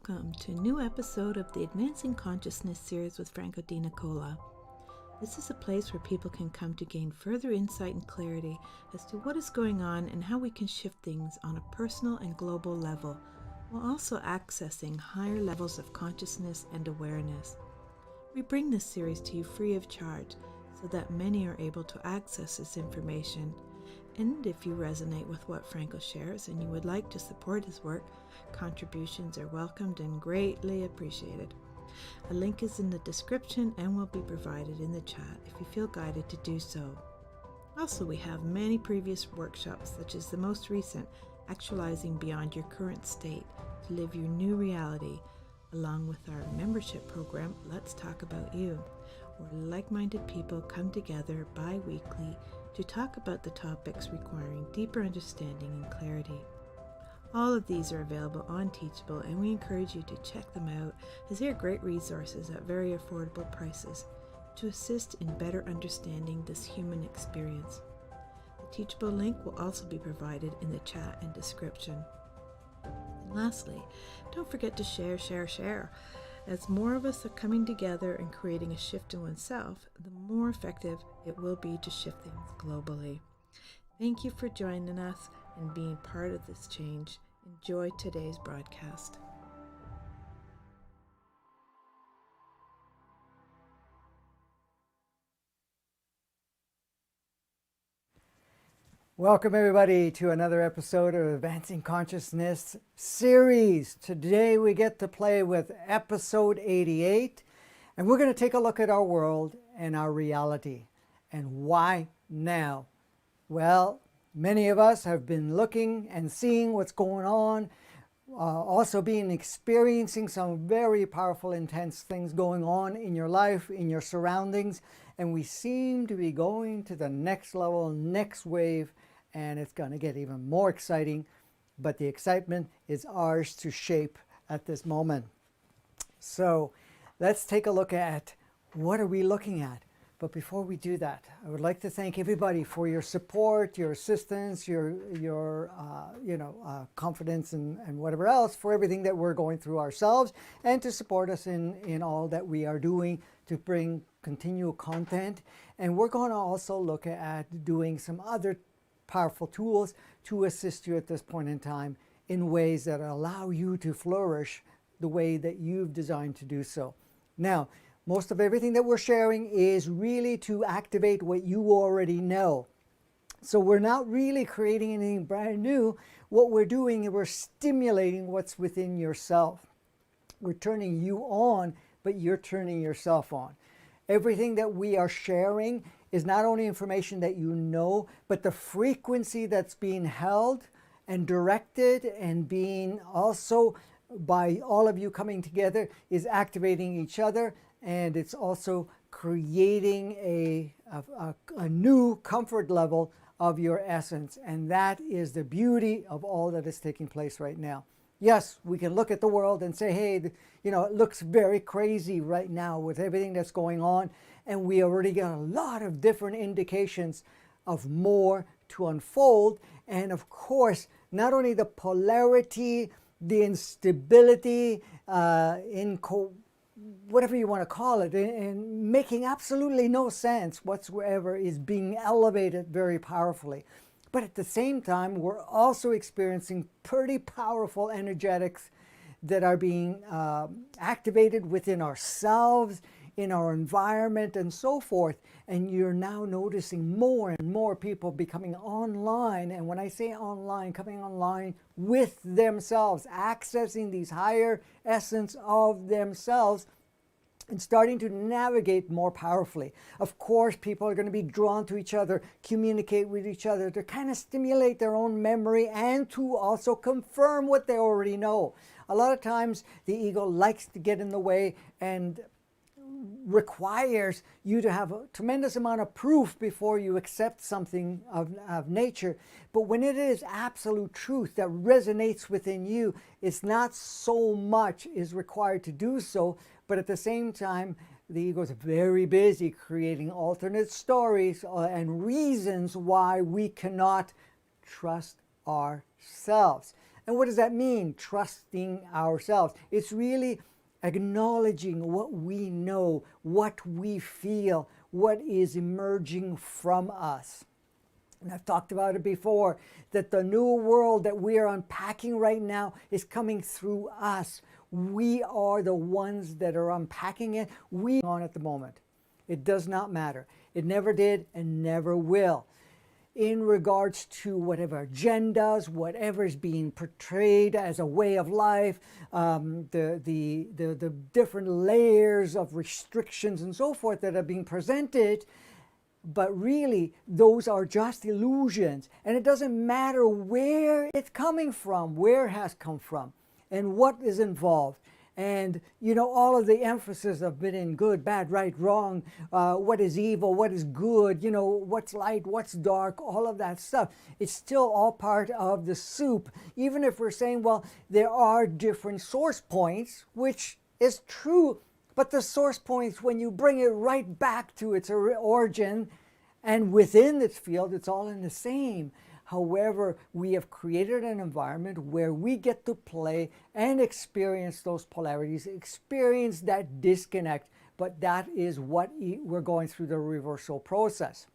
welcome to a new episode of the Advancing Consciousness series with Franco Di Nicola. This is a place where people can come to gain further insight and clarity as to what is going on and how we can shift things on a personal and global level, while also accessing higher levels of consciousness and awareness. We bring this series to you free of charge so that many are able to access this information. And if you resonate with what Franco shares and you would like to support his work, contributions are welcomed and greatly appreciated. A link is in the description and will be provided in the chat if you feel guided to do so. Also, we have many previous workshops, such as the most recent, Actualizing Beyond Your Current State to Live Your New Reality, along with our membership program, Let's Talk About You, where like-minded people come together bi-weekly to talk about the topics requiring deeper understanding and clarity. All of these are available on Teachable, and we encourage you to check them out as they are great resources at very affordable prices to assist in better understanding this human experience. The Teachable link will also be provided in the chat and description. And lastly, don't forget to share. As more of us are coming together and creating a shift in oneself, the more effective it will be to shift things globally. Thank you for joining us and being part of this change. Enjoy today's broadcast. Welcome everybody to another episode of Advancing Consciousness series. Today we get to play with episode 88, and we're going to take a look at our world and our reality. And why now? Well, many of us have been looking and seeing what's going on, also experiencing some very powerful, intense things going on in your life, in your surroundings, and we seem to be going to the next level, next wave, and it's going to get even more exciting, but the excitement is ours to shape at this moment. So let's take a look at what are we looking at. But before we do that, I would like to thank everybody for your support, your assistance, your confidence and whatever else, for everything that we're going through ourselves, and to support us in all that we are doing to bring continual content. And we're going to also look at doing some other powerful tools to assist you at this point in time in ways that allow you to flourish the way that you've designed to do so. Now, most of everything that we're sharing is really to activate what you already know. So we're not really creating anything brand new. What we're doing is we're stimulating what's within yourself. We're turning you on, but you're turning yourself on. Everything that we are sharing is not only information that you know, but the frequency that's being held and directed and being also by all of you coming together is activating each other, and it's also creating a new comfort level of your essence. And that is the beauty of all that is taking place right now. Yes, we can look at the world and say, hey, it looks very crazy right now with everything that's going on. And we already got a lot of different indications of more to unfold. And of course, not only the polarity, the instability, whatever you want to call it, and making absolutely no sense whatsoever is being elevated very powerfully. But at the same time, we're also experiencing pretty powerful energetics that are being activated within ourselves, in our environment, and so forth. And you're now noticing more and more people becoming online. And when I say online, coming online with themselves, accessing these higher essence of themselves and starting to navigate more powerfully. Of course, people are going to be drawn to each other, communicate with each other to kind of stimulate their own memory and to also confirm what they already know. A lot of times the ego likes to get in the way and requires you to have a tremendous amount of proof before you accept something of nature. But when it is absolute truth that resonates within you, it's not so much is required to do so. But at the same time, the ego is very busy creating alternate stories and reasons why we cannot trust ourselves. And what does that mean? Trusting ourselves. It's really acknowledging what we know, what we feel, what is emerging from us. And I've talked about it before, that the new world that we are unpacking right now is coming through us. We are the ones that are unpacking it. We are on at the moment. It does not matter. It never did and never will. In regards to whatever agendas, whatever is being portrayed as a way of life, the different layers of restrictions and so forth that are being presented, but really those are just illusions. And it doesn't matter where it's coming from, where it has come from, and what is involved. And, you know, all of the emphasis have been in good, bad, right, wrong, what is evil, what is good, you know, what's light, what's dark, all of that stuff. It's still all part of the soup. Even if we're saying, well, there are different source points, which is true, but the source points, when you bring it right back to its origin and within its field, it's all in the same. However, we have created an environment where we get to play and experience those polarities, experience that disconnect, but that is what we're going through the reversal process.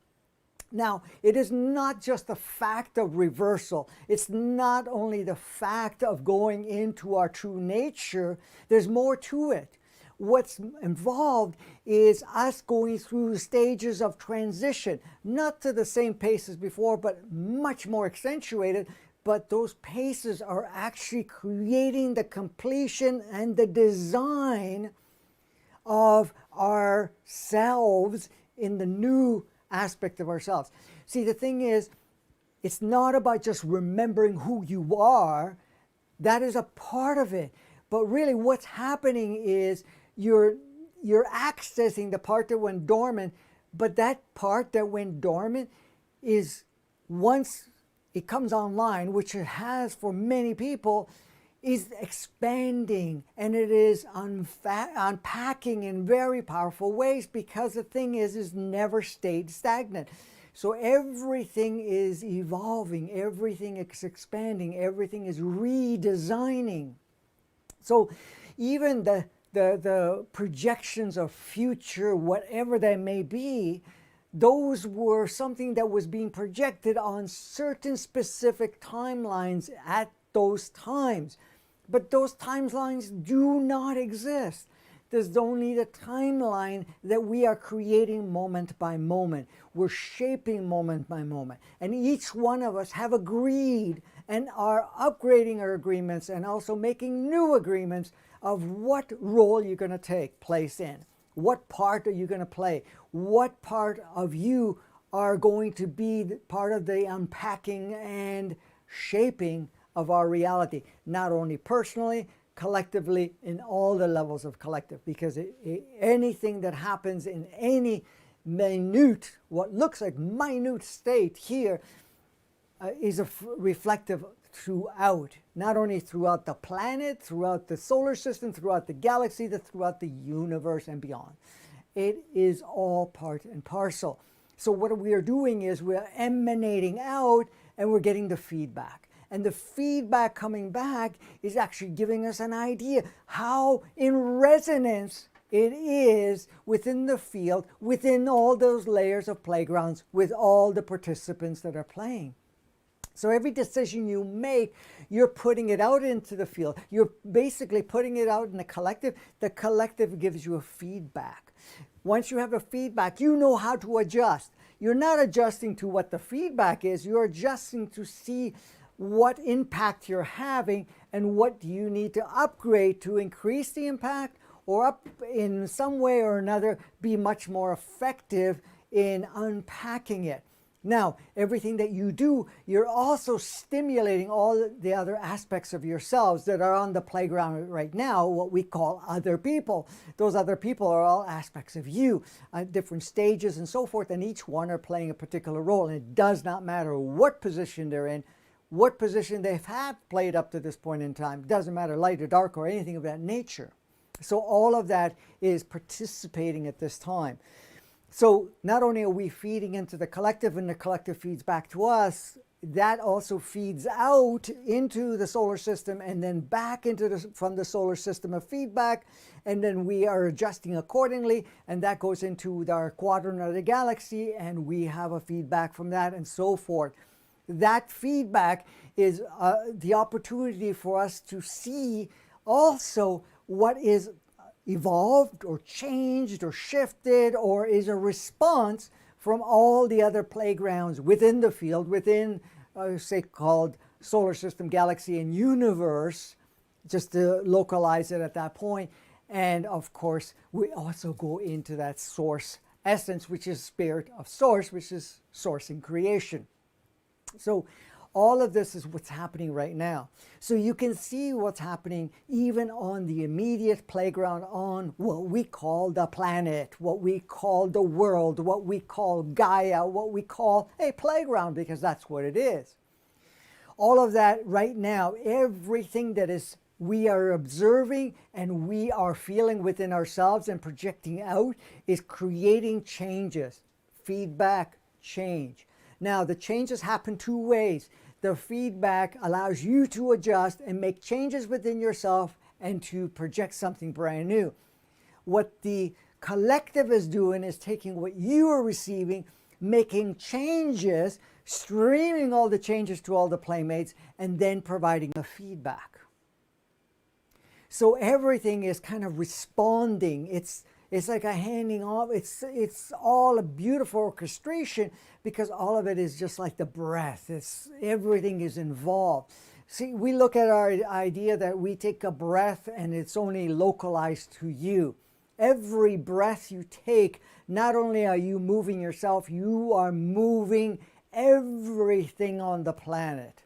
Now, it is not just the fact of reversal. It's not only the fact of going into our true nature. There's more to it. What's involved is us going through stages of transition, not to the same pace as before, but much more accentuated. But those paces are actually creating the completion and the design of ourselves in the new aspect of ourselves. See, the thing is, it's not about just remembering who you are. That is a part of it. But really what's happening is you're accessing the part that went dormant, but that part that went dormant is, once it comes online, which it has for many people, is expanding, and it is unpacking in very powerful ways, because the thing is never stayed stagnant. So everything is evolving, everything is expanding, everything is redesigning. So even the projections of future, whatever they may be, those were something that was being projected on certain specific timelines at those times. But those timelines do not exist. There's only the timeline that we are creating moment by moment. We're shaping moment by moment. And each one of us have agreed and are upgrading our agreements and also making new agreements of what role you're going to take place in. What part are you going to play? What part of you are going to be part of the unpacking and shaping of our reality, not only personally, collectively, in all the levels of collective, because anything that happens in any minute, what looks like minute state here, is reflective throughout, not only throughout the planet, throughout the solar system, throughout the galaxy, throughout the universe and beyond. It is all part and parcel. So what we are doing is we're emanating out and we're getting the feedback. And the feedback coming back is actually giving us an idea how in resonance it is within the field, within all those layers of playgrounds, with all the participants that are playing. So every decision you make, you're putting it out into the field. You're basically putting it out in the collective. The collective gives you a feedback. Once you have a feedback, you know how to adjust. You're not adjusting to what the feedback is. You're adjusting to see what impact you're having and what do you need to upgrade to increase the impact, or up in some way or another be much more effective in unpacking it. Now, everything that you do, you're also stimulating all the other aspects of yourselves that are on the playground right now, what we call other people. Those other people are all aspects of you at different stages and so forth, and each one are playing a particular role. And it does not matter what position they're in, what position they have played up to this point in time. It doesn't matter, light or dark or anything of that nature. So all of that is participating at this time. So not only are we feeding into the collective and the collective feeds back to us that also feeds out into the solar system and then back into from the solar system of feedback, and then we are adjusting accordingly, and that goes into our quadrant of the galaxy, and we have a feedback from that, and so forth. That feedback is the opportunity for us to see also what is evolved or changed or shifted or is a response from all the other playgrounds within the field, within, say, called solar system, galaxy, and universe, just to localize it at that point. And of course, we also go into that source essence, which is spirit of source, which is source in creation. So all of this is what's happening right now. So you can see what's happening even on the immediate playground, on what we call the planet, what we call the world, what we call Gaia, what we call a playground, because that's what it is. All of that right now, everything that is we are observing and we are feeling within ourselves and projecting out is creating changes, feedback, change. Now, the changes happen two ways. The feedback allows you to adjust and make changes within yourself and to project something brand new. What the collective is doing is taking what you are receiving, making changes, streaming all the changes to all the playmates, and then providing a feedback. So everything is kind of responding. It's like a handing off. It's all a beautiful orchestration, because all of it is just like the breath. Everything is involved. See, we look at our idea that we take a breath and it's only localized to you. Every breath you take, not only are you moving yourself, you are moving everything on the planet.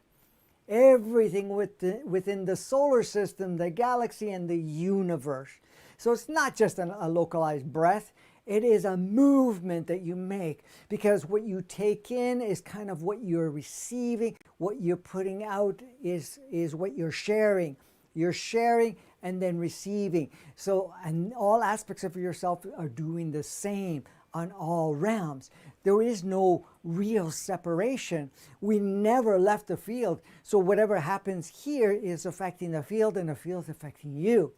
Everything within the solar system, the galaxy, and the universe. So it's not just a localized breath. It is a movement that you make, because what you take in is kind of what you're receiving. What you're putting out is what you're sharing. You're sharing and then receiving. So, and all aspects of yourself are doing the same on all realms. There is no real separation. We never left the field. So whatever happens here is affecting the field, and the field is affecting you.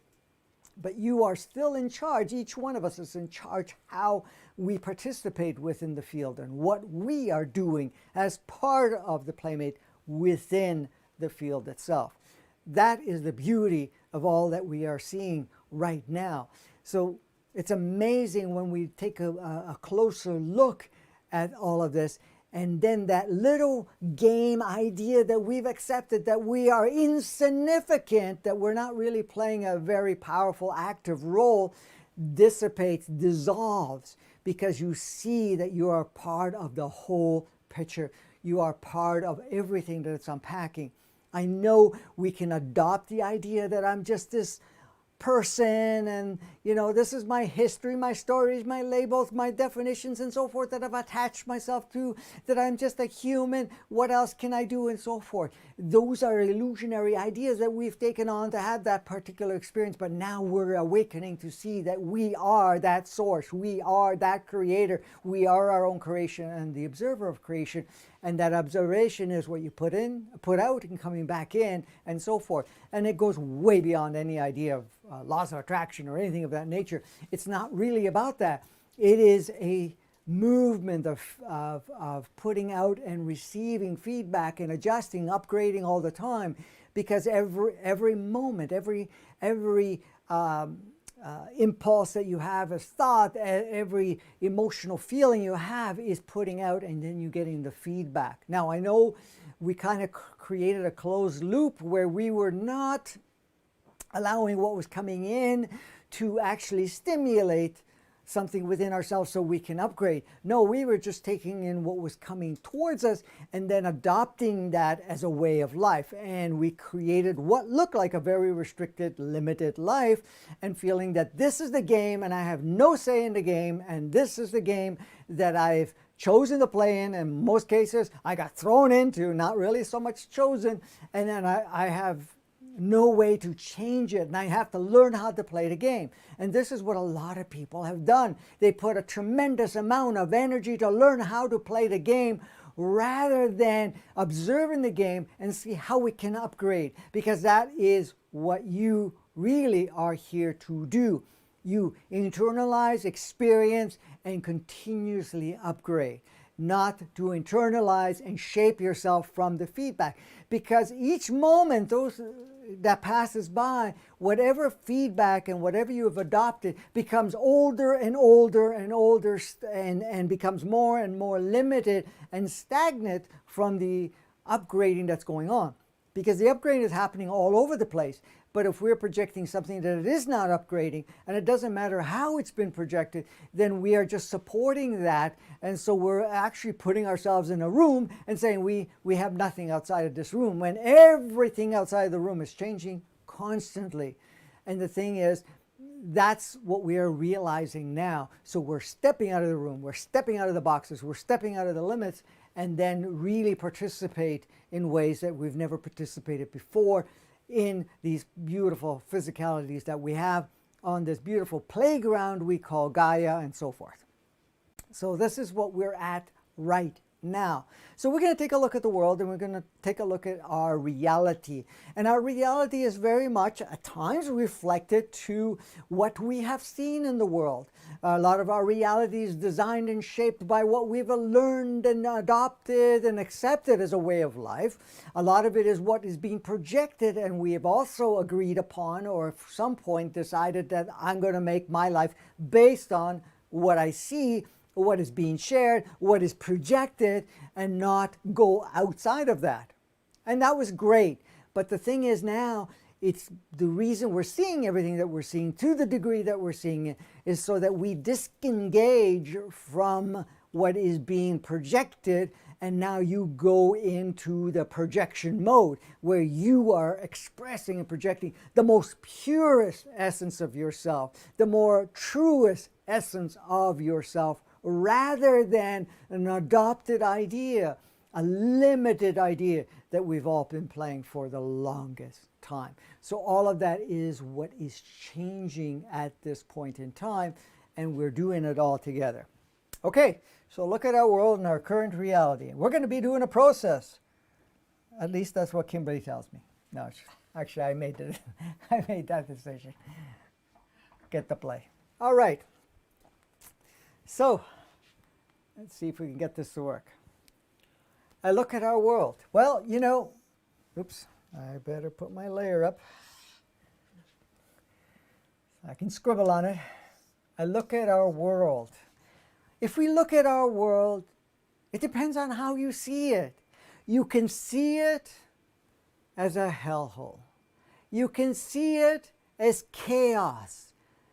But you are still in charge. Each one of us is in charge how we participate within the field and what we are doing as part of the playmate within the field itself. That is the beauty of all that we are seeing right now. So it's amazing when we take a closer look at all of this, and then that little game idea that we've accepted, that we are insignificant, that we're not really playing a very powerful active role, dissipates, dissolves, because you see that you are part of the whole picture. You are part of everything that it's unpacking. I know we can adopt the idea that I'm just this person, and this is my history, my stories, my labels, my definitions, and so forth that I've attached myself to, that I'm just a human, what else can I do, and so forth. Those are illusionary ideas that we've taken on to have that particular experience, but now we're awakening to see that we are that source, we are that creator, we are our own creation and the observer of creation. And that observation is what you put in, put out, and coming back in, and so forth. And it goes way beyond any idea of laws of attraction or anything of that nature. It's not really about that. It is a movement of putting out and receiving feedback and adjusting, upgrading all the time, because every moment, every impulse that you have as thought, every emotional feeling you have is putting out, and then you're getting the feedback. Now, I know we kind of created a closed loop where we were not allowing what was coming in to actually stimulate something within ourselves so we can upgrade. No, we were just taking in what was coming towards us and then adopting that as a way of life. And we created what looked like a very restricted, limited life, and feeling that this is the game and I have no say in the game, and this is the game that I've chosen to play in most cases I got thrown into, not really so much chosen, and then I have no way to change it, and I have to learn how to play the game. And this is what a lot of people have done. They put a tremendous amount of energy to learn how to play the game rather than observing the game and see how we can upgrade, because that is what you really are here to do. You internalize, experience, and continuously upgrade, not to internalize and shape yourself from the feedback. Because each moment that passes by, whatever feedback and whatever you have adopted becomes older and older and older, and becomes more and more limited and stagnant from the upgrading that's going on. Because the upgrading is happening all over the place. But if we're projecting something that it is not upgrading, and it doesn't matter how it's been projected, then we are just supporting that. And so we're actually putting ourselves in a room and saying we have nothing outside of this room, when everything outside of the room is changing constantly. And the thing is, that's what we are realizing now. So we're stepping out of the room, we're stepping out of the boxes, we're stepping out of the limits, and then really participate in ways that we've never participated before, in these beautiful physicalities that we have on this beautiful playground we call Gaia, and so forth. So this is what we're at right now. So we're going to take a look at the world, and we're going to take a look at our reality. And our reality is very much at times reflected to what we have seen in the world. A lot of our reality is designed and shaped by what we've learned and adopted and accepted as a way of life. A lot of it is what is being projected, and we have also agreed upon, or at some point decided that I'm going to make my life based on what I see, what is being shared, what is projected, and not go outside of that. And that was great. But the thing is now, it's the reason we're seeing everything that we're seeing to the degree that we're seeing it is so that we disengage from what is being projected, and now you go into the projection mode where you are expressing and projecting the most purest essence of yourself, the more truest essence of yourself, rather than an adopted idea, a limited idea that we've all been playing for the longest time. So all of that is what is changing at this point in time, and we're doing it all together. Okay, so look at our world and our current reality. We're going to be doing a process. At least that's what Kimberly tells me. No, actually I made that decision. Get the play. All right. So, let's see if we can get this to work. I look at our world. Well, you know, oops, I better put my layer up. I can scribble on it. I look at our world. If we look at our world, it depends on how you see it. You can see it as a hellhole. You can see it as chaos.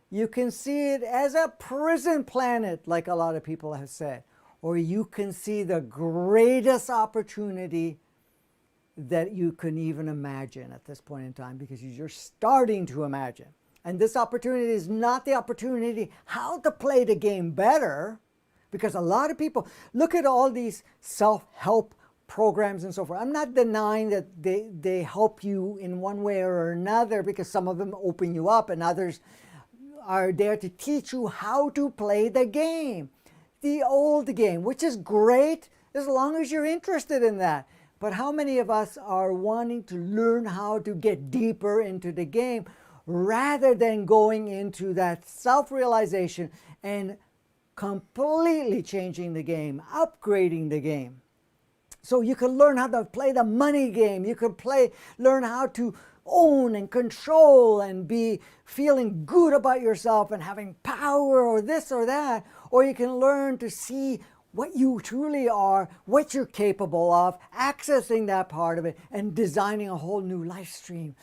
You can see it as a prison planet, like a lot of people have said. Or you can see the greatest opportunity that you can even imagine at this point in time, because you're starting to imagine. And this opportunity is not the opportunity how to play the game better, because a lot of people look at all these self-help programs and so forth. I'm not denying that they help you in one way or another, because some of them open you up and others are there to teach you how to play the game, the old game, which is great as long as you're interested in that. But how many of us are wanting to learn how to get deeper into the game rather than going into that self-realization and completely changing the game, upgrading the game? So you can learn how to play the money game. You can learn how to own and control and be feeling good about yourself and having power or this or that. Or you can learn to see what you truly are, what you're capable of, accessing that part of it, and designing a whole new life stream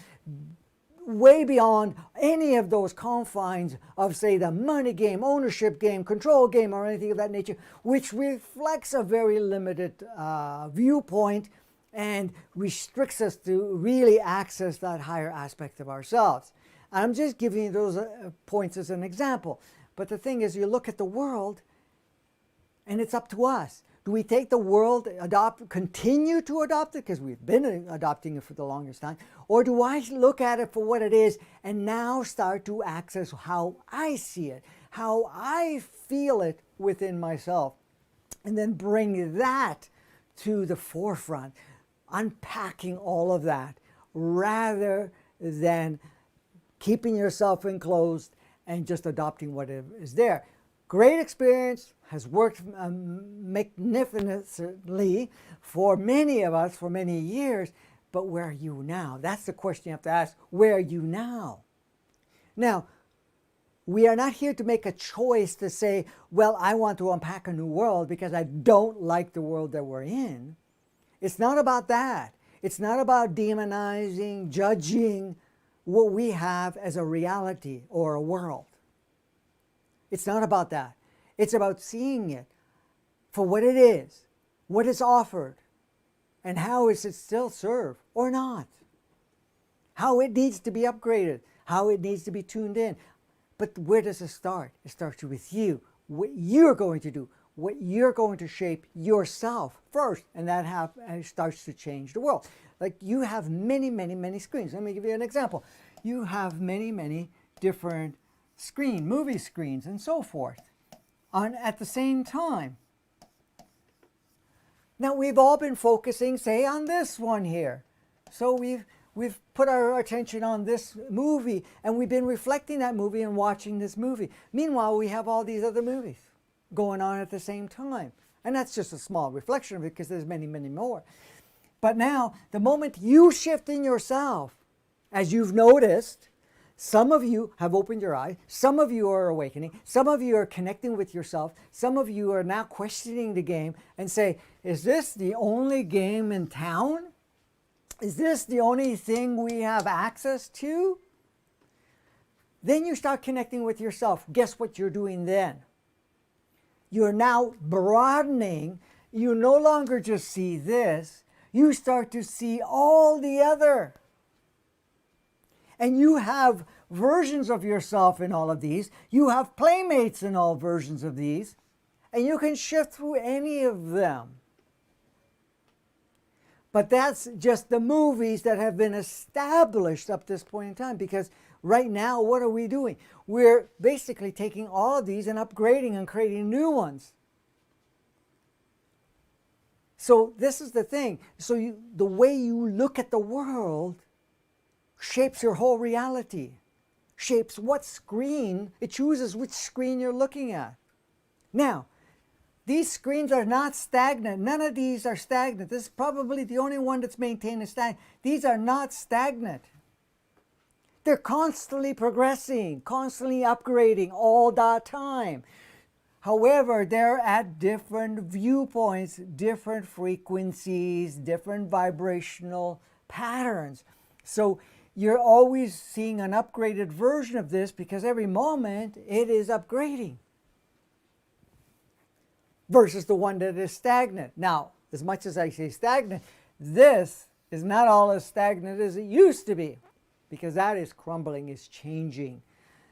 way beyond any of those confines of, say, the money game, ownership game, control game, or anything of that nature, which reflects a very limited viewpoint and restricts us to really access that higher aspect of ourselves. I'm just giving you those points as an example. But the thing is, you look at the world, and it's up to us. Do we take the world, continue to adopt it, because we've been adopting it for the longest time, or do I look at it for what it is and now start to access how I see it, how I feel it within myself, and then bring that to the forefront, unpacking all of that rather than keeping yourself enclosed and just adopting what is there. Great experience, has worked magnificently for many of us for many years, but where are you now? That's the question you have to ask. Where are you now? Now, we are not here to make a choice to say, well, I want to unpack a new world because I don't like the world that we're in. It's not about that. It's not about demonizing, judging what we have as a reality or a world. It's not about that. It's about seeing it for what it is, what is offered, and how is it still served or not. How it needs to be upgraded, how it needs to be tuned in. But where does it start? It starts with you, what you're going to do, what you're going to shape yourself first, and that starts to change the world. Like you have many, many, many screens. Let me give you an example. You have many, many different movie screens and so forth on at the same time. Now we've all been focusing, say, on this one here. So we've put our attention on this movie and we've been reflecting that movie and watching this movie. Meanwhile, we have all these other movies going on at the same time. And that's just a small reflection of it because there's many, many more. But now, the moment you shift in yourself, as you've noticed, some of you have opened your eyes, some of you are awakening, some of you are connecting with yourself, some of you are now questioning the game and say, is this the only game in town? Is this the only thing we have access to? Then you start connecting with yourself. Guess what you're doing then? You're now broadening. You no longer just see this. You start to see all the other. And you have versions of yourself in all of these. You have playmates in all versions of these. And you can shift through any of them. But that's just the movies that have been established up to this point in time. Because right now, what are we doing? We're basically taking all of these and upgrading and creating new ones. So this is the thing. So the way you look at the world shapes your whole reality. Shapes what screen, it chooses which screen you're looking at. Now, these screens are not stagnant. None of these are stagnant. This is probably the only one that's maintained as stagnant. These are not stagnant. They're constantly progressing, constantly upgrading all the time. However, they're at different viewpoints, different frequencies, different vibrational patterns. So you're always seeing an upgraded version of this because every moment it is upgrading. Versus the one that is stagnant. Now, as much as I say stagnant, this is not all as stagnant as it used to be because that is crumbling, is changing.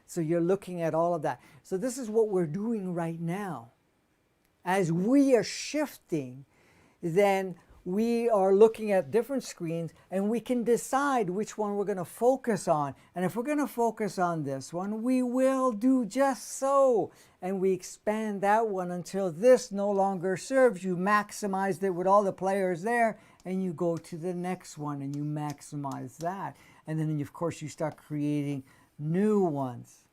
So you're looking at all of that. So this is what we're doing right now. As we are shifting, then we are looking at different screens and we can decide which one we're going to focus on. And if we're going to focus on this one, we will do just so. And we expand that one until this no longer serves. You maximized it with all the players there and you go to the next one and you maximize that. And then of course you start creating new ones.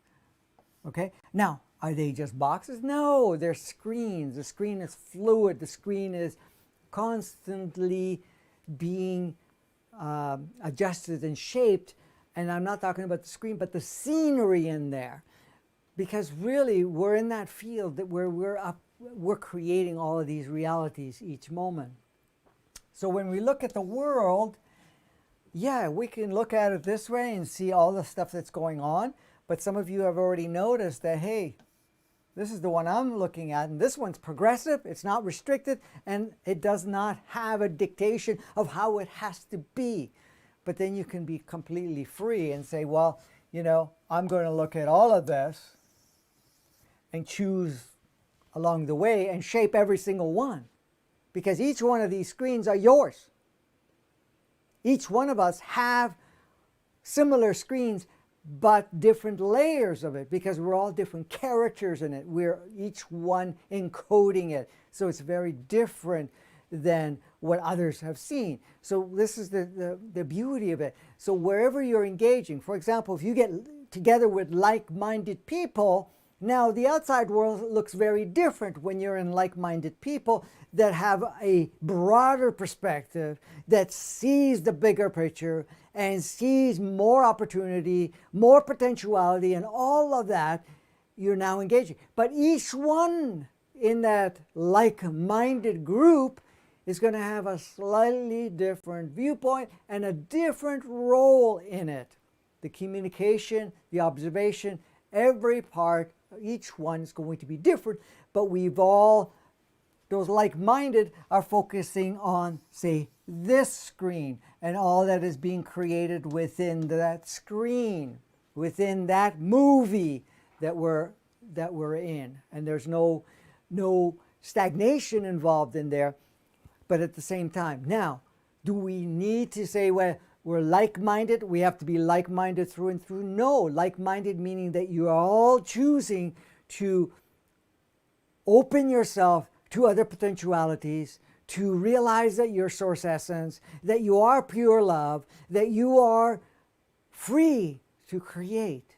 Okay? Now, are they just boxes? No, they're screens. The screen is fluid. The screen is constantly being adjusted and shaped. And I'm not talking about the screen, but the scenery in there. Because really, we're in that field that we're creating all of these realities each moment. So when we look at the world, yeah, we can look at it this way and see all the stuff that's going on. But some of you have already noticed that, hey, this is the one I'm looking at, and this one's progressive, it's not restricted, and it does not have a dictation of how it has to be. But then you can be completely free and say, well, you know, I'm going to look at all of this and choose along the way and shape every single one. Because each one of these screens are yours. Each one of us have similar screens, but different layers of it because we're all different characters in it. We're each one encoding it. So it's very different than what others have seen. So this is the beauty of it. So wherever you're engaging, for example, if you get together with like-minded people, now the outside world looks very different when you're in like-minded people that have a broader perspective, that sees the bigger picture and sees more opportunity, more potentiality, and all of that. You're now engaging. But each one in that like-minded group is going to have a slightly different viewpoint and a different role in it. The communication, the observation, every part, each one is going to be different, but we've all, those like-minded are focusing on, say, this screen and all that is being created within that screen, within that movie that we're in. And there's no stagnation involved in there, but at the same time. Now, do we need to say, well, we're like-minded, we have to be like-minded through and through? No, like-minded meaning that you are all choosing to open yourself to other potentialities, to realize that you're source essence, that you are pure love, that you are free to create.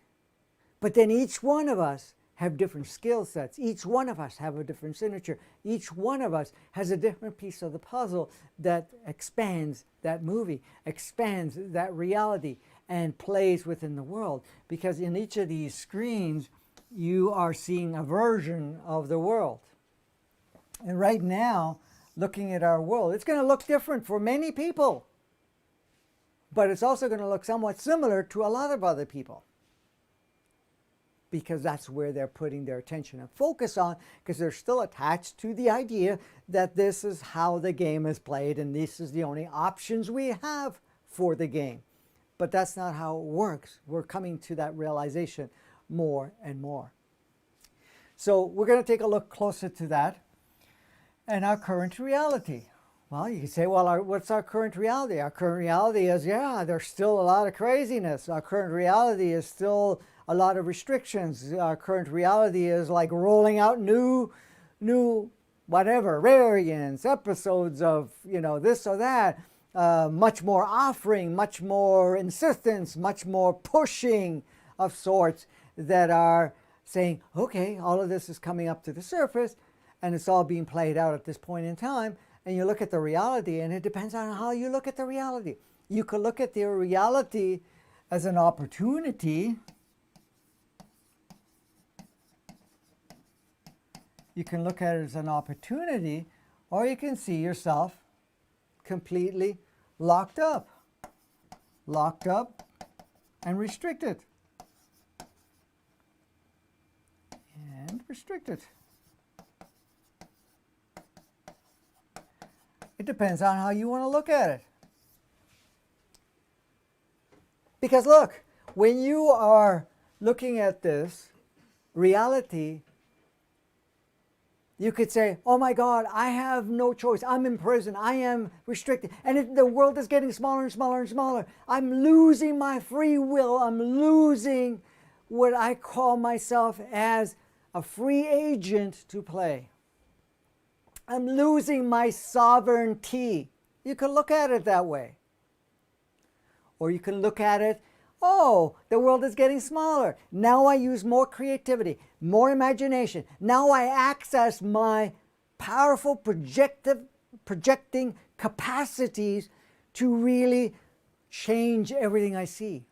But then each one of us have different skill sets. Each one of us have a different signature. Each one of us has a different piece of the puzzle that expands that movie, expands that reality, and plays within the world. Because in each of these screens, you are seeing a version of the world. And right now, looking at our world, it's going to look different for many people. But it's also going to look somewhat similar to a lot of other people, because that's where they're putting their attention and focus on, because they're still attached to the idea that this is how the game is played and this is the only options we have for the game. But that's not how it works. We're coming to that realization more and more. So we're going to take a look closer to that and our current reality. Well, you can say, well, what's our current reality? Our current reality is, yeah, there's still a lot of craziness. Our current reality is still a lot of restrictions. Our current reality is like rolling out new whatever, variants, episodes of, this or that, much more offering, much more insistence, much more pushing of sorts that are saying, okay, all of this is coming up to the surface and it's all being played out at this point in time. And you look at the reality, and it depends on how you look at the reality. You could look at the reality as an opportunity. You can look at it as an opportunity, or you can see yourself completely locked up and restricted. And restricted. It depends on how you want to look at it. Because look, when you are looking at this reality, you could say, oh my God, I have no choice. I'm in prison. I am restricted. And the world is getting smaller and smaller and smaller. I'm losing my free will. I'm losing what I call myself as a free agent to play. I'm losing my sovereignty. You can look at it that way. Or you can look at it, oh, the world is getting smaller. Now I use more creativity, more imagination. Now I access my powerful projecting capacities to really change everything I see.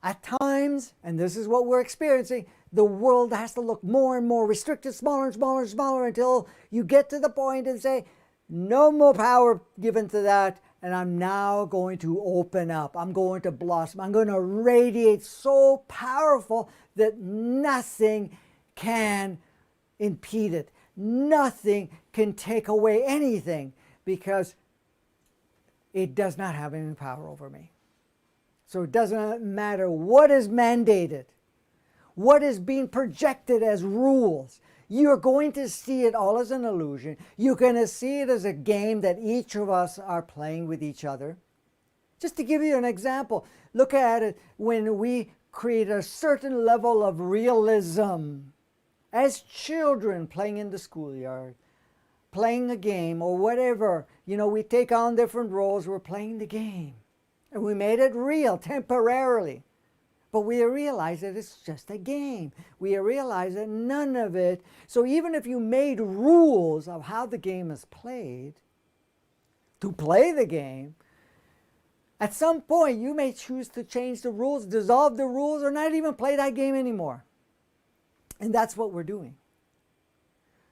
At times, and this is what we're experiencing, the world has to look more and more restricted, smaller and smaller and smaller, until you get to the point and say, no more power given to that, and I'm now going to open up. I'm going to blossom. I'm going to radiate so powerful that nothing can impede it. Nothing can take away anything, because it does not have any power over me. So it doesn't matter what is mandated, what is being projected as rules. You're going to see it all as an illusion. You're going to see it as a game that each of us are playing with each other. Just to give you an example, look at it when we create a certain level of realism. As children playing in the schoolyard, playing a game or whatever. We take on different roles. We're playing the game. And we made it real temporarily. But we realize that it's just a game. We realize that none of it. So even if you made rules of how the game is played, to play the game, at some point you may choose to change the rules, dissolve the rules, or not even play that game anymore. And that's what we're doing.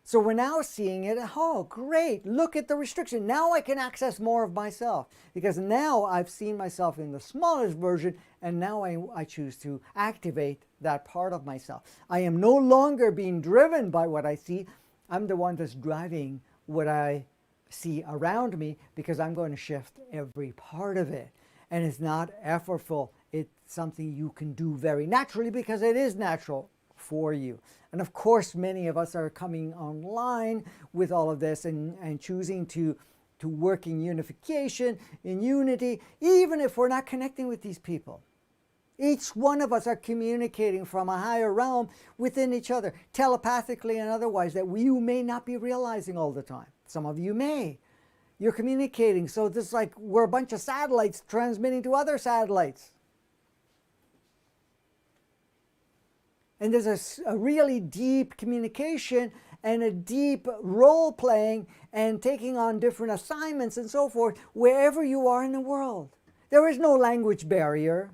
So we're now seeing it, oh, great, look at the restriction. Now I can access more of myself because now I've seen myself in the smallest version and now I choose to activate that part of myself. I am no longer being driven by what I see. I'm the one that's driving what I see around me because I'm going to shift every part of it. And it's not effortful. It's something you can do very naturally because it is natural for you. And of course, many of us are coming online with all of this and choosing to work in unification, in unity, even if we're not connecting with these people. Each one of us are communicating from a higher realm within each other, telepathically and otherwise, that you may not be realizing all the time. Some of you may. You're communicating, so this is like we're a bunch of satellites transmitting to other satellites. And there's a really deep communication and a deep role playing and taking on different assignments and so forth wherever you are in the world. There is no language barrier.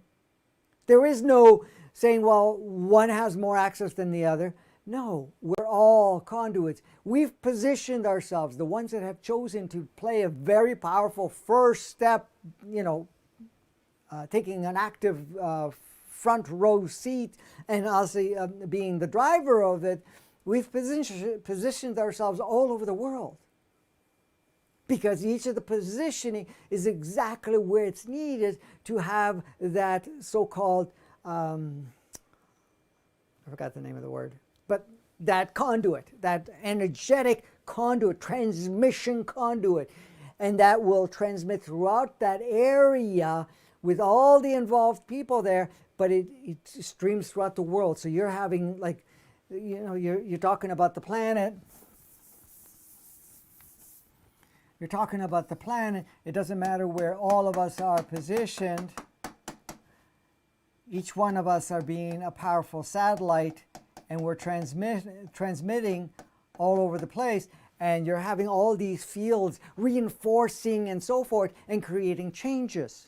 There is no saying, well, one has more access than the other. No, we're all conduits. We've positioned ourselves, the ones that have chosen to play a very powerful first step, taking an active front row seat and also being the driver of it, we've positioned ourselves all over the world. Because each of the positioning is exactly where it's needed to have that so-called, I forgot the name of the word, but that conduit, that energetic conduit, transmission conduit, and that will transmit throughout that area with all the involved people there, but it streams throughout the world. So you're having you're talking about the planet. You're talking about the planet. It doesn't matter where all of us are positioned. Each one of us are being a powerful satellite, and we're transmitting all over the place. And you're having all these fields reinforcing and so forth and creating changes.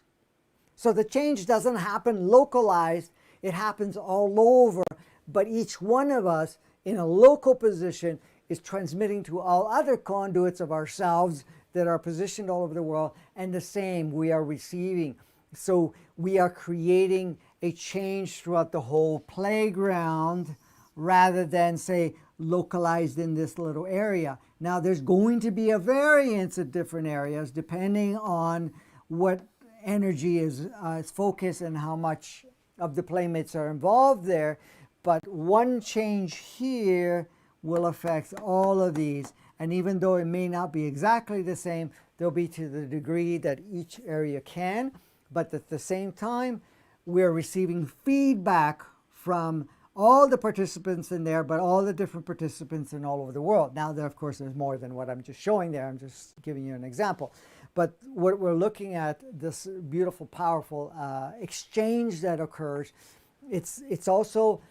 So the change doesn't happen localized, it happens all over, but each one of us in a local position is transmitting to all other conduits of ourselves that are positioned all over the world, and the same we are receiving. So we are creating a change throughout the whole playground rather than, say, localized in this little area. Now there's going to be a variance at different areas depending on what energy is focused and how much of the playmates are involved there, but one change here will affect all of these, and even though it may not be exactly the same, they'll be to the degree that each area can, but at the same time we're receiving feedback from all the participants in there, but all the different participants in all over the world. Now there, of course, there's more than what I'm just showing there. I'm just giving you an example. But what we're looking at, this beautiful, powerful exchange that occurs, it's also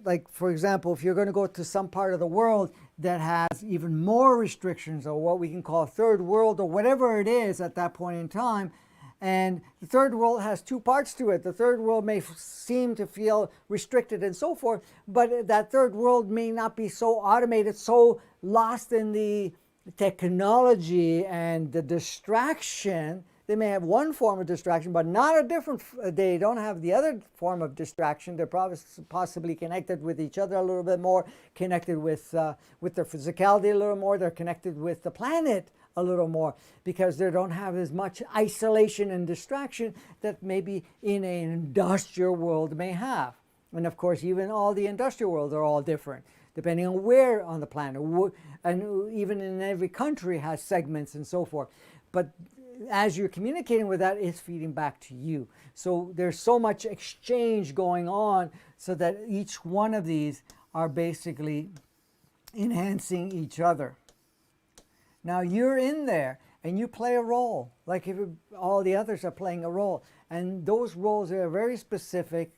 like, for example, if you're going to go to some part of the world that has even more restrictions or what we can call third world or whatever it is at that point in time, and the third world has two parts to it. The third world may seem to feel restricted and so forth, but that third world may not be so automated, so lost in the technology and the distraction. They may have one form of distraction, but not a different, they don't have the other form of distraction. They're probably possibly connected with each other a little bit more, connected with their physicality a little more. They're connected with the planet a little more because they don't have as much isolation and distraction that maybe in an industrial world may have. And of course, even all the industrial worlds are all different, depending on where on the planet, and even in every country has segments and so forth. But as you're communicating with that, it's feeding back to you. So there's so much exchange going on so that each one of these are basically enhancing each other. Now you're in there and you play a role, like if all the others are playing a role. And those roles are very specific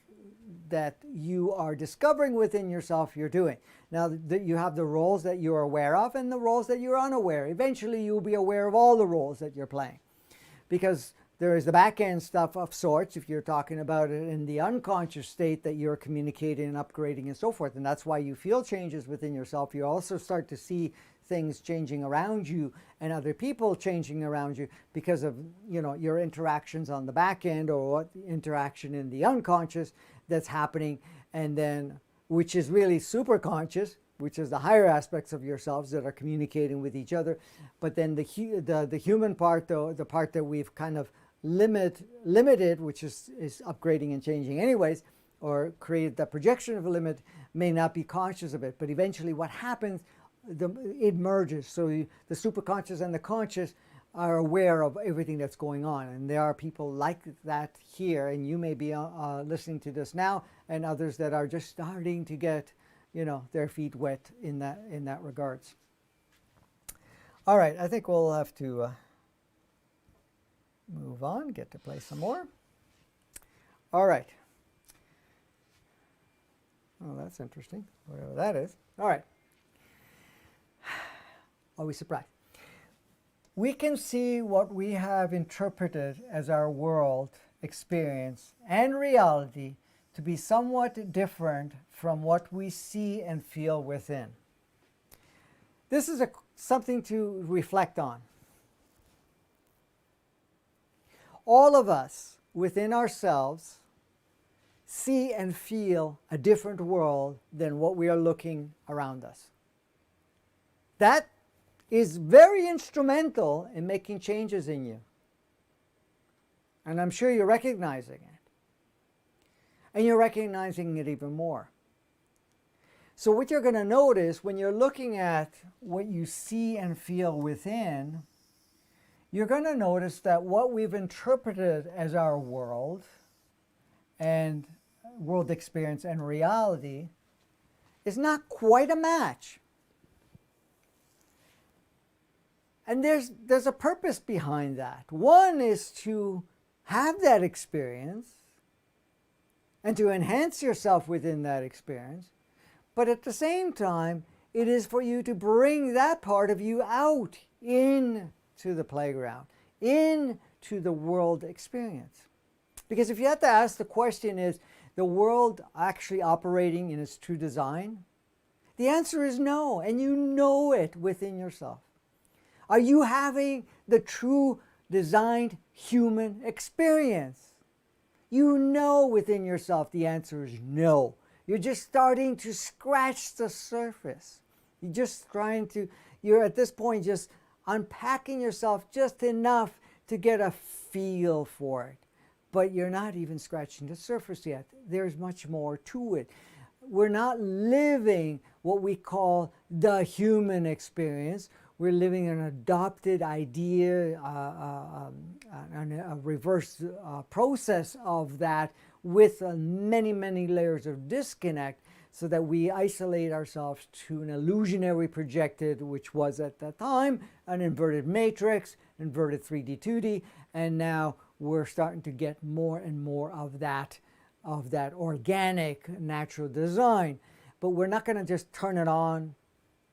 that you are discovering within yourself you're doing. Now you have the roles that you're aware of and the roles that you're unaware. Eventually you'll be aware of all the roles that you're playing, because there is the back end stuff of sorts, if you're talking about it in the unconscious state that you're communicating and upgrading and so forth. And that's why you feel changes within yourself. You also start to see things changing around you and other people changing around you because of, you know, your interactions on the back end, or what interaction in the unconscious that's happening, and then which is really super conscious, which is the higher aspects of yourselves that are communicating with each other. But then the human part, though, the part that we've kind of limited, which is upgrading and changing anyways, or created the projection of a limit, may not be conscious of it. But eventually what happens, it merges. So the superconscious and the conscious are aware of everything that's going on. And there are people like that here, and you may be listening to this now, and others that are just starting to get, you know, their feet wet in that regards. All right, I think we'll have to move on, get to play some more. All right. Oh, that's interesting, whatever that is. All right. Are we surprised? We can see what we have interpreted as our world experience and reality to be somewhat different from what we see and feel within. This is something to reflect on. All of us within ourselves see and feel a different world than what we are looking around us. That is very instrumental in making changes in you. And I'm sure you're recognizing it. And you're recognizing it even more. So what you're going to notice when you're looking at what you see and feel within, you're going to notice that what we've interpreted as our world and world experience and reality is not quite a match. And there's a purpose behind that. One is to have that experience and to enhance yourself within that experience. But at the same time, it is for you to bring that part of you out into the playground, into the world experience. Because if you have to ask the question, is the world actually operating in its true design? The answer is no, and you know it within yourself. Are you having the true designed human experience? You know within yourself the answer is no. You're just starting to scratch the surface. You're at this point just unpacking yourself just enough to get a feel for it. But you're not even scratching the surface yet. There's much more to it. We're not living what we call the human experience. We're living an adopted idea, a reverse process of that, with many, many layers of disconnect, so that we isolate ourselves to an illusionary projected, which was at that time an inverted matrix, inverted 3D, 2D, and now we're starting to get more and more of that organic natural design. But we're not going to just turn it on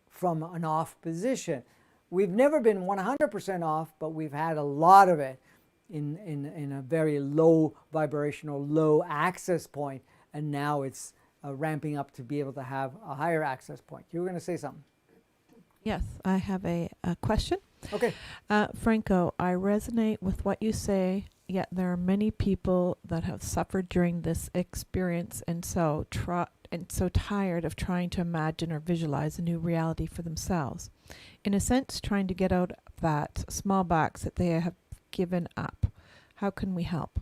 from an off position. We've never been 100% off, but we've had a lot of it in a very low vibrational, low access point, and now it's ramping up to be able to have a higher access point. You were going to say something. Yes, I have a question. Okay. Franco, I resonate with what you say, yet there are many people that have suffered during this experience and so tired of trying to imagine or visualize a new reality for themselves. In a sense, trying to get out of that small box that they have given up. How can we help?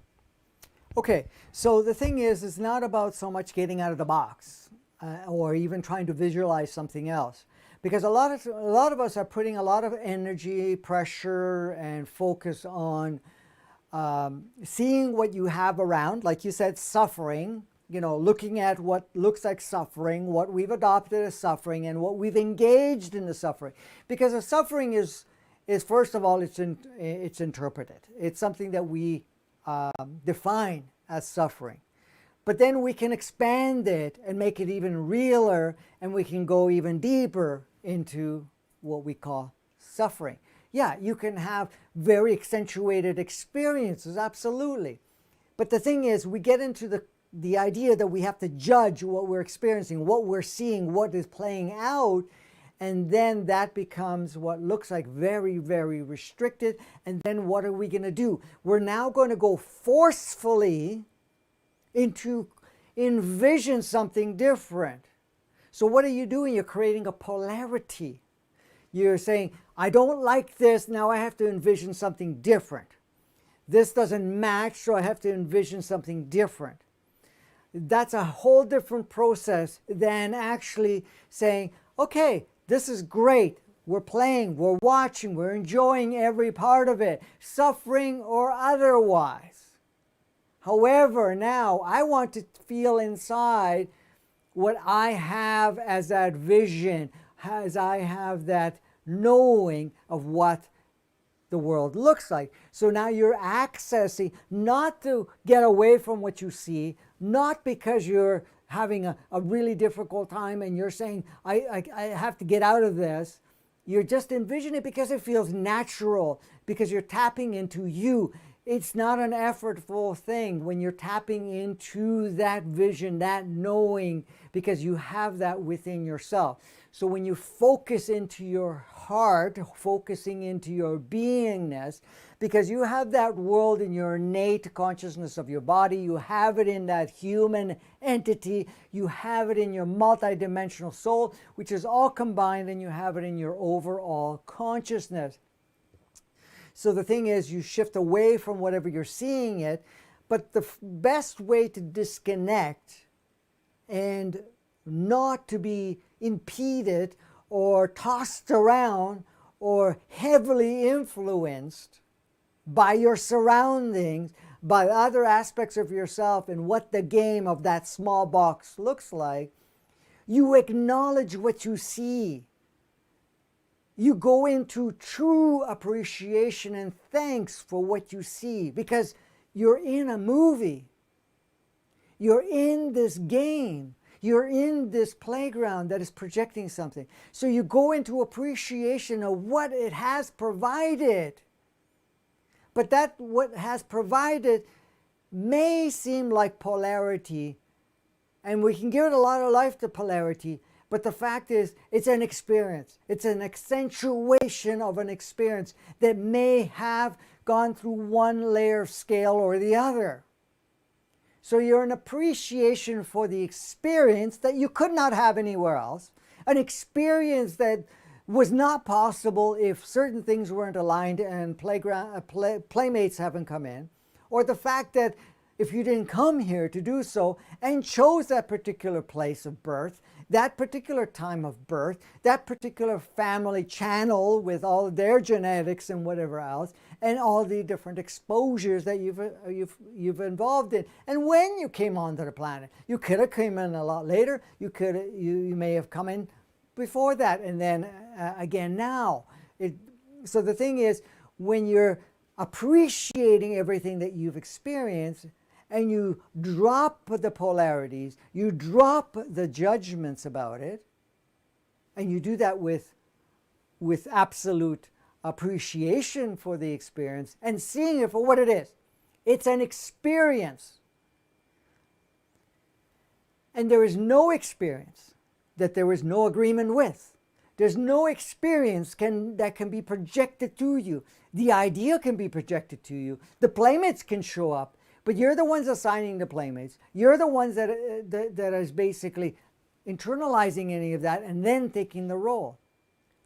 Okay, so the thing is, it's not about so much getting out of the box or even trying to visualize something else. Because a lot of us are putting a lot of energy, pressure, and focus on seeing what you have around, like you said, suffering, looking at what looks like suffering, what we've adopted as suffering, and what we've engaged in the suffering. Because the suffering is is, first of all, it's interpreted. It's something that we define as suffering. But then we can expand it and make it even realer, and we can go even deeper into what we call suffering. Yeah, you can have very accentuated experiences, absolutely. But the thing is, we get into the idea that we have to judge what we're experiencing, what we're seeing, what is playing out, and then that becomes what looks like very, very restricted. And then what are we going to do? We're now going to go forcefully into envision something different. So what are you doing? You're creating a polarity. You're saying, I don't like this, now I have to envision something different. This doesn't match, so I have to envision something different. That's a whole different process than actually saying, okay, this is great. We're playing, we're watching, we're enjoying every part of it, suffering or otherwise. However, now I want to feel inside what I have as that vision, as I have that knowing of what the world looks like. So now you're accessing, not to get away from what you see, not because you're having a really difficult time and you're saying, I have to get out of this. You're just envisioning it because it feels natural, because you're tapping into you. It's not an effortful thing when you're tapping into that vision, that knowing, because you have that within yourself. So when you focus into your heart, focusing into your beingness, because you have that world in your innate consciousness of your body, you have it in that human entity, you have it in your multidimensional soul, which is all combined, and you have it in your overall consciousness. So the thing is, you shift away from whatever you're seeing it, but the best way to disconnect and not to be impeded or tossed around or heavily influenced by your surroundings, by other aspects of yourself and what the game of that small box looks like, you acknowledge what you see. You go into true appreciation and thanks for what you see, because you're in a movie. You're in this game. You're in this playground that is projecting something. So you go into appreciation of what it has provided. But that what has provided may seem like polarity, and we can give it a lot of life to polarity, but the fact is, it's an experience. It's an accentuation of an experience that may have gone through one layer of scale or the other. So you're an appreciation for the experience that you could not have anywhere else, an experience that was not possible if certain things weren't aligned and playmates haven't come in, or the fact that if you didn't come here to do so and chose that particular place of birth, that particular time of birth, that particular family channel with all their genetics and whatever else, and all the different exposures that you've involved in. And when you came onto the planet, you could have come in a lot later. You may have come in before that, and then again now. So the thing is, when you're appreciating everything that you've experienced, and you drop the polarities, you drop the judgments about it, and you do that with absolute appreciation for the experience and seeing it for what it is. It's an experience. And there is no experience that there is no agreement with. There's no experience that can be projected to you. The idea can be projected to you. The playmates can show up. But you're the ones assigning the playmates. You're the ones that is basically internalizing any of that and then taking the role.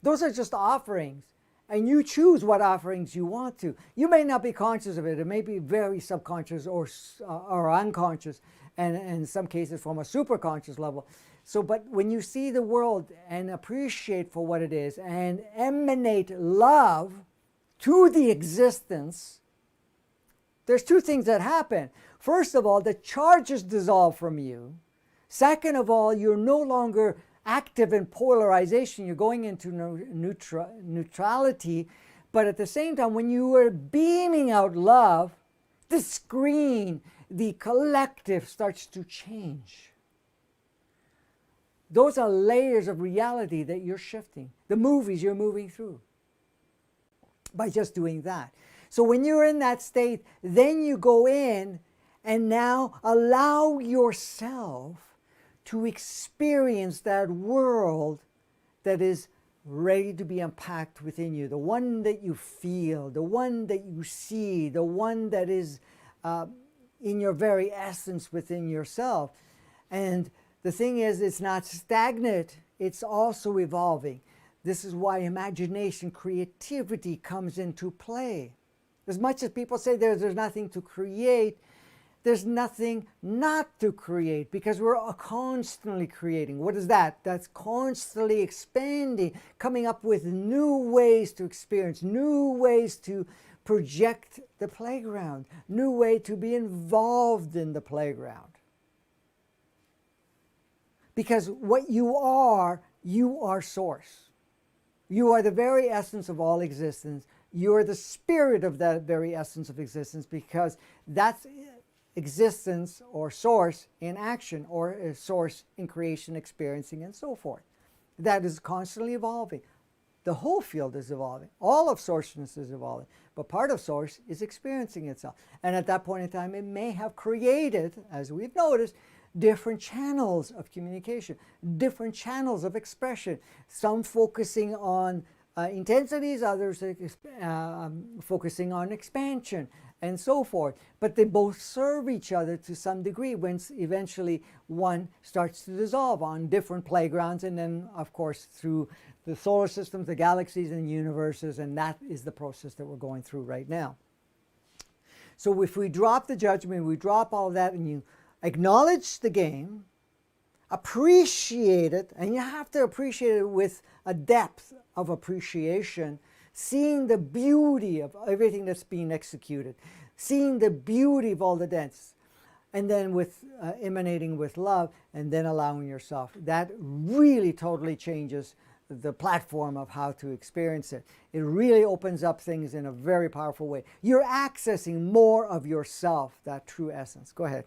Those are just offerings. And you choose what offerings you want to. You may not be conscious of it. It may be very subconscious or unconscious, and in some cases from a superconscious level. So, but when you see the world and appreciate for what it is and emanate love to the existence, there's two things that happen. First of all, the charges dissolve from you. Second of all, you're no longer active in polarization. You're going into neutrality, But at the same time, when you are beaming out love, the screen, the collective starts to change. Those are layers of reality that you're shifting, the movies you're moving through by just doing that. So when you're in that state, then you go in and now allow yourself to experience that world that is ready to be unpacked within you, the one that you feel, the one that you see, the one that is in your very essence within yourself. And the thing is, it's not stagnant, it's also evolving. This is why imagination, creativity comes into play. As much as people say there's nothing to create, there's nothing not to create, because we're constantly creating. What is that? That's constantly expanding, coming up with new ways to experience, new ways to project the playground, new way to be involved in the playground. Because what you are source. You are the very essence of all existence. You are the spirit of that very essence of existence, because that's existence or source in action, or a source in creation, experiencing, and so forth. That is constantly evolving. The whole field is evolving. All of sourceness is evolving. But part of source is experiencing itself. And at that point in time, it may have created, as we've noticed, different channels of communication, different channels of expression, some focusing on intensities, others focusing on expansion, and so forth. But they both serve each other to some degree, when eventually one starts to dissolve on different playgrounds, and then, of course, through the solar systems, the galaxies, and universes, and that is the process that we're going through right now. So if we drop the judgment, we drop all of that, and you acknowledge the game, appreciate it, and you have to appreciate it with a depth of appreciation, seeing the beauty of everything that's being executed, seeing the beauty of all the dance, and then with emanating with love, and then allowing yourself. That really totally changes the platform of how to experience it. It really opens up things in a very powerful way. You're accessing more of yourself, that true essence. Go ahead.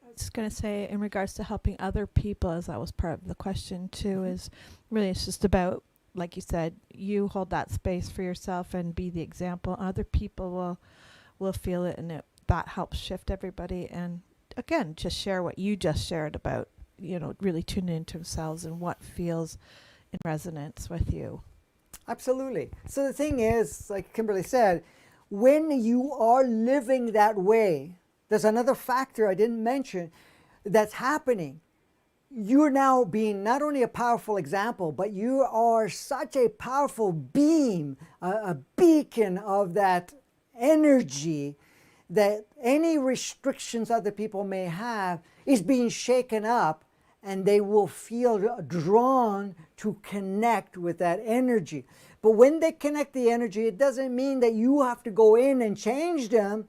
I was just going to say, in regards to helping other people, as that was part of the question too, is really, it's just about, like you said, you hold that space for yourself and be the example. Other people will feel it, and that helps shift everybody. And again, just share what you just shared about, really tune into themselves and what feels in resonance with you. Absolutely. So the thing is, like Kimberly said, when you are living that way, there's another factor I didn't mention that's happening. You're now being not only a powerful example, but you are such a powerful beam, a beacon of that energy, that any restrictions other people may have is being shaken up, and they will feel drawn to connect with that energy. But when they connect the energy, it doesn't mean that you have to go in and change them.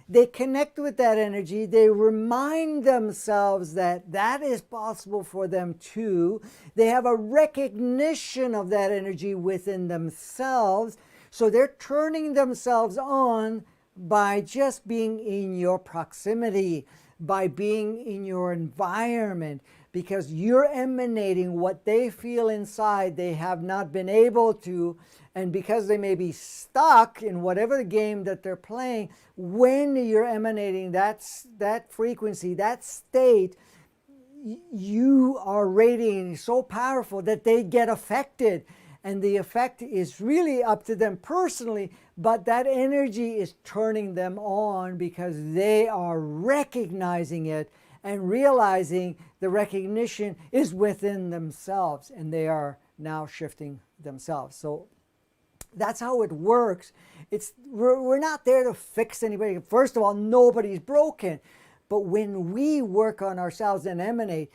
They connect with that energy. They remind themselves that that is possible for them too. They have a recognition of that energy within themselves. So they're turning themselves on by just being in your proximity, by being in your environment, because you're emanating what they feel inside they have not been able to. And because they may be stuck in whatever game that they're playing, when you're emanating that frequency, that state, you are radiating so powerful that they get affected. And the effect is really up to them personally, but that energy is turning them on because they are recognizing it and realizing the recognition is within themselves, and they are now shifting themselves. So that's how it works. We're not there to fix anybody. First of all, nobody's broken. But when we work on ourselves and emanate,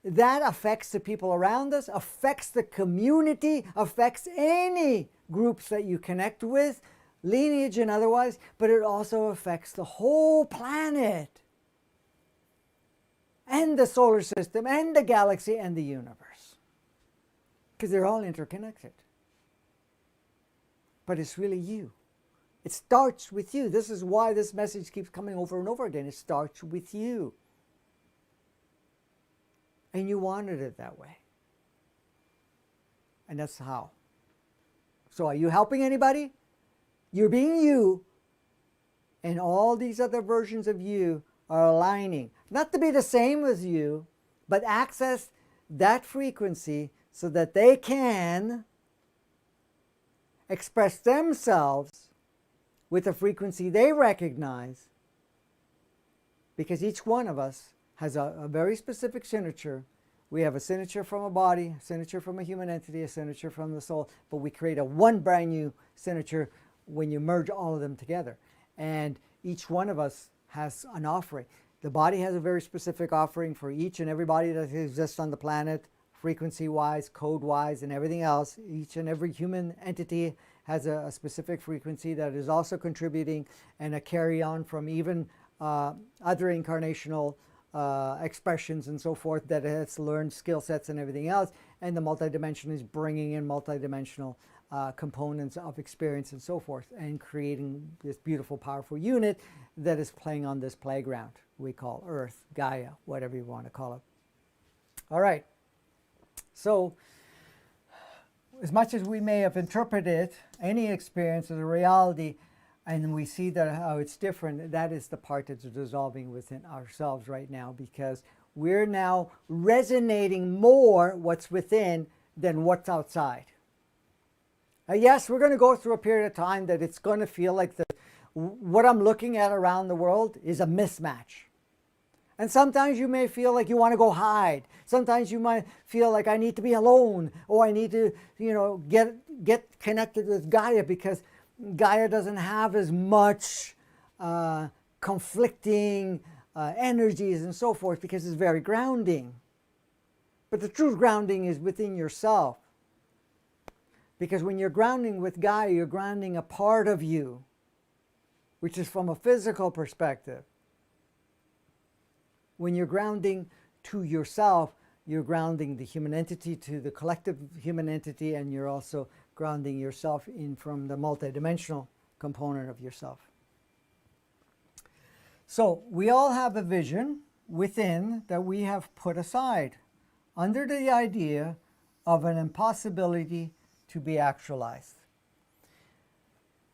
that affects the people around us, affects the community, affects any groups that you connect with, lineage and otherwise, but it also affects the whole planet and the solar system and the galaxy and the universe, because they're all interconnected. but it's really you. It starts with you. This is why this message keeps coming over and over again. It starts with you. And you wanted it that way. And that's how. So are you helping anybody? You're being you. And all these other versions of you are aligning. Not to be the same as you, but access that frequency so that they can express themselves with a frequency they recognize, because each one of us has a very specific signature. We have a signature from a body, a signature from a human entity, a signature from the soul, but we create a one brand new signature when you merge all of them together. And each one of us has an offering. The body has a very specific offering for each and every body that exists on the planet, frequency-wise, code-wise, and everything else. Each and every human entity has a specific frequency that is also contributing, and a carry-on from even other incarnational expressions and so forth that has learned skill sets and everything else. And the multidimensional is bringing in multidimensional components of experience and so forth, and creating this beautiful, powerful unit that is playing on this playground we call Earth, Gaia, whatever you want to call it. All right. So, as much as we may have interpreted any experience as a reality, and we see that how it's different, that is the part that's dissolving within ourselves right now, because we're now resonating more what's within than what's outside. Yes, we're going to go through a period of time that it's going to feel like what I'm looking at around the world is a mismatch. And sometimes you may feel like you want to go hide. Sometimes you might feel like I need to be alone, or I need to, get connected with Gaia, because Gaia doesn't have as much conflicting energies and so forth, because it's very grounding. But the true grounding is within yourself. Because when you're grounding with Gaia, you're grounding a part of you, which is from a physical perspective. When you're grounding to yourself, you're grounding the human entity to the collective human entity, and you're also grounding yourself in from the multidimensional component of yourself. So we all have a vision within that we have put aside under the idea of an impossibility to be actualized.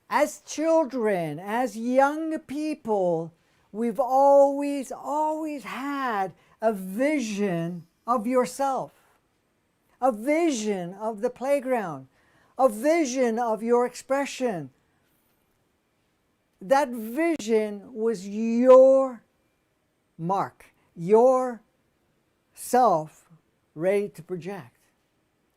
As children, as young people, we've always had a vision of yourself, a vision of the playground, a vision of your expression. That vision was your mark, your self ready to project.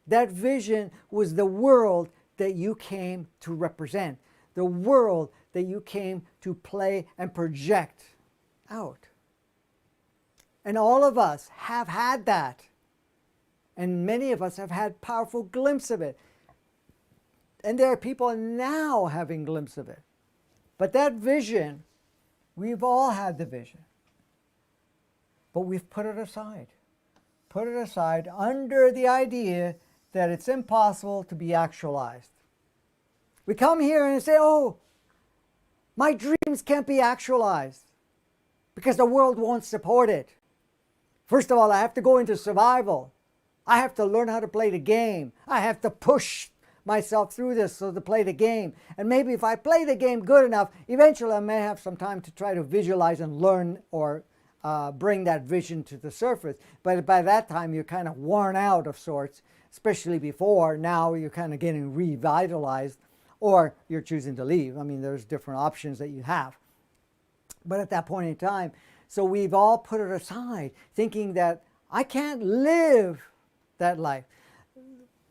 That vision was the world that you came to represent, the world that you came to play and project out. And all of us have had that. And many of us have had powerful glimpses of it. And there are people now having glimpses of it. But that vision, we've all had the vision. But we've put it aside. Put it aside under the idea that it's impossible to be actualized. We come here and say, oh, my dreams can't be actualized because the world won't support it. First of all, I have to go into survival. I have to learn how to play the game. I have to push myself through this to play the game. And maybe if I play the game good enough, eventually I may have some time to try to visualize and learn or bring that vision to the surface. But by that time, you're kind of worn out of sorts, especially before. Now you're kind of getting revitalized, or you're choosing to leave. I mean, there's different options that you have. But at that point in time, so we've all put it aside, thinking that I can't live that life.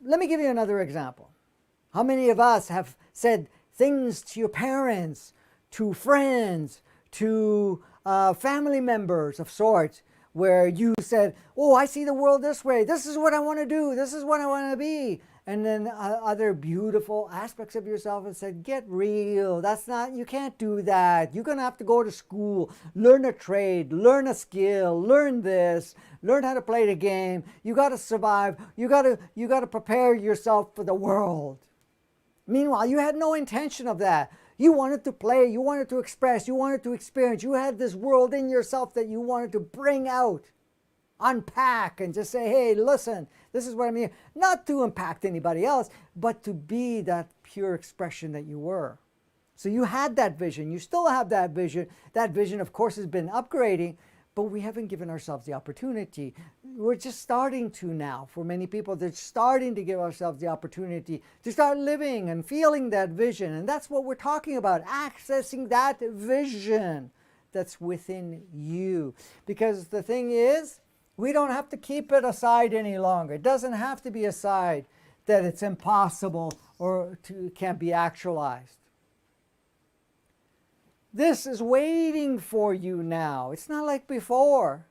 Let me give you another example. How many of us have said things to your parents, to friends, to family members of sorts, where you said, oh, I see the world this way. This is what I want to do. This is what I want to be. And then other beautiful aspects of yourself have said, get real. That's not, you can't do that. You're going to have to go to school, learn a trade, learn a skill, learn this, learn how to play the game. You got to survive. You got to prepare yourself for the world. Meanwhile, you had no intention of that. You wanted to play, you wanted to express, you wanted to experience. You had this world in yourself that you wanted to bring out, unpack, and just say, hey, listen, this is what I mean. Not to impact anybody else, but to be that pure expression that you were. So you had that vision. You still have that vision. That vision, of course, has been upgrading, but we haven't given ourselves the opportunity. We're just starting to now. For many people, they're starting to give ourselves the opportunity to start living and feeling that vision. And that's what we're talking about, accessing that vision that's within you. Because the thing is, we don't have to keep it aside any longer. It doesn't have to be aside that it's impossible or can't be actualized. This is waiting for you now. It's not like before.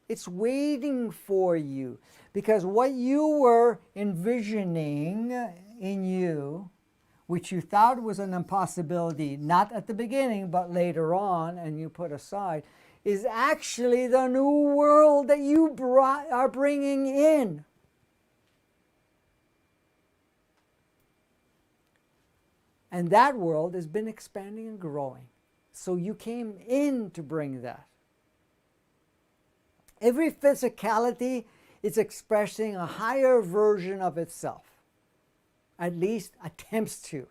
It's waiting for you. Because what you were envisioning in you, which you thought was an impossibility, not at the beginning, but later on, and you put aside, is actually the new world that you are bringing in. And that world has been expanding and growing. So you came in to bring that. Every physicality is expressing a higher version of itself. At least attempts to.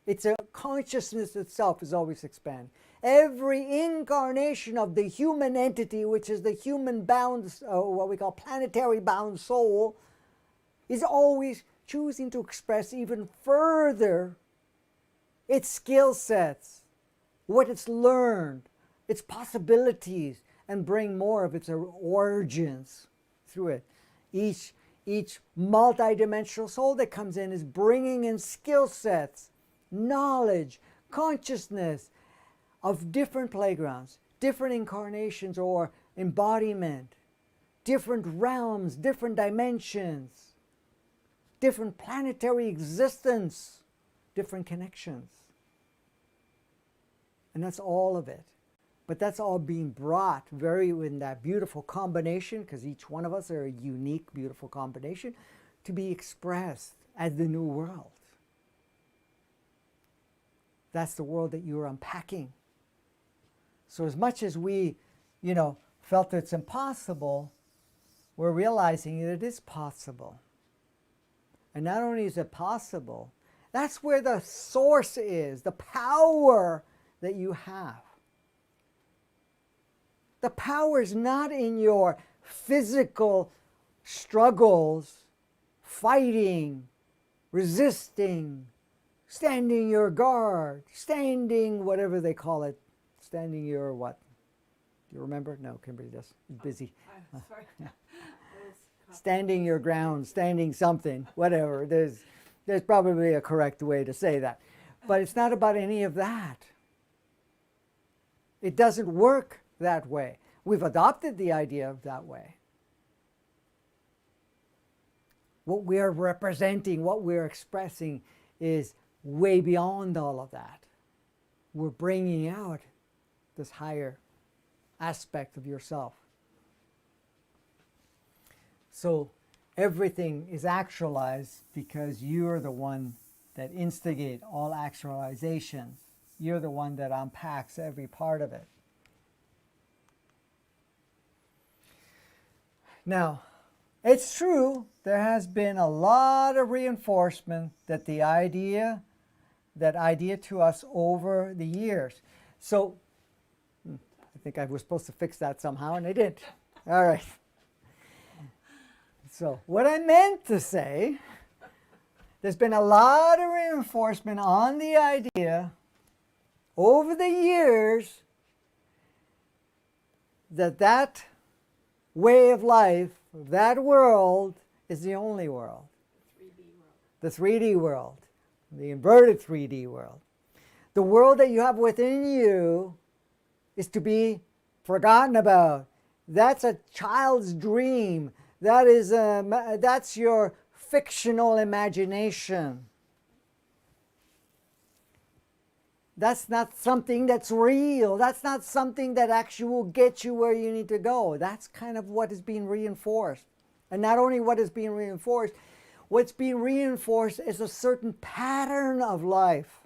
It's a consciousness itself is always expanding. Every incarnation of the human entity, which is the human bound, what we call planetary bound soul, is always choosing to express even further its skill sets, what it's learned, its possibilities, and bring more of its origins through it. Each multidimensional soul that comes in is bringing in skill sets, knowledge, consciousness of different playgrounds, different incarnations or embodiment, different realms, different dimensions, different planetary existence, different connections. And that's all of it. But that's all being brought very in that beautiful combination, because each one of us are a unique, beautiful combination, to be expressed as the new world. That's the world that you're unpacking. So as much as we, felt it's impossible, we're realizing that it is possible. And not only is it possible, that's where the source is, the power that you have. The power is not in your physical struggles, fighting, resisting, standing your guard, standing whatever they call it, standing your what? Do you remember? No, Kimberly does. She's busy. I'm sorry. Standing your ground, standing something, whatever. There's probably a correct way to say that. But it's not about any of that. It doesn't work that way. We've adopted the idea of that way. What we are representing, what we're expressing is way beyond all of that. We're bringing out this higher aspect of yourself. So everything is actualized because you're the one that instigates all actualization. You're the one that unpacks every part of it. Now, it's true, there has been a lot of reinforcement that idea to us over the years. So, I think I was supposed to fix that somehow, and I did. All right. So, what I meant to say, there's been a lot of reinforcement on the idea over the years that way of life, that world, is the only world. 3D world. The 3D world, the inverted 3D world. The world that you have within you is to be forgotten about. That's a child's dream. That's your fictional imagination. That's not something that's real. That's not something that actually will get you where you need to go. That's kind of what is being reinforced. And not only what is being reinforced, what's being reinforced is a certain pattern of life.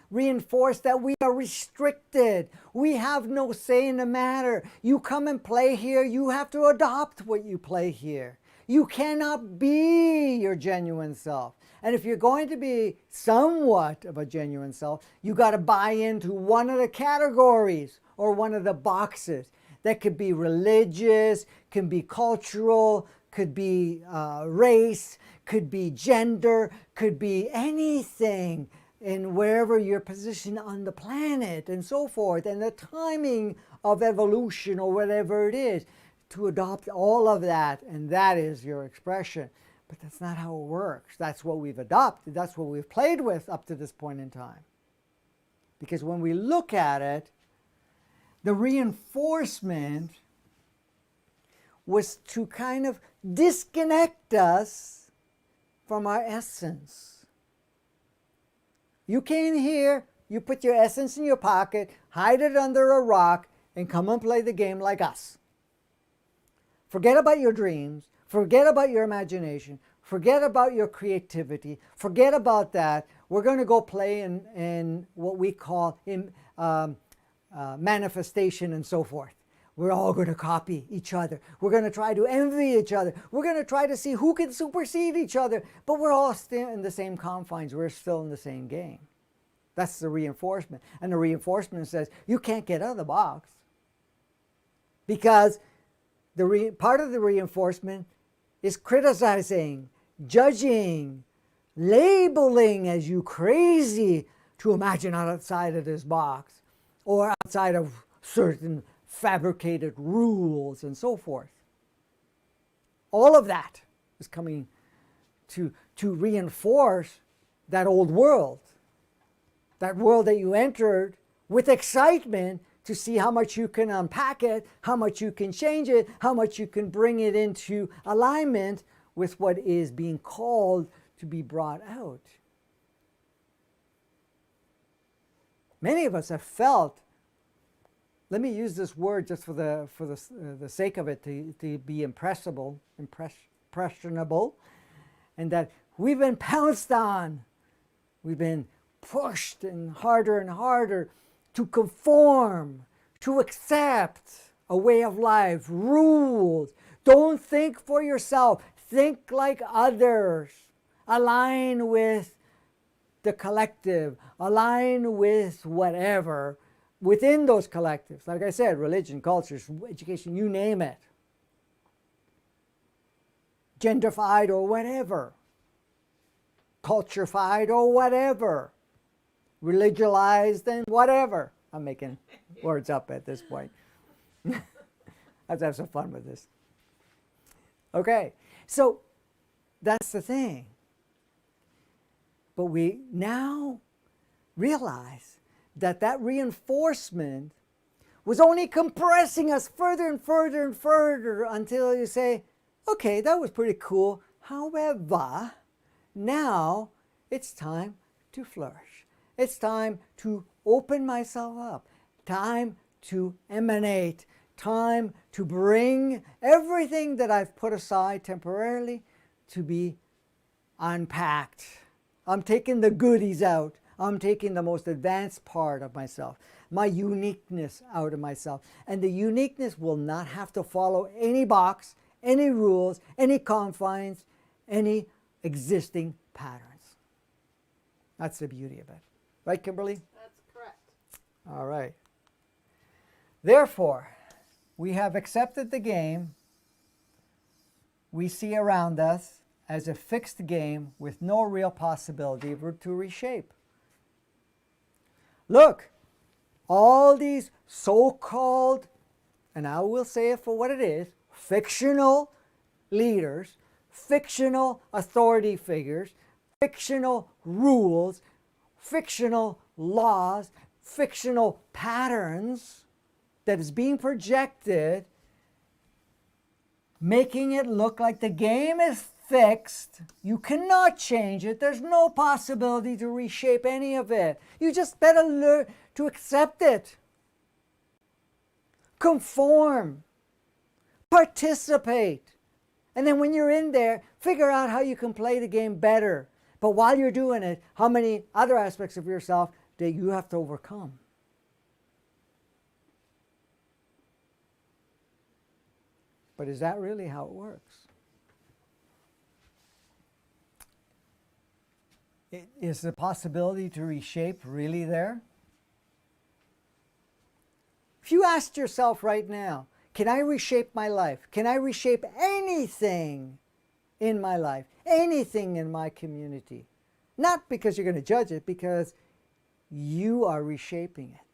Reinforce that we are restricted. We have no say in the matter. You come and play here, you have to adopt what you play here. You cannot be your genuine self. And if you're going to be somewhat of a genuine self, you got to buy into one of the categories or one of the boxes. That could be religious, can be cultural, could be race, could be gender, could be anything. And wherever you're positioned on the planet and so forth, and the timing of evolution or whatever it is, to adopt all of that, and that is your expression. But that's not how it works. That's what we've adopted. That's what we've played with up to this point in time. Because when we look at it, the reinforcement was to kind of disconnect us from our essence. You came here, you put your essence in your pocket, hide it under a rock, and come and play the game like us. Forget about your dreams, forget about your imagination, forget about your creativity, forget about that. We're going to go play in what we call manifestation and so forth. We're all going to copy each other. We're going to try to envy each other. We're going to try to see who can supersede each other. But we're all still in the same confines. We're still in the same game. That's the reinforcement. And the reinforcement says, you can't get out of the box. Because part of the reinforcement is criticizing, judging, labeling as you crazy to imagine outside of this box or outside of certain fabricated rules and so forth. All of that is coming to reinforce that old world, that world that you entered with excitement to see how much you can unpack it, how much you can change it, how much you can bring it into alignment with what is being called to be brought out. Many of us have felt, let me use this word just for the sake of it, to be impressionable, and that we've been pounced on, we've been pushed and harder to conform, to accept a way of life, rules. Don't think for yourself, think like others, align with the collective, align with whatever within those collectives. Like I said, religion, culture, education, you name it. Genderfied or whatever. Culturefied or whatever. Religialized and whatever. I'm making words up at this point. Let's have some fun with this. Okay, so that's the thing. But we now realize that reinforcement was only compressing us further and further and further until you say, okay, that was pretty cool. However, now it's time to flourish. It's time to open myself up. Time to emanate. Time to bring everything that I've put aside temporarily to be unpacked. I'm taking the goodies out. I'm taking the most advanced part of myself, my uniqueness out of myself. And the uniqueness will not have to follow any box, any rules, any confines, any existing patterns. That's the beauty of it. Right, Kimberly? That's correct. All right. Therefore, we have accepted the game we see around us as a fixed game with no real possibility to reshape. Look, all these so-called, and I will say it for what it is, fictional leaders, fictional authority figures, fictional rules, fictional laws, fictional patterns that is being projected, making it look like the game is fixed. You cannot change it. There's no possibility to reshape any of it. You just better learn to accept it. Conform. Participate. And then when you're in there, figure out how you can play the game better. But while you're doing it, how many other aspects of yourself that you have to overcome? But is that really how it works? Is the possibility to reshape really there? If you asked yourself right now, can I reshape my life? Can I reshape anything in my life? Anything in my community? Not because you're going to judge it, because you are reshaping it.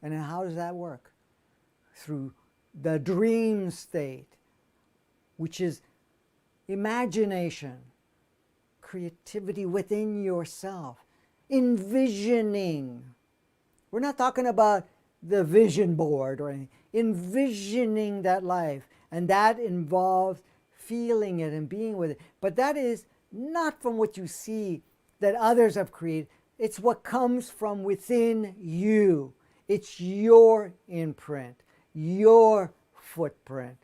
And then how does that work? Through the dream state, which is imagination, creativity within yourself, envisioning. We're not talking about the vision board or anything. Envisioning that life, and that involves feeling it and being with it. But that is not from what you see that others have created. It's what comes from within you. It's your imprint, your footprint,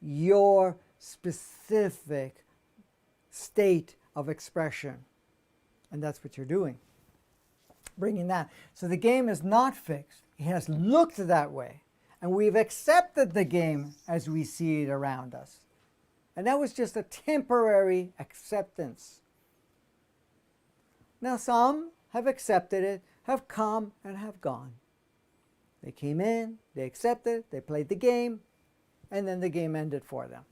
your specific state of expression. And that's what you're doing. Bringing that. So the game is not fixed. It has looked that way. And we've accepted the game as we see it around us. And that was just a temporary acceptance. Now some have accepted it, have come and have gone. They came in, they accepted, they played the game, and then the game ended for them.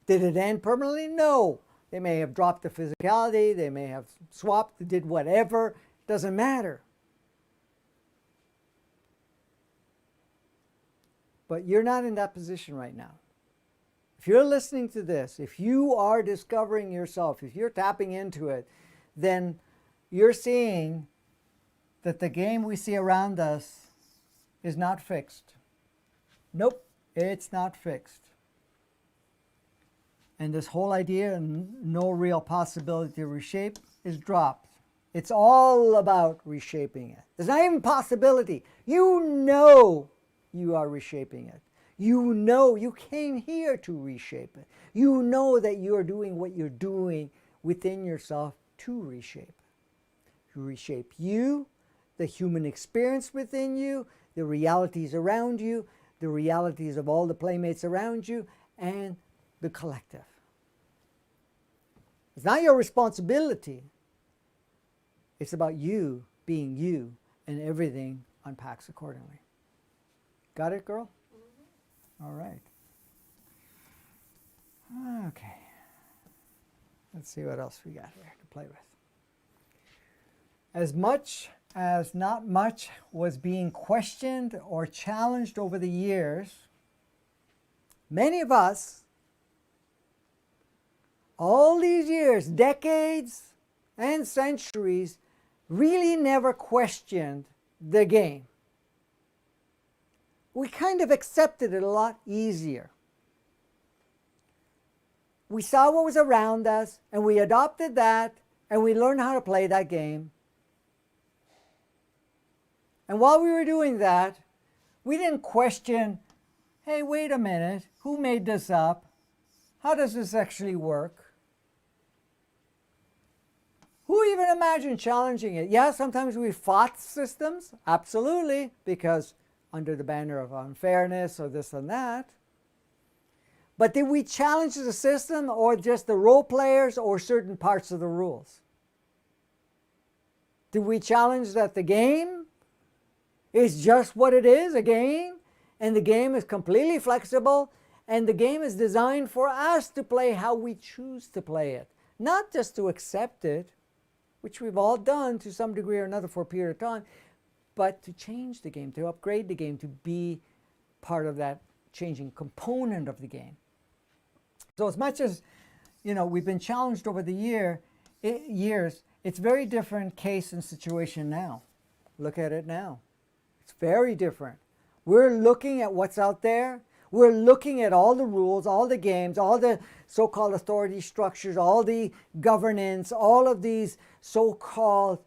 Did it end permanently? No. They may have dropped the physicality, they may have swapped, did whatever, doesn't matter. But you're not in that position right now. If you're listening to this, if you are discovering yourself, if you're tapping into it, then you're seeing that the game we see around us is not fixed. Nope, it's not fixed. And this whole idea of no real possibility to reshape is dropped. It's all about reshaping it. There's not even possibility. You know you are reshaping it. You know you came here to reshape it. You know that you are doing what you're doing within yourself to reshape. To reshape you, the human experience within you, the realities around you, the realities of all the playmates around you, and the collective. It's not your responsibility. It's about you being you, and everything unpacks accordingly. Got it, girl? Mm-hmm. All right. Okay. Let's see what else we got here to play with. As much as not much was being questioned or challenged over the years, many of us, all these years, decades and centuries, really never questioned the game. We kind of accepted it a lot easier. We saw what was around us, and we adopted that, and we learned how to play that game. And while we were doing that, we didn't question, hey, wait a minute, who made this up? How does this actually work? Who even imagined challenging it? Yeah, sometimes we fought systems, absolutely, because under the banner of unfairness or this and that. But did we challenge the system, or just the role players, or certain parts of the rules? Did we challenge that the game is just what it is, a game, and the game is completely flexible, and the game is designed for us to play how we choose to play it, not just to accept it, which we've all done to some degree or another for a period of time, but to change the game, to upgrade the game, to be part of that changing component of the game. So as much as, we've been challenged over the years, it's a very different case and situation now. Look at it now. It's very different. We're looking at what's out there. We're looking at all the rules, all the games, all the so-called authority structures, all the governance, all of these so-called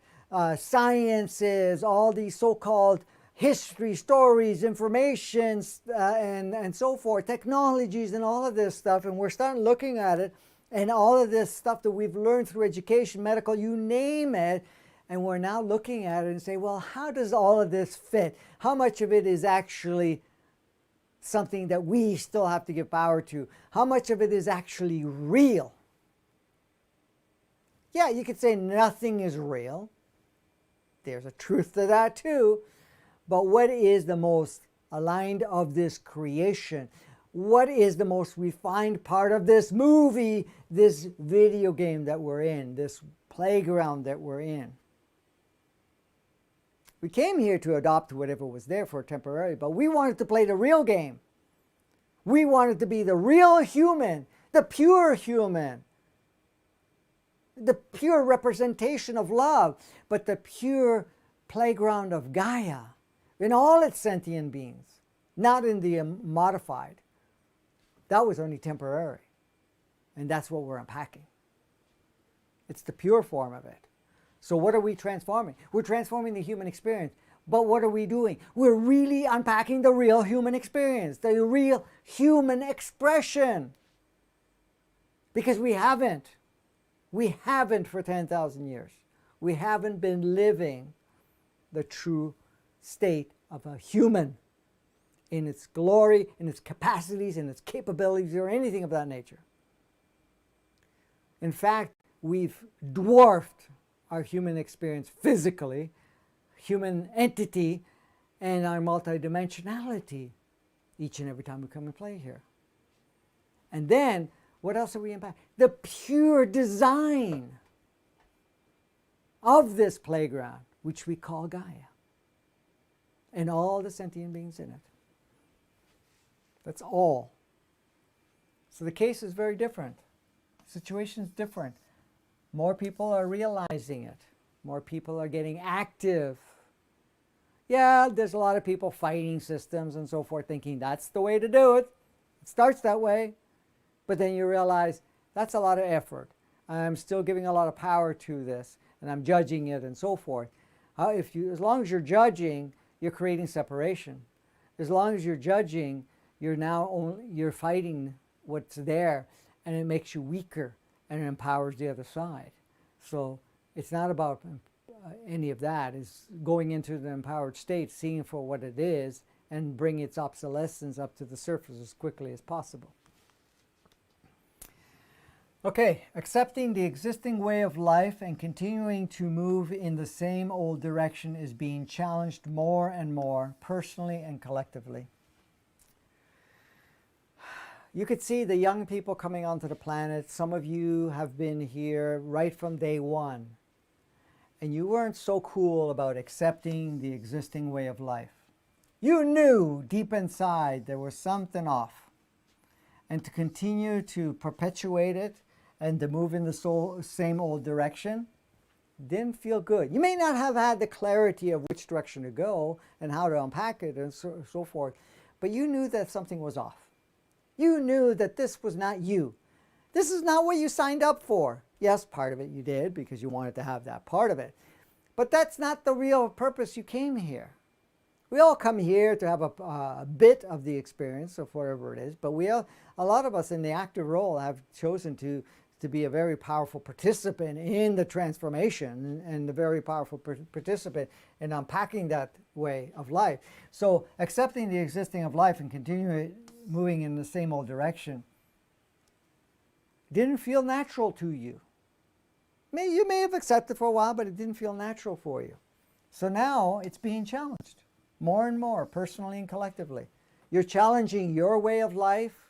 sciences, all these so-called history, stories, information, and so forth, technologies and all of this stuff. And we're starting looking at it and all of this stuff that we've learned through education, medical, you name it. And we're now looking at it and say, well, how does all of this fit? How much of it is actually something that we still have to give power to? How much of it is actually real? Yeah, you could say nothing is real. There's a truth to that too. But what is the most aligned of this creation? What is the most refined part of this movie, this video game that we're in, this playground that we're in? We came here to adopt whatever was there for temporary, but we wanted to play the real game. We wanted to be the real human, the pure human, the pure representation of love, but the pure playground of Gaia in all its sentient beings, not in the modified. That was only temporary, and that's what we're unpacking. It's the pure form of it. So what are we transforming? We're transforming the human experience. But what are we doing? We're really unpacking the real human experience, the real human expression. Because we haven't for 10,000 years. We haven't been living the true state of a human in its glory, in its capacities, in its capabilities, or anything of that nature. In fact, we've dwarfed our human experience physically, human entity, and our multidimensionality each and every time we come and play here. And then, what else are we impacting? The pure design of this playground, which we call Gaia, and all the sentient beings in it. That's all. So the case is very different. The situation is different. More people are realizing it. More people are getting active. Yeah, there's a lot of people fighting systems and so forth, thinking that's the way to do it. It starts that way. But then you realize that's a lot of effort. I'm still giving a lot of power to this, and I'm judging it and so forth. As long as you're judging, you're creating separation. As long as you're judging, you're fighting what's there, and it makes you weaker, and it empowers the other side. So it's not about any of that. It's going into the empowered state, seeing for what it is, and bring its obsolescence up to the surface as quickly as possible. Okay, accepting the existing way of life and continuing to move in the same old direction is being challenged more and more, personally and collectively. You could see the young people coming onto the planet. Some of you have been here right from day one, and you weren't so cool about accepting the existing way of life. You knew deep inside there was something off, and to continue to perpetuate it and to move in the same old direction didn't feel good. You may not have had the clarity of which direction to go and how to unpack it and so forth, but you knew that something was off. You knew that this was not you. This is not what you signed up for. Yes, part of it you did because you wanted to have that part of it, but that's not the real purpose you came here. We all come here to have a bit of the experience of whatever it is, but a lot of us in the active role have chosen to be a very powerful participant in the transformation and a very powerful participant in unpacking that way of life. So accepting the existing of life and continuing moving in the same old direction didn't feel natural to you. You may have accepted for a while, but it didn't feel natural for you. So now it's being challenged more and more, personally and collectively. You're challenging your way of life.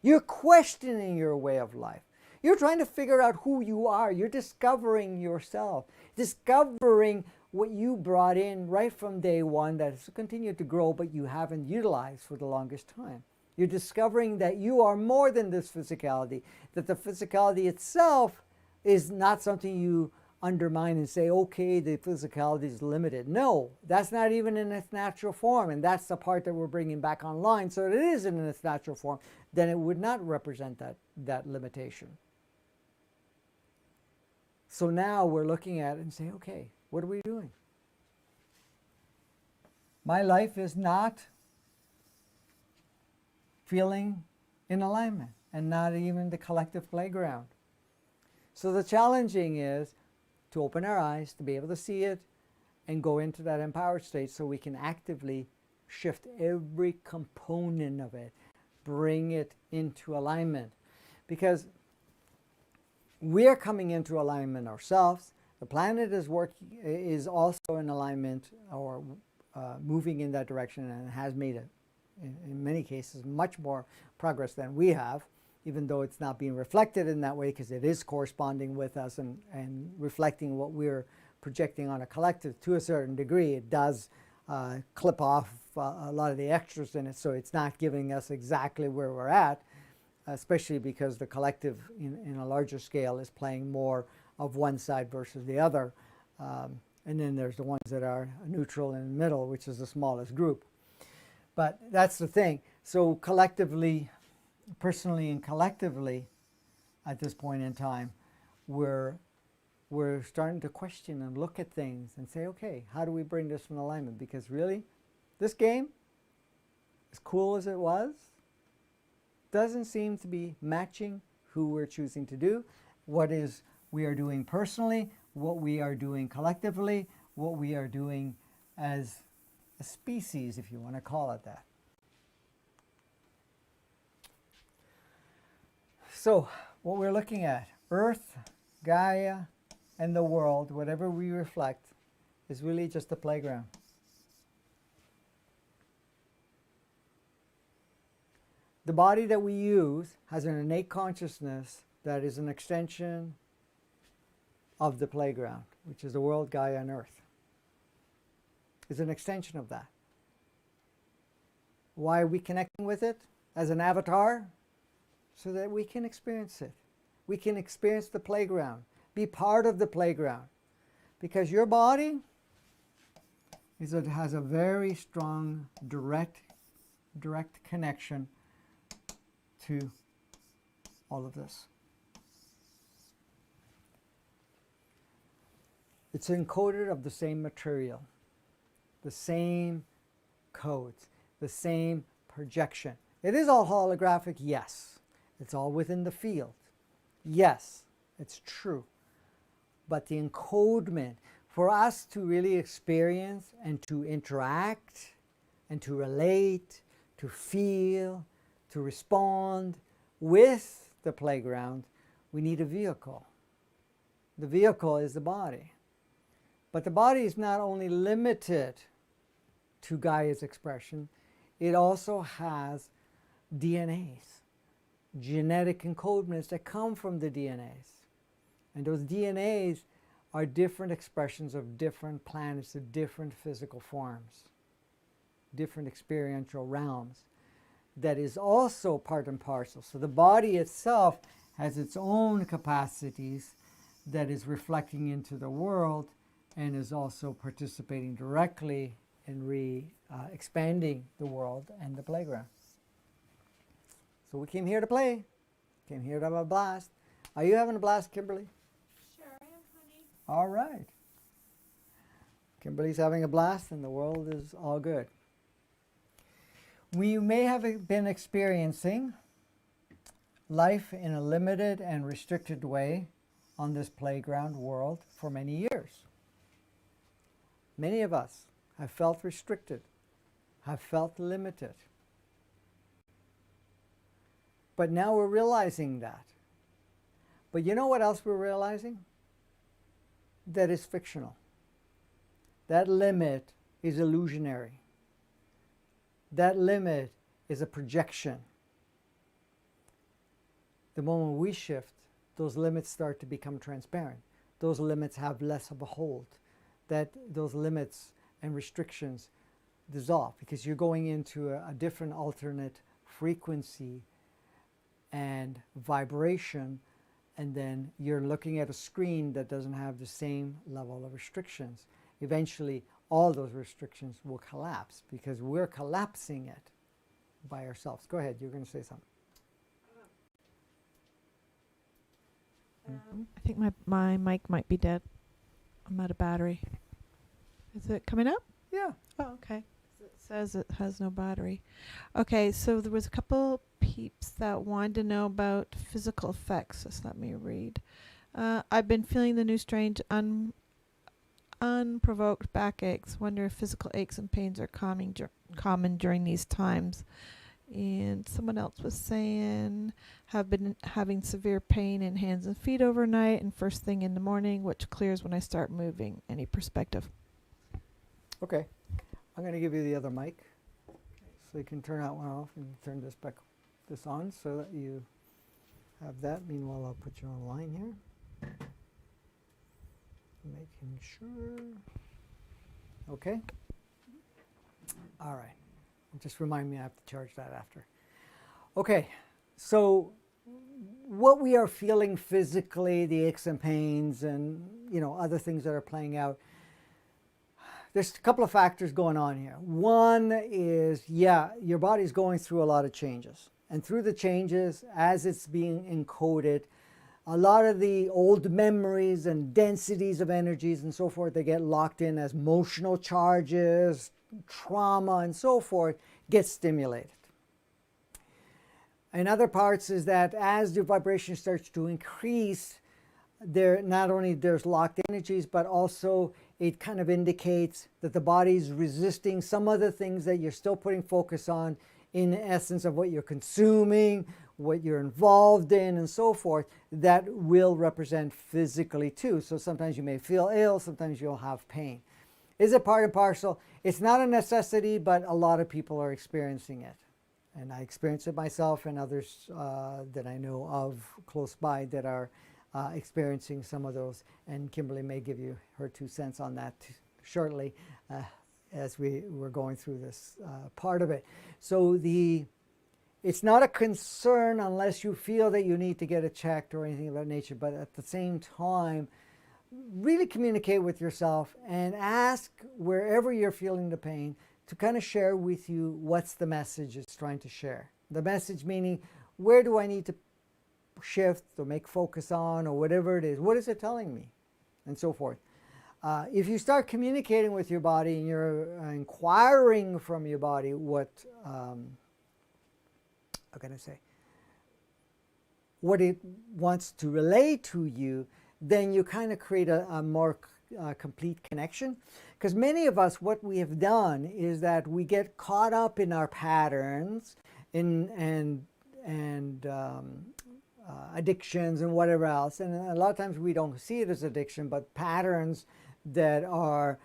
You're questioning your way of life. You're trying to figure out who you are. You're discovering yourself, discovering what you brought in right from day one that has continued to grow, but you haven't utilized for the longest time. You're discovering that you are more than this physicality, that the physicality itself is not something you undermine and say, okay, the physicality is limited. No, that's not even in its natural form, and that's the part that we're bringing back online. So it is in its natural form, then it would not represent that limitation. So now we're looking at it and saying, okay, what are we doing? My life is not feeling in alignment, and not even the collective playground. So the challenging is to open our eyes, to be able to see it, and go into that empowered state so we can actively shift every component of it, bring it into alignment. Because we're coming into alignment ourselves. The planet is also in alignment, or moving in that direction, and has made it, in many cases, much more progress than we have, even though it's not being reflected in that way, because it is corresponding with us and reflecting what we're projecting on a collective to a certain degree. It does clip off a lot of the extras in it, so it's not giving us exactly where we're at, especially because the collective in a larger scale is playing more of one side versus the other. And then there's the ones that are neutral in the middle, which is the smallest group. But that's the thing. So collectively, personally and collectively, at this point in time, we're starting to question and look at things and say, okay, how do we bring this in alignment? Because really, this game, as cool as it was, doesn't seem to be matching who we're choosing to do, what is we are doing personally, what we are doing collectively, what we are doing as a species, if you want to call it that. So what we're looking at, Earth, Gaia, and the world, whatever we reflect, is really just a playground. The body that we use has an innate consciousness that is an extension of the playground, which is the world, Gaia, and Earth. It's an extension of that. Why are we connecting with it as an avatar? So that we can experience it. We can experience the playground, be part of the playground. Because your body has a very strong direct connection to all of this. It's encoded of the same material, the same codes, the same projection. It is all holographic, yes. It's all within the field. Yes, it's true. But the encodement, for us to really experience and to interact and to relate, to feel, to respond with the playground, we need a vehicle. The vehicle is the body. But the body is not only limited to Gaia's expression, it also has DNAs, genetic encodements that come from the DNAs. And those DNAs are different expressions of different planets, of different physical forms, different experiential realms. That is also part and parcel. So the body itself has its own capacities that is reflecting into the world and is also participating directly in expanding the world and the playground. So we came here to play, came here to have a blast. Are you having a blast, Kimberly? Sure I am, honey. All right. Kimberly's having a blast and the world is all good. We may have been experiencing life in a limited and restricted way on this playground world for many years. Many of us have felt restricted, have felt limited. But now we're realizing that. But you know what else we're realizing? That is fictional. That limit is illusionary. That limit is a projection. The moment we shift, those limits start to become transparent. Those limits have less of a hold. Those limits and restrictions dissolve because you're going into a different alternate frequency and vibration, and then you're looking at a screen that doesn't have the same level of restrictions. Eventually, all those restrictions will collapse because we're collapsing it by ourselves. Go ahead, you're going to say something. I think my mic might be dead. I'm out of battery. Is it coming up? Yeah. Oh, okay. says it has no battery. Okay, so there was a couple peeps that wanted to know about physical effects. Just let me read. I've been feeling the new strange unprovoked backaches. Wonder if physical aches and pains are common during these times. And someone else was saying, have been having severe pain in hands and feet overnight and first thing in the morning, which clears when I start moving. Any perspective? Okay. I'm going to give you the other mic so you can turn that one off and turn this on so that you have that. Meanwhile, I'll put you online here. Making sure. Okay. All right. Just remind me I have to charge that after. Okay. So what we are feeling physically, the aches and pains and, other things that are playing out, there's a couple of factors going on here. One is, your body's going through a lot of changes. And through the changes, as it's being encoded, a lot of the old memories and densities of energies and so forth, they get locked in as emotional charges, trauma and so forth, get stimulated. In other parts is that as the vibration starts to increase, there not only there's locked energies, but also it kind of indicates that the body's resisting some of the things that you're still putting focus on, in essence of what you're consuming, what you're involved in, and so forth, that will represent physically too. So sometimes you may feel ill, sometimes you'll have pain. Is it part and parcel? It's not a necessity, but a lot of people are experiencing it. And I experience it myself and others that I know of close by that are experiencing some of those. And Kimberly may give you her 2 cents on that shortly as we're going through this part of it. So it's not a concern unless you feel that you need to get it checked or anything of that nature, but at the same time, really communicate with yourself and ask wherever you're feeling the pain to kind of share with you what's the message it's trying to share. The message meaning, where do I need to shift or make focus on or whatever it is? What is it telling me? And so forth. If you start communicating with your body and you're inquiring from your body what, how can I say, what it wants to relay to you, then you kind of create a more complete connection. Because many of us, what we have done is that we get caught up in our patterns and addictions and whatever else. And a lot of times we don't see it as addiction, but patterns that are,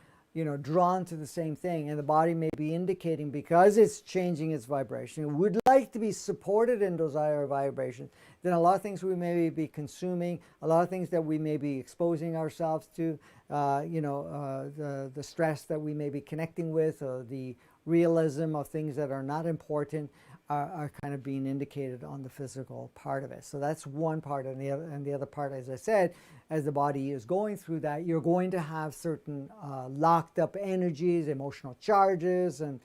drawn to the same thing. And the body may be indicating, because it's changing its vibration, it would like to be supported in those higher vibrations. Then a lot of things we may be consuming, a lot of things that we may be exposing ourselves to, the stress that we may be connecting with, or the realism of things that are not important are kind of being indicated on the physical part of it. So that's one part, and the other part, as I said, as the body is going through that, you're going to have certain locked up energies, emotional charges, and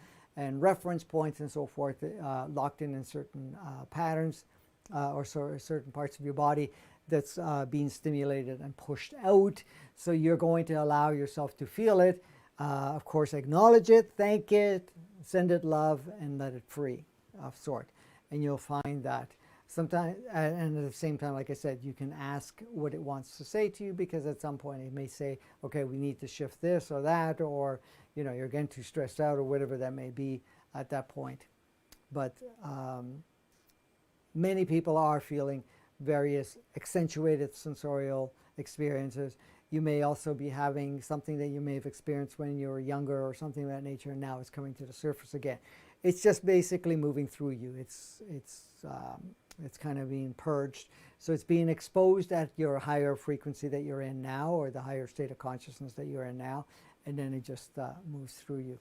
reference points and so forth locked in certain patterns or certain parts of your body that's being stimulated and pushed out. So you're going to allow yourself to feel it. Of course, acknowledge it, thank it, send it love, and let it free of sort. And you'll find that sometimes, and at the same time, like I said, you can ask what it wants to say to you, because at some point it may say, okay, we need to shift this or that, or you're getting too stressed out, or whatever that may be at that point. But many people are feeling various accentuated sensorial experiences. You may also be having something that you may have experienced when you were younger or something of that nature, and now it's coming to the surface again. It's just basically moving through you. It's kind of being purged. So it's being exposed at your higher frequency that you're in now, or the higher state of consciousness that you're in now, and then it just moves through you.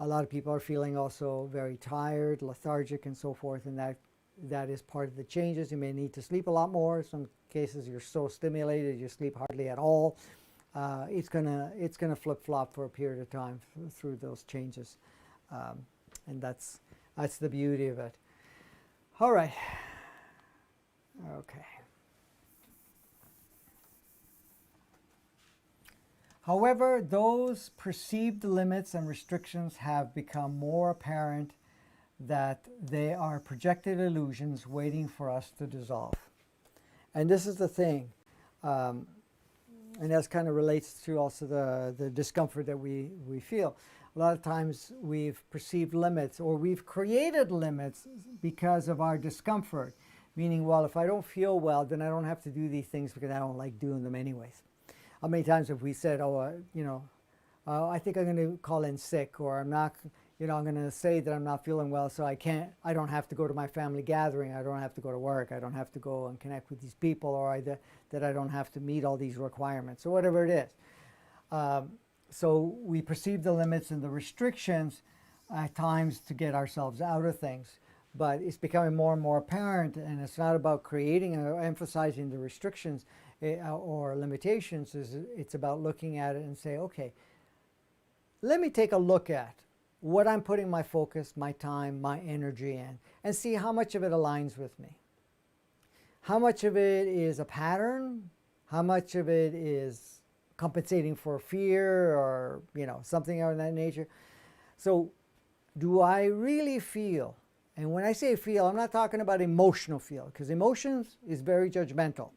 A lot of people are feeling also very tired, lethargic, and so forth, and that is part of the changes. You may need to sleep a lot more. Some cases you're so stimulated you sleep hardly at all. It's gonna flip-flop for a period of time through those changes, and that's the beauty of it. All right. Okay. However, those perceived limits and restrictions have become more apparent that they are projected illusions waiting for us to dissolve. And this is the thing, and that kind of relates to also the discomfort that we feel. A lot of times we've perceived limits, or we've created limits because of our discomfort, meaning, well, if I don't feel well, then I don't have to do these things because I don't like doing them anyways. How many times have we said, I think I'm going to call in sick, or I'm not, I'm going to say that I'm not feeling well, so I don't have to go to my family gathering, I don't have to go to work, I don't have to go and connect with these people, or that I don't have to meet all these requirements, or whatever it is. So we perceive the limits and the restrictions at times to get ourselves out of things, but it's becoming more and more apparent, and it's not about creating or emphasizing the restrictions or limitations. It's about looking at it and say, okay, let me take a look at what I'm putting my focus, my time, my energy in, and see how much of it aligns with me. How much of it is a pattern? How much of it is compensating for fear or, something of that nature? So do I really feel? And when I say feel, I'm not talking about emotional feel, because emotions is very judgmental.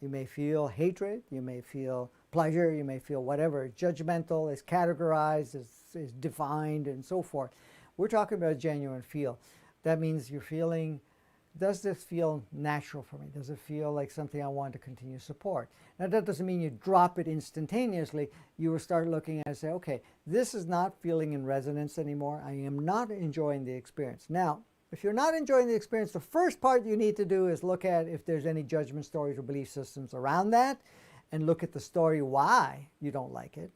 You may feel hatred, you may feel pleasure, you may feel whatever. Judgmental is categorized, is defined, and so forth. We're talking about genuine feel. That means you're feeling, does this feel natural for me? Does it feel like something I want to continue to support? Now, that doesn't mean you drop it instantaneously. You will start looking at it and say, okay, this is not feeling in resonance anymore. I am not enjoying the experience. Now, if you're not enjoying the experience, the first part you need to do is look at if there's any judgment stories or belief systems around that, and look at the story why you don't like it.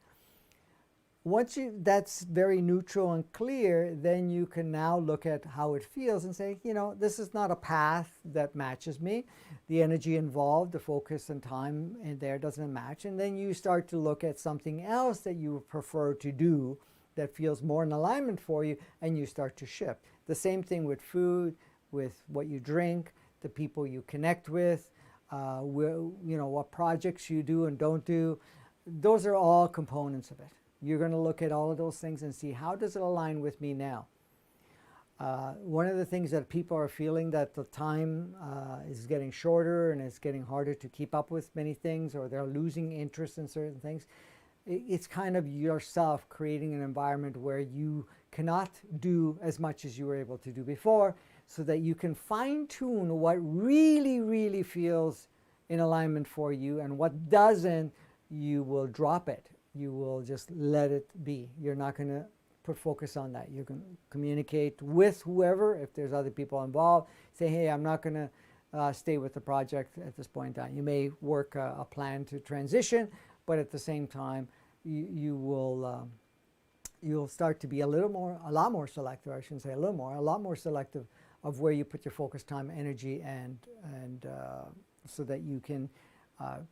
Once that's very neutral and clear, then you can now look at how it feels and say, this is not a path that matches me. The energy involved, the focus and time in there doesn't match. And then you start to look at something else that you prefer to do that feels more in alignment for you, and you start to shift. The same thing with food, with what you drink, the people you connect with, what projects you do and don't do. Those are all components of it. You're going to look at all of those things and see, how does it align with me now? One of the things that people are feeling, that the time is getting shorter and it's getting harder to keep up with many things, or they're losing interest in certain things. It's kind of yourself creating an environment where you cannot do as much as you were able to do before, so that you can fine-tune what really, really feels in alignment for you, and what doesn't, you will drop it. You will just let it be. You're not going to put focus on that. You can communicate with whoever, if there's other people involved, say, hey, I'm not going to stay with the project at this point in time. You may work a plan to transition, but at the same time, you'll start to be a lot more selective. I shouldn't say a lot more selective of where you put your focus, time, energy, and so that you can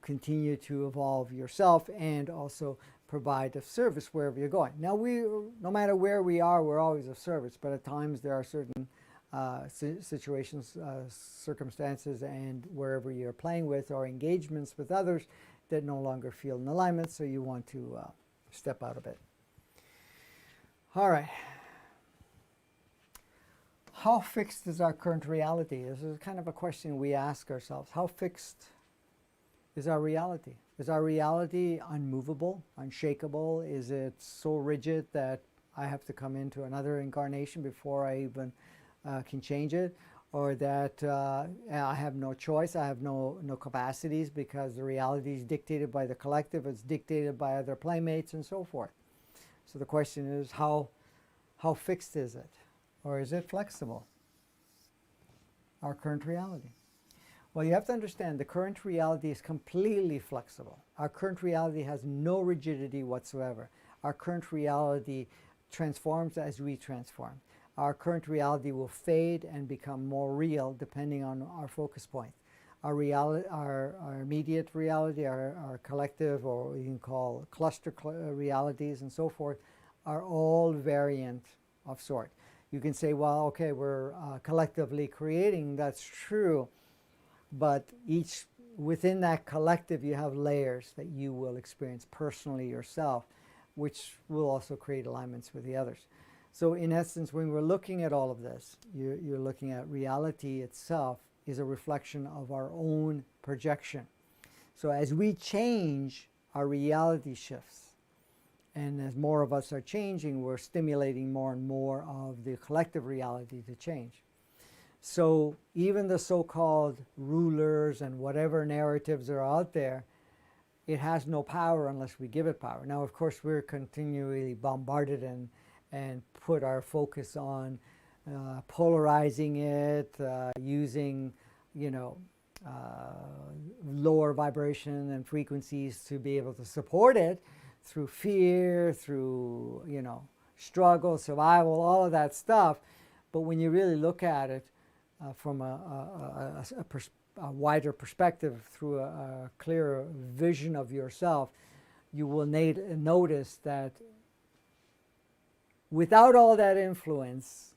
continue to evolve yourself and also provide a service wherever you're going. Now, no matter where we are, we're always of service, but at times there are certain situations, circumstances, and wherever you're playing with, or engagements with others that no longer feel in alignment, so you want to step out of it. All right. How fixed is our current reality? This is kind of a question we ask ourselves. How fixed is our reality? Is our reality unmovable, unshakable? Is it so rigid that I have to come into another incarnation before I even can change it? Or that I have no choice, I have no capacities, because the reality is dictated by the collective, it's dictated by other playmates, and so forth. So the question is, how fixed is it? Or is it flexible? Our current reality. Well, you have to understand, the current reality is completely flexible. Our current reality has no rigidity whatsoever. Our current reality transforms as we transform. Our current reality will fade and become more real depending on our focus point. Our immediate reality, our collective, or what you can call cluster realities and so forth, are all variant of sort. You can say, well, okay, we're collectively creating, that's true, but each within that collective, you have layers that you will experience personally yourself, which will also create alignments with the others. So in essence, when we're looking at all of this, you're looking at reality itself is a reflection of our own projection. So as we change, our reality shifts. And as more of us are changing, we're stimulating more and more of the collective reality to change. So even the so-called rulers and whatever narratives are out there, it has no power unless we give it power. Now, of course, we're continually bombarded and put our focus on polarizing it, using, lower vibration and frequencies to be able to support it through fear, through, struggle, survival, all of that stuff. But when you really look at it from a wider perspective, through a clearer vision of yourself, you will notice that without all that influence,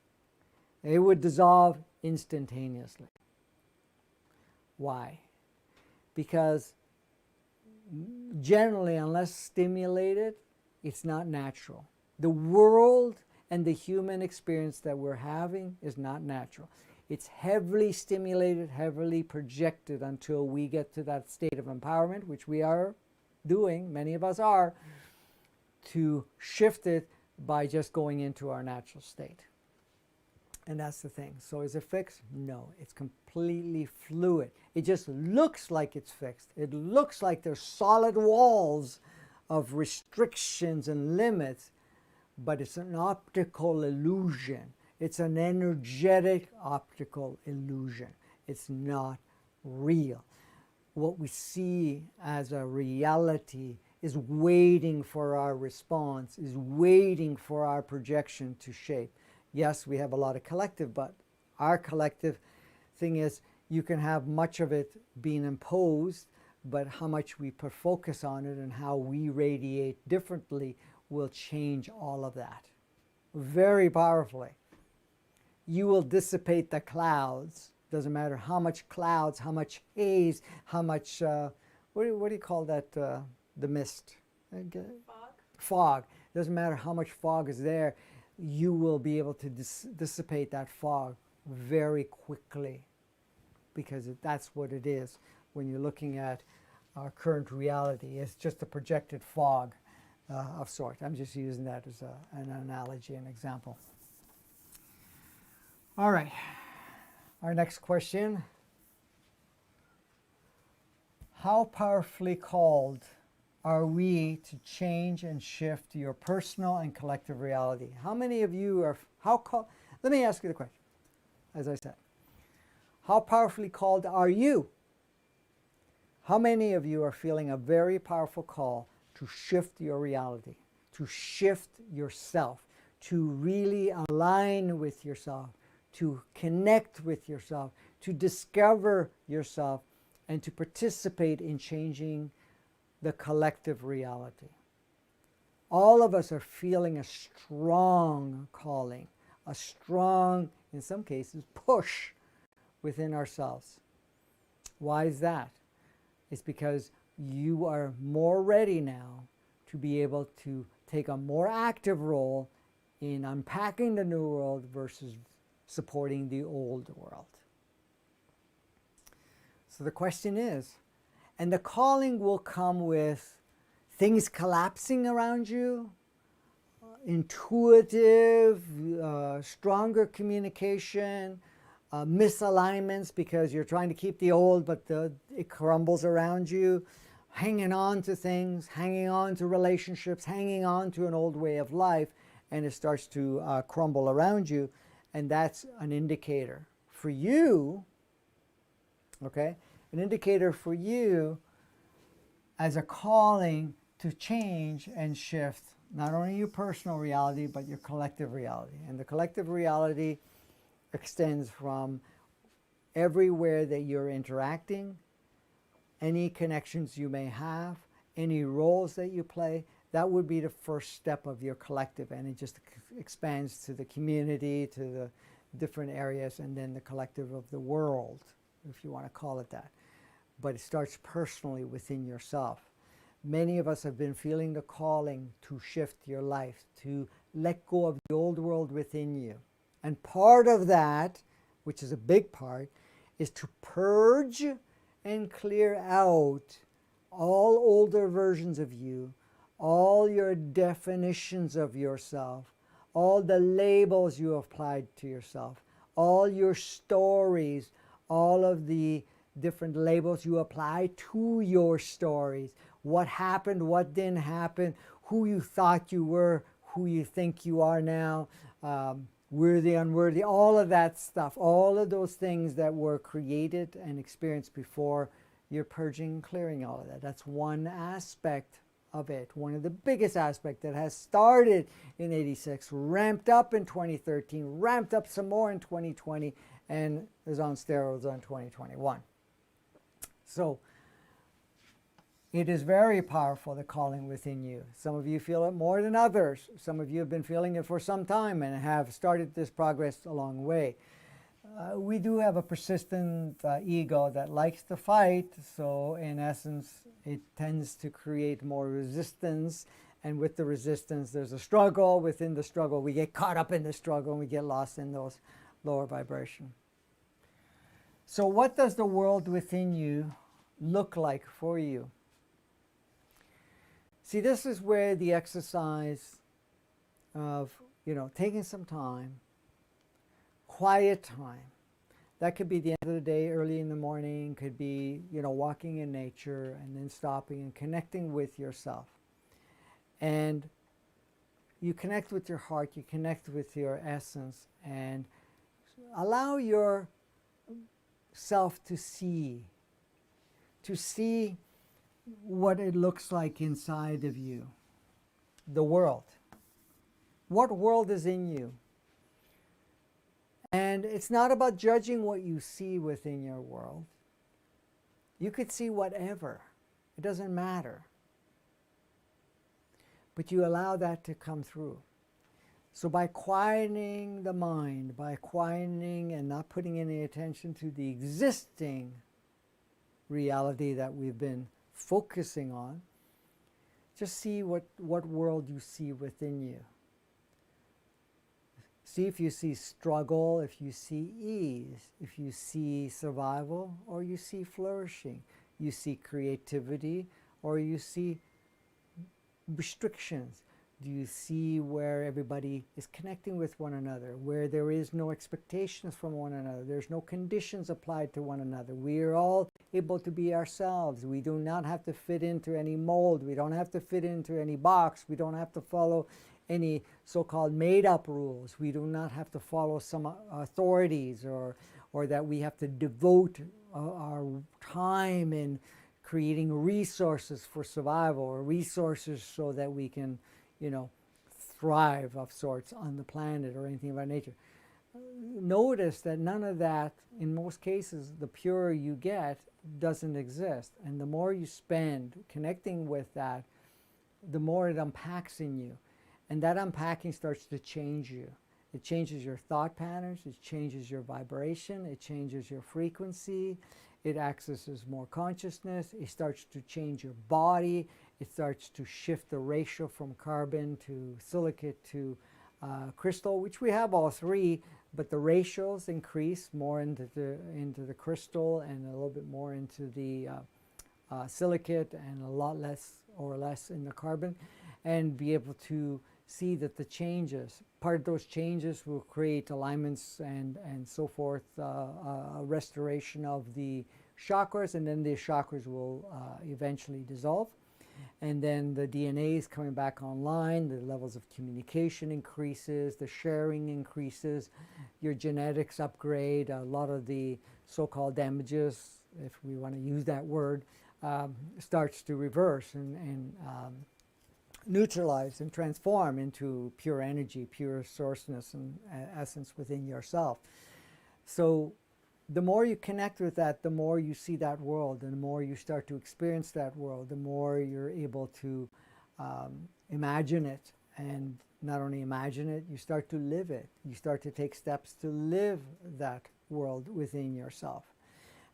it would dissolve instantaneously. Why? Because generally, unless stimulated, it's not natural. The world and the human experience that we're having is not natural. It's heavily stimulated, heavily projected until we get to that state of empowerment, which we are doing, many of us are, to shift it by just going into our natural state. And that's the thing. So is it fixed? No, it's completely fluid. It just looks like it's fixed. It looks like there's solid walls of restrictions and limits, but it's an optical illusion. It's an energetic optical illusion. It's not real. What we see as a reality is waiting for our response, is waiting for our projection to shape. Yes, we have a lot of collective, but our collective thing is you can have much of it being imposed, but how much we put focus on it and how we radiate differently will change all of that very powerfully. You will dissipate the clouds. Doesn't matter how much clouds, how much haze, how much, what do you call that, the mist? Fog. Fog. Doesn't matter how much fog is there, you will be able to dissipate that fog very quickly, because that's what it is when you're looking at our current reality. It's just a projected fog of sort. I'm just using that as an analogy, an example. All right, our next question. How powerfully called are we to change and shift your personal and collective reality? How many of you are, let me ask you the question, as I said. How powerfully called are you? How many of you are feeling a very powerful call to shift your reality, to shift yourself, to really align with yourself, to connect with yourself, to discover yourself, and to participate in changing the collective reality? All of us are feeling a strong calling, a strong, in some cases, push within ourselves. Why is that? It's because you are more ready now to be able to take a more active role in unpacking the new world versus supporting the old world. So the question is, and the calling will come with things collapsing around you, intuitive, stronger communication, misalignments because you're trying to keep the old, but it crumbles around you, hanging on to things, hanging on to relationships, hanging on to an old way of life, and it starts to crumble around you. And that's an indicator for you, okay? An indicator for you as a calling to change and shift not only your personal reality, but your collective reality. And the collective reality extends from everywhere that you're interacting, any connections you may have, any roles that you play. That would be the first step of your collective, and it just expands to the community, to the different areas, and then the collective of the world, if you want to call it that. but it starts personally within yourself. Many of us have been feeling the calling to shift your life, to let go of the old world within you. And part of that, which is a big part, is to purge and clear out all older versions of you, all your definitions of yourself, all the labels you applied to yourself, all your stories, all of the different labels you apply to your stories. What happened, what didn't happen, who you thought you were, who you think you are now, worthy, unworthy, all of that stuff, all of those things that were created and experienced before, you're purging and clearing all of that. That's one aspect of it, one of the biggest aspects that has started in 86, ramped up in 2013, ramped up some more in 2020, and is on steroids on 2021. So it is very powerful, the calling within you. Some of you feel it more than others. Some of you have been feeling it for some time and have started this progress a long way. We do have a persistent ego that likes to fight, so in essence, it tends to create more resistance, and with the resistance, there's a struggle. Within the struggle, we get caught up in the struggle, and we get lost in those lower vibration. So what does the world within you look like for you? See, this is where the exercise of, taking some time, quiet time. That could be the end of the day, early in the morning, could be, walking in nature and then stopping and connecting with yourself. And you connect with your heart, you connect with your essence, and allow yourself to see what it looks like inside of you, the world. What world is in you? And it's not about judging what you see within your world. You could see whatever. It doesn't matter. But you allow that to come through. So by quietening the mind, by quietening and not putting any attention to the existing reality that we've been focusing on, just see what world you see within you. See if you see struggle, if you see ease, if you see survival, or you see flourishing. You see creativity, or you see restrictions. Do you see where everybody is connecting with one another, where there is no expectations from one another, there's no conditions applied to one another. We are all able to be ourselves. We do not have to fit into any mold. We don't have to fit into any box. We don't have to follow any so-called made-up rules. We do not have to follow some authorities, or that we have to devote our time in creating resources for survival, or resources so that we can, thrive of sorts on the planet or anything of that nature. Notice that none of that, in most cases, the purer you get, doesn't exist. And the more you spend connecting with that, the more it unpacks in you. And that unpacking starts to change you. It changes your thought patterns, it changes your vibration, it changes your frequency, it accesses more consciousness, it starts to change your body, it starts to shift the ratio from carbon to silicate to crystal, which we have all three, but the ratios increase more into the crystal and a little bit more into the silicate, and a lot less in the carbon, and be able to see that the changes, part of those changes will create alignments and so forth, a restoration of the chakras, and then the chakras will eventually dissolve. And then the DNA is coming back online, the levels of communication increases, the sharing increases, your genetics upgrade, a lot of the so-called damages, if we want to use that word, starts to reverse and neutralize and transform into pure energy, pure sourceness and essence within yourself. So the more you connect with that, the more you see that world, and the more you start to experience that world, the more you're able to imagine it. And not only imagine it, you start to live it. You start to take steps to live that world within yourself.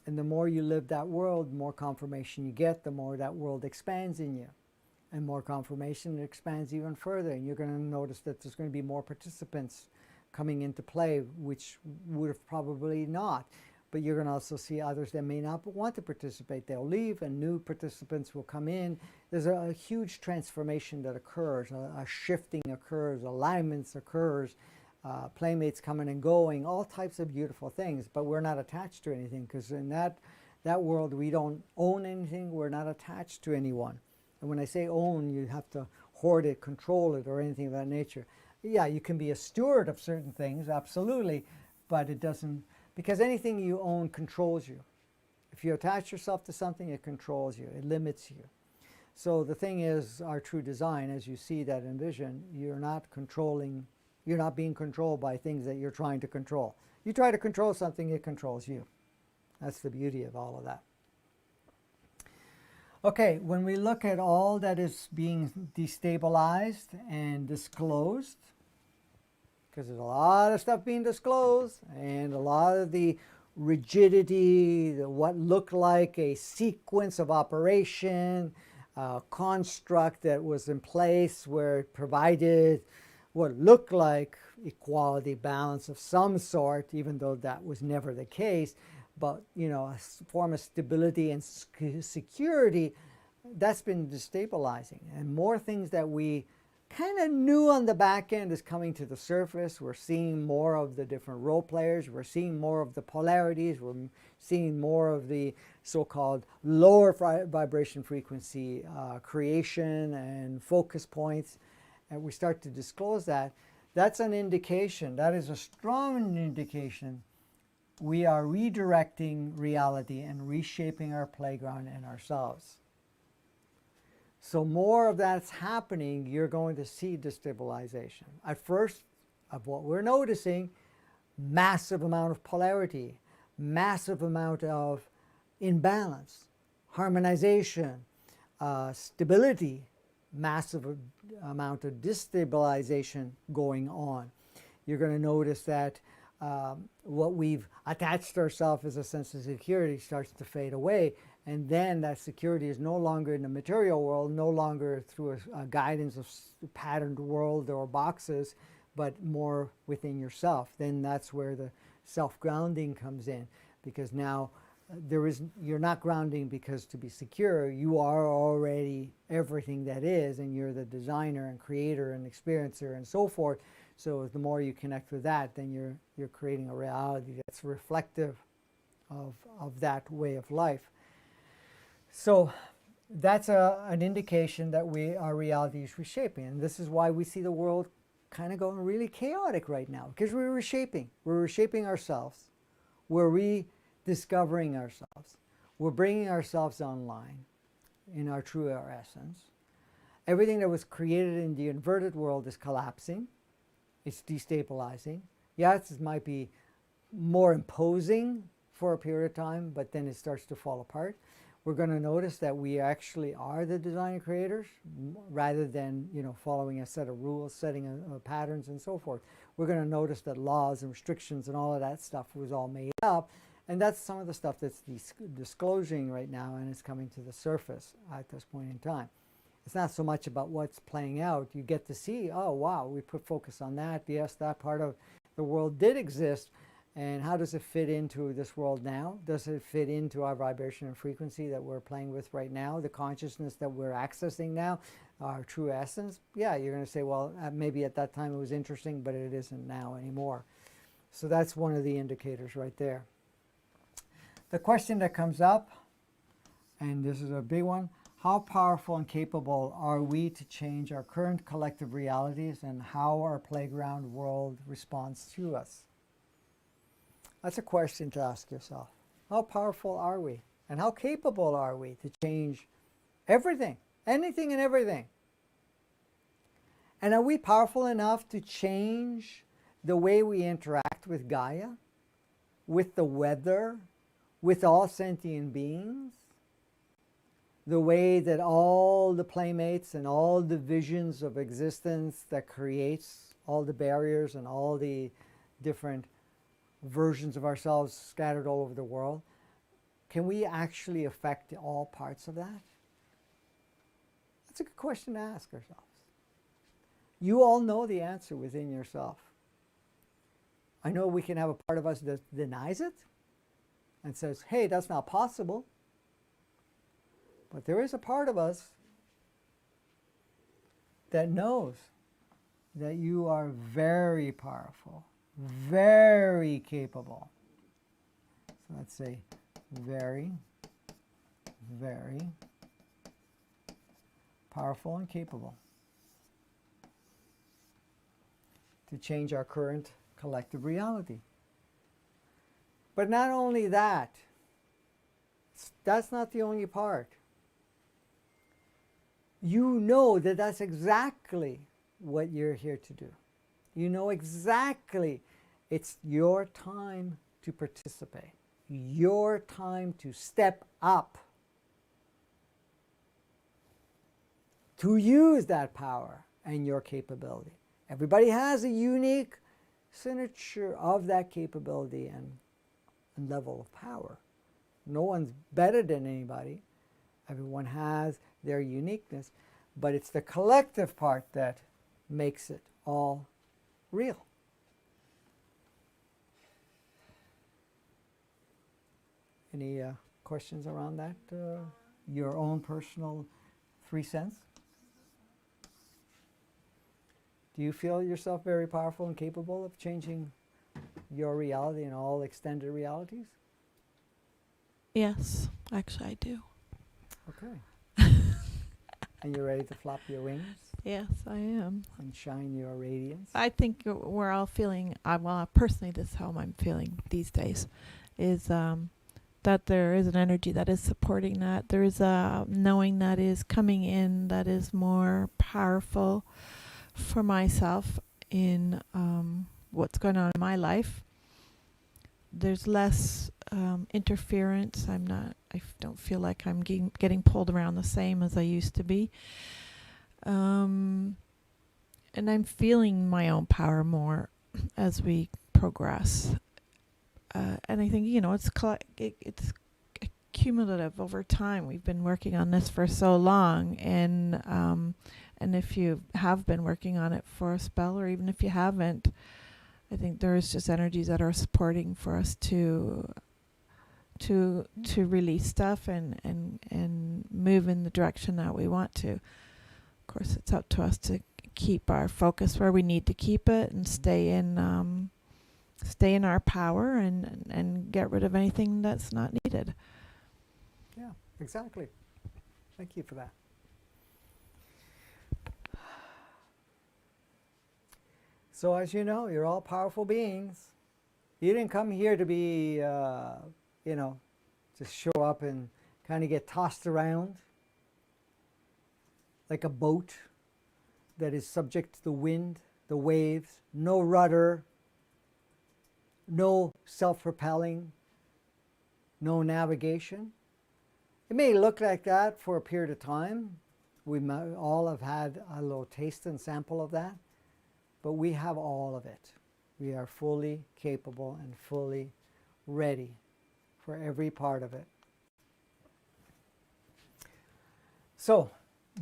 And the more you live that world, the more confirmation you get, the more that world expands in you. And more confirmation, it expands even further. And you're going to notice that there's going to be more participants coming into play, which would have probably not. But you're going to also see others that may not want to participate. They'll leave and new participants will come in. There's a huge transformation that occurs, a shifting occurs, alignments occurs, playmates coming and going, all types of beautiful things. But we're not attached to anything, because in that world we don't own anything, we're not attached to anyone. And when I say own, you have to hoard it, control it, or anything of that nature. Yeah, you can be a steward of certain things, absolutely, but it doesn't, because anything you own controls you. If you attach yourself to something, it controls you, it limits you. So the thing is, our true design, as you see that in vision, you're not being controlled by things that you're trying to control. You try to control something, it controls you. That's the beauty of all of that. Okay, when we look at all that is being destabilized and disclosed, because there's a lot of stuff being disclosed, and a lot of the rigidity, what looked like a sequence of operation, construct that was in place where it provided what looked like equality, balance of some sort, even though that was never the case. But, you know, a form of stability and security, that's been destabilizing. And more things that we kind of knew on the back end is coming to the surface. We're seeing more of the different role players. We're seeing more of the polarities. We're seeing more of the so-called lower vibration frequency creation and focus points. And we start to disclose that. That's an indication. That is a strong indication we are redirecting reality and reshaping our playground and ourselves. So more of that's happening, you're going to see destabilization. At first, of what we're noticing, massive amount of polarity, massive amount of imbalance, harmonization, stability, massive amount of destabilization going on. You're going to notice that what we've attached ourselves as a sense of security starts to fade away, and then that security is no longer in the material world, no longer through a guidance of patterned world or boxes, but more within yourself. Then that's where the self-grounding comes in, because now you're not grounding because to be secure, you are already everything that is, and you're the designer and creator and experiencer and so forth. So the more you connect with that, then you're creating a reality that's reflective of that way of life. So that's an indication that our reality is reshaping. And this is why we see the world kind of going really chaotic right now, because we're reshaping. We're reshaping ourselves. We're rediscovering ourselves. We're bringing ourselves online in our true essence. Everything that was created in the inverted world is collapsing. It's destabilizing. Yes, it might be more imposing for a period of time, but then it starts to fall apart. We're going to notice that we actually are the designer creators rather than, following a set of rules, setting patterns and so forth. We're going to notice that laws and restrictions and all of that stuff was all made up. And that's some of the stuff that's disclosing right now, and it's coming to the surface at this point in time. It's not so much about what's playing out. You get to see, oh, wow, we put focus on that. Yes, that part of the world did exist. And how does it fit into this world now? Does it fit into our vibration and frequency that we're playing with right now, the consciousness that we're accessing now, our true essence? Yeah, you're going to say, well, maybe at that time it was interesting, but it isn't now anymore. So that's one of the indicators right there. The question that comes up, and this is a big one, how powerful and capable are we to change our current collective realities, and how our playground world responds to us? That's a question to ask yourself. How powerful are we? And how capable are we to change everything, anything and everything? And are we powerful enough to change the way we interact with Gaia, with the weather, with all sentient beings? The way that all the playmates and all the visions of existence that creates all the barriers and all the different versions of ourselves scattered all over the world, can we actually affect all parts of that? That's a good question to ask ourselves. You all know the answer within yourself. I know we can have a part of us that denies it and says, hey, that's not possible. But there is a part of us that knows that you are very powerful, very capable. So let's say very, very powerful and capable to change our current collective reality. But not only that, that's not the only part. You know that that's exactly what you're here to do. You know exactly it's your time to participate, your time to step up, to use that power and your capability. Everybody has a unique signature of that capability and level of power. No one's better than anybody. Everyone has their uniqueness, but it's the collective part that makes it all real. Any questions around that? Your own personal 3 cents? Do you feel yourself very powerful and capable of changing your reality and all extended realities? Yes, actually I do. Okay. And you're ready to flop your wings Yes, I am. and shine your radiance? I think we're all feeling, well, personally, this is how I'm feeling these days, is that there is an energy that is supporting that. There is a knowing that is coming in that is more powerful for myself in what's going on in my life. There's less interference. I don't feel like I'm getting pulled around the same as I used to be. And I'm feeling my own power more as we progress. And I think, it's cumulative over time. We've been working on this for so long, and if you have been working on it for a spell, or even if you haven't, I think there's just energies that are supporting for us to release stuff and move in the direction that we want to. Of course, it's up to us to keep our focus where we need to keep it and stay in our power and get rid of anything that's not needed. Yeah, exactly. Thank you for that. So as you know, you're all powerful beings. You didn't come here to be, just show up and kind of get tossed around like a boat that is subject to the wind, the waves, no rudder, no self-propelling, no navigation. It may look like that for a period of time. We might all have had a little taste and sample of that, but we have all of it. We are fully capable and fully ready for every part of it. So,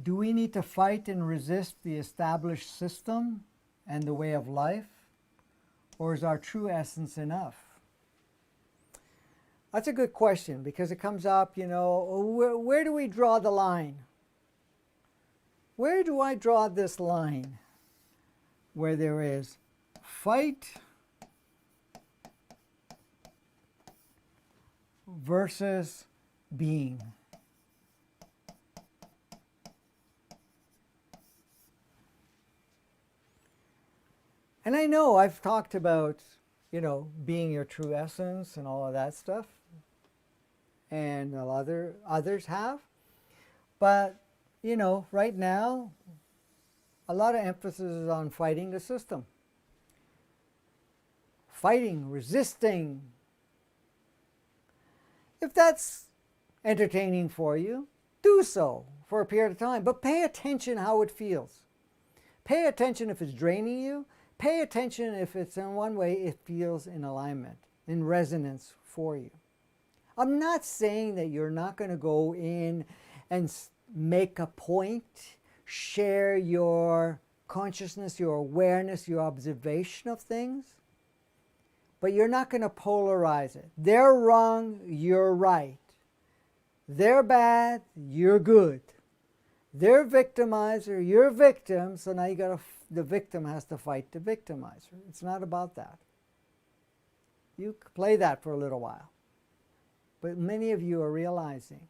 do we need to fight and resist the established system and the way of life? Or is our true essence enough? That's a good question, because it comes up, where do we draw the line? Where do I draw this line where there is fight versus being? And I know I've talked about, being your true essence and all of that stuff, and others have. But, right now, a lot of emphasis is on fighting the system. Fighting, resisting. If that's entertaining for you, do so for a period of time, but pay attention how it feels. Pay attention if it's draining you. Pay attention if it's in one way it feels in alignment, in resonance for you. I'm not saying that you're not going to go in and make a point, share your consciousness, your awareness, your observation of things, but you're not going to polarize it. They're wrong, you're right. They're bad, you're good. They're victimizer, you're victim, so now the victim has to fight the victimizer. It's not about that. You play that for a little while. But many of you are realizing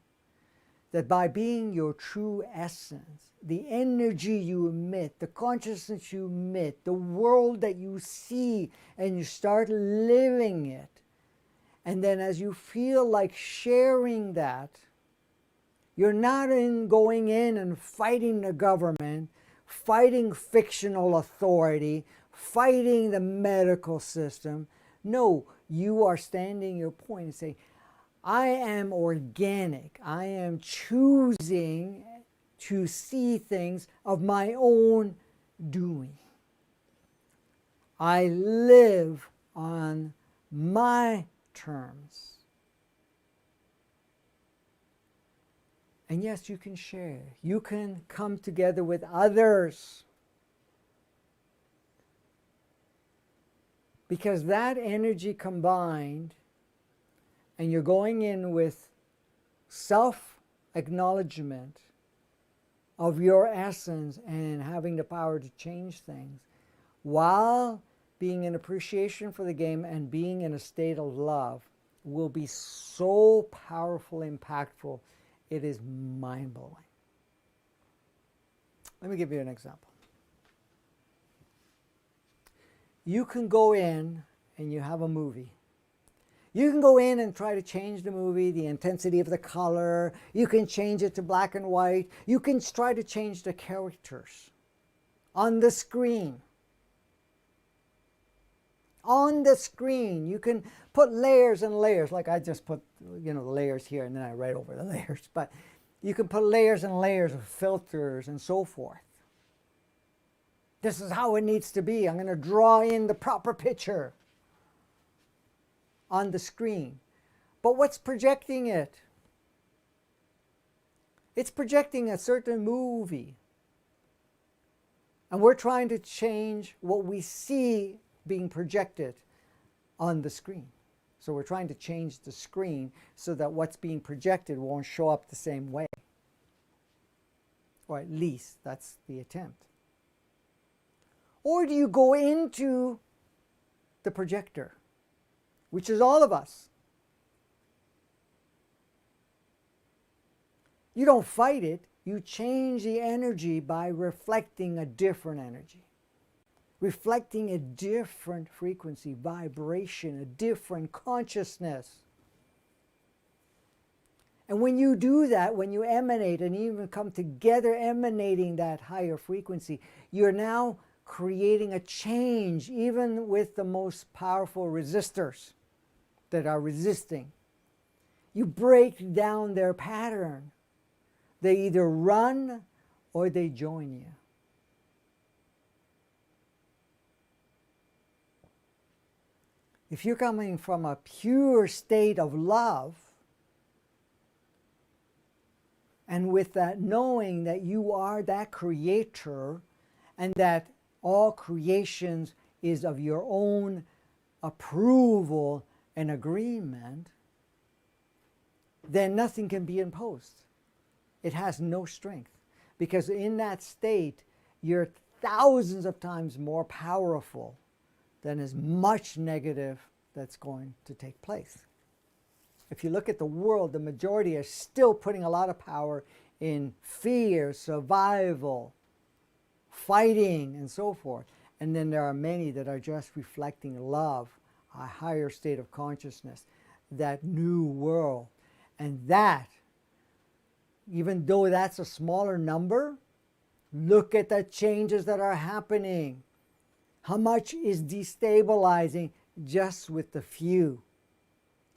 that by being your true essence, the energy you emit, the consciousness you emit, the world that you see, and you start living it, and then as you feel like sharing that, you're not going in and fighting the government, fighting fictional authority, fighting the medical system. No, you are standing your point and saying, I am organic. I am choosing to see things of my own doing. I live on my terms. And yes, you can share. You can come together with others. Because that energy combined, and you're going in with self-acknowledgement of your essence and having the power to change things, while being in appreciation for the game and being in a state of love, will be so powerful, impactful. It is mind-blowing. Let me give you an example. You can go in and you have a movie. You can go in and try to change the movie, the intensity of the color. You can change it to black and white. You can try to change the characters on the screen. On the screen, you can put layers and layers, like I just put, the layers here and then I write over the layers. But you can put layers and layers of filters and so forth. This is how it needs to be. I'm going to draw in the proper picture on the screen. But what's projecting it? It's projecting a certain movie. And we're trying to change what we see being projected on the screen. So we're trying to change the screen so that what's being projected won't show up the same way. Or at least that's the attempt. Or do you go into the projector, which is all of us? You don't fight it, you change the energy by reflecting a different energy. Reflecting a different frequency, vibration, a different consciousness. And when you do that, when you emanate and even come together emanating that higher frequency, you're now creating a change even with the most powerful resistors that are resisting. You break down their pattern. They either run or they join you. If you're coming from a pure state of love, and with that knowing that you are that creator and that all creations is of your own approval and agreement, then nothing can be imposed. It has no strength. Because in that state, you're thousands of times more powerful than as much negative that's going to take place. If you look at the world, the majority are still putting a lot of power in fear, survival, fighting, and so forth. And then there are many that are just reflecting love, a higher state of consciousness, that new world. And that, even though that's a smaller number, look at the changes that are happening. How much is destabilizing just with the few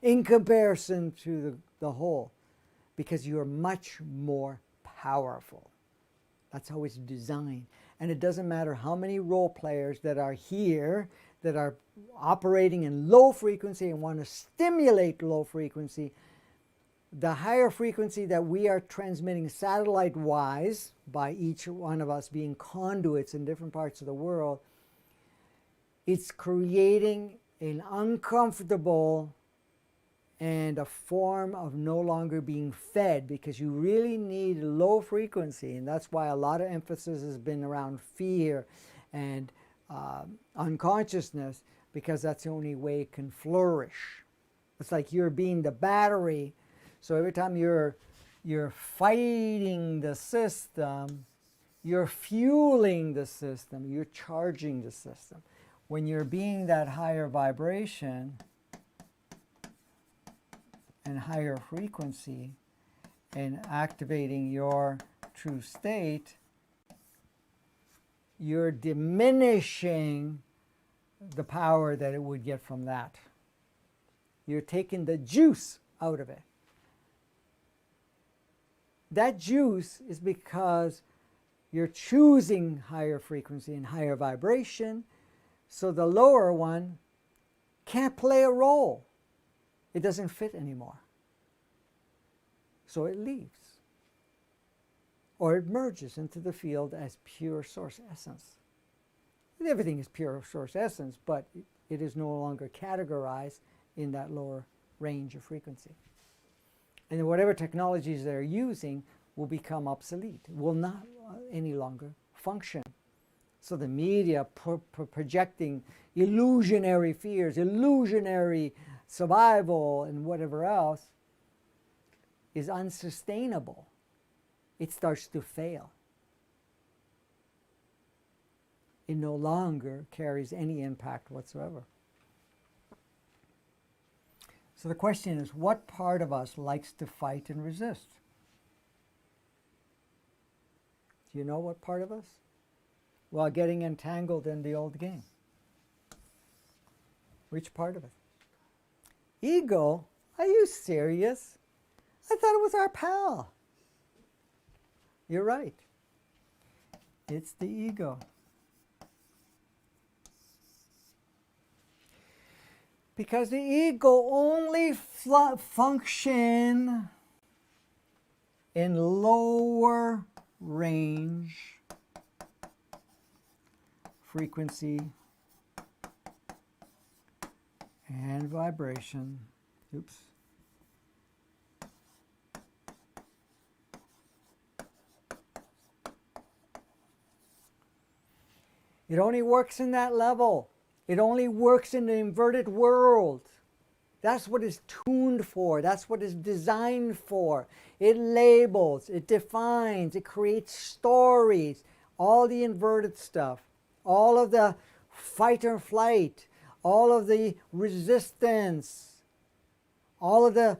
in comparison to the whole? Because you're much more powerful. That's how it's designed. And it doesn't matter how many role players that are here that are operating in low frequency and want to stimulate low frequency. the higher frequency that we are transmitting satellite-wise, by each one of us being conduits in different parts of the world, it's creating an uncomfortable and a form of no longer being fed, because you really need low frequency, and that's why a lot of emphasis has been around fear and unconsciousness, because that's the only way it can flourish. It's like you're being the battery, so every time you're fighting the system, you're fueling the system, you're charging the system. When you're being that higher vibration and higher frequency and activating your true state, you're diminishing the power that it would get from that. You're taking the juice out of it. That juice is because you're choosing higher frequency and higher vibration, so the lower one can't play a role. It doesn't fit anymore. So it leaves. Or it merges into the field as pure source essence. Everything is pure source essence, but it is no longer categorized in that lower range of frequency. And whatever technologies they're using will become obsolete, will not any longer function. So the media projecting illusionary fears, illusionary survival, and whatever else is unsustainable. It starts to fail. It no longer carries any impact whatsoever. So the question is, what part of us likes to fight and resist? Do you know what part of us? While getting entangled in the old game. Which part of it? Ego? Are you serious? I thought it was our pal. You're right. It's the ego. Because the ego only function in lower range frequency and vibration. Oops. It only works in that level. It only works in the inverted world. That's what it's tuned for. That's what it's designed for. It labels, it defines, it creates stories, all the inverted stuff, all of the fight or flight, all of the resistance, all of the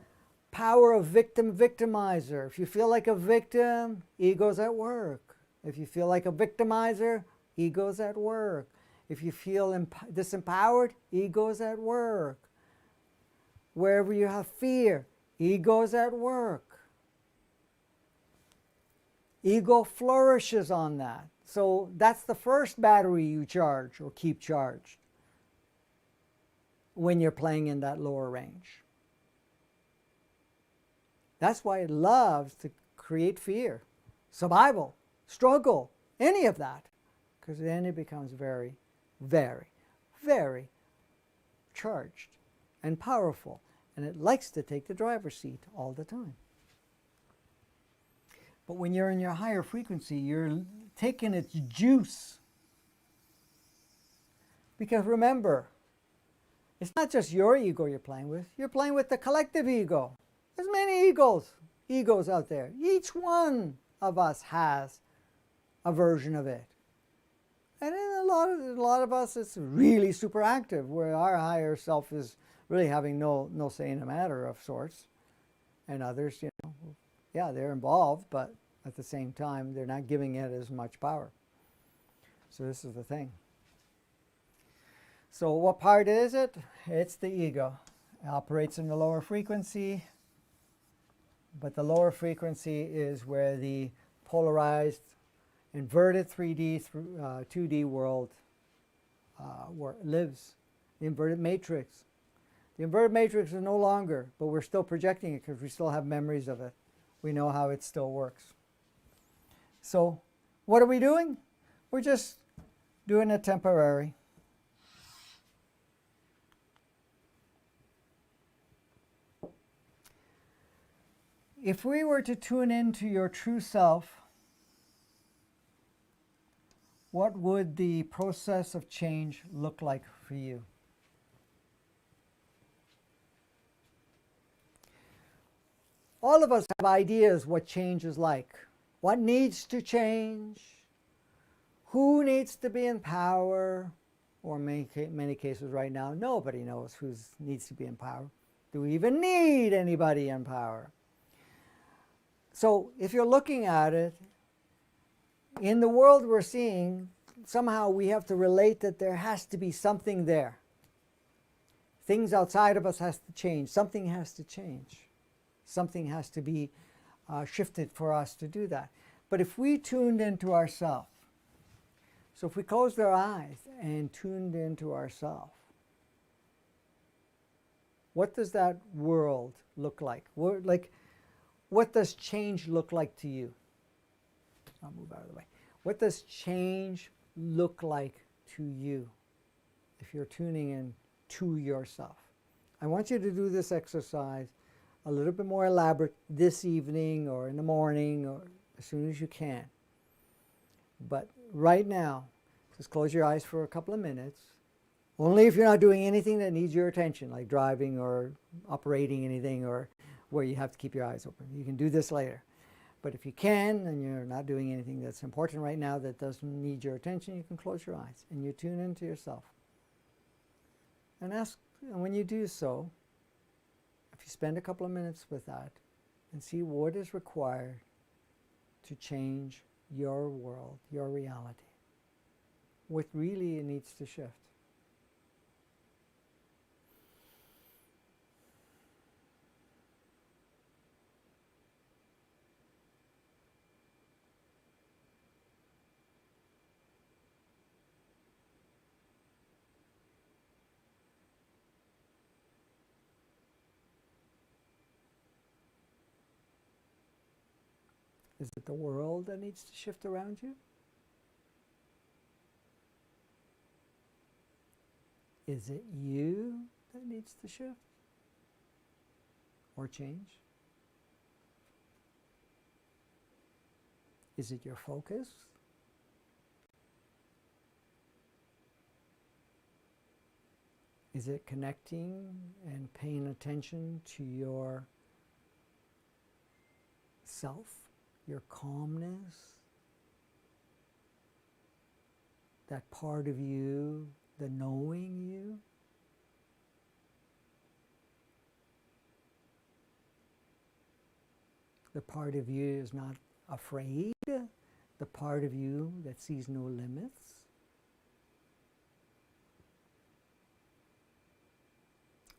power of victim-victimizer. If you feel like a victim, ego's at work. If you feel like a victimizer, ego's at work. If you feel disempowered, ego's at work. Wherever you have fear, ego's at work. Ego flourishes on that. So that's the first battery you charge or keep charged when you're playing in that lower range. That's why it loves to create fear, survival, struggle, any of that. Because then it becomes very, very, very charged and powerful. And it likes to take the driver's seat all the time. But when you're in your higher frequency, you're taking its juice. Because remember, it's not just your ego you're playing with. You're playing with the collective ego. There's many egos out there. Each one of us has a version of it. And in a lot of us, it's really super active, where our higher self is really having no say in the matter of sorts. And others, yeah, they're involved, but at the same time, they're not giving it as much power. So this is the thing. So what part is it? It's the ego. It operates in the lower frequency, but the lower frequency is where the polarized, inverted 3D, 2D world lives. The inverted matrix. The inverted matrix is no longer, but we're still projecting it because we still have memories of it. We know how it still works. So what are we doing? We're just doing it temporary. If we were to tune into your true self, what would the process of change look like for you? All of us have ideas what change is like. What needs to change? Who needs to be in power? Or in many cases right now, nobody knows who needs to be in power. Do we even need anybody in power? So if you're looking at it, in the world we're seeing, somehow we have to relate that there has to be something there. Things outside of us has to change. Something has to change. Something has to be shifted for us to do that. But if we tuned into ourselves, so if we closed our eyes and tuned into ourselves, what does that world look like? What does change look like to you? I'll move out of the way. What does change look like to you if you're tuning in to yourself? I want you to do this exercise a little bit more elaborate this evening or in the morning or as soon as you can. But right now, just close your eyes for a couple of minutes. Only if you're not doing anything that needs your attention, like driving or operating anything or where you have to keep your eyes open. You can do this later. But if you can, and you're not doing anything that's important right now that doesn't need your attention, you can close your eyes and you tune into yourself. And when you do so, if you spend a couple of minutes with that and see what is required to change your world, your reality, what really needs to shift. Is it the world that needs to shift around you? Is it you that needs to shift or change? Is it your focus? Is it connecting and paying attention to your self, your calmness, that part of you, the knowing you? The part of you is not afraid, the part of you that sees no limits.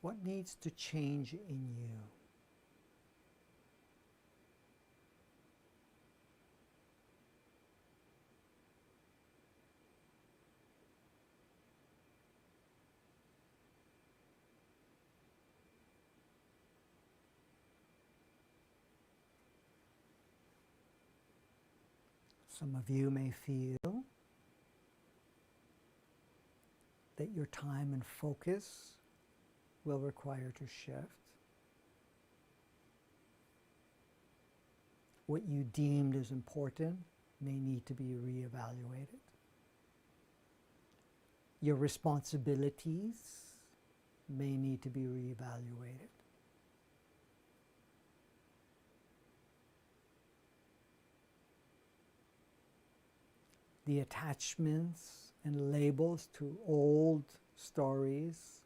What needs to change in you? Some of you may feel that your time and focus will require to shift. What you deemed as important may need to be reevaluated. Your responsibilities may need to be reevaluated. The attachments and labels to old stories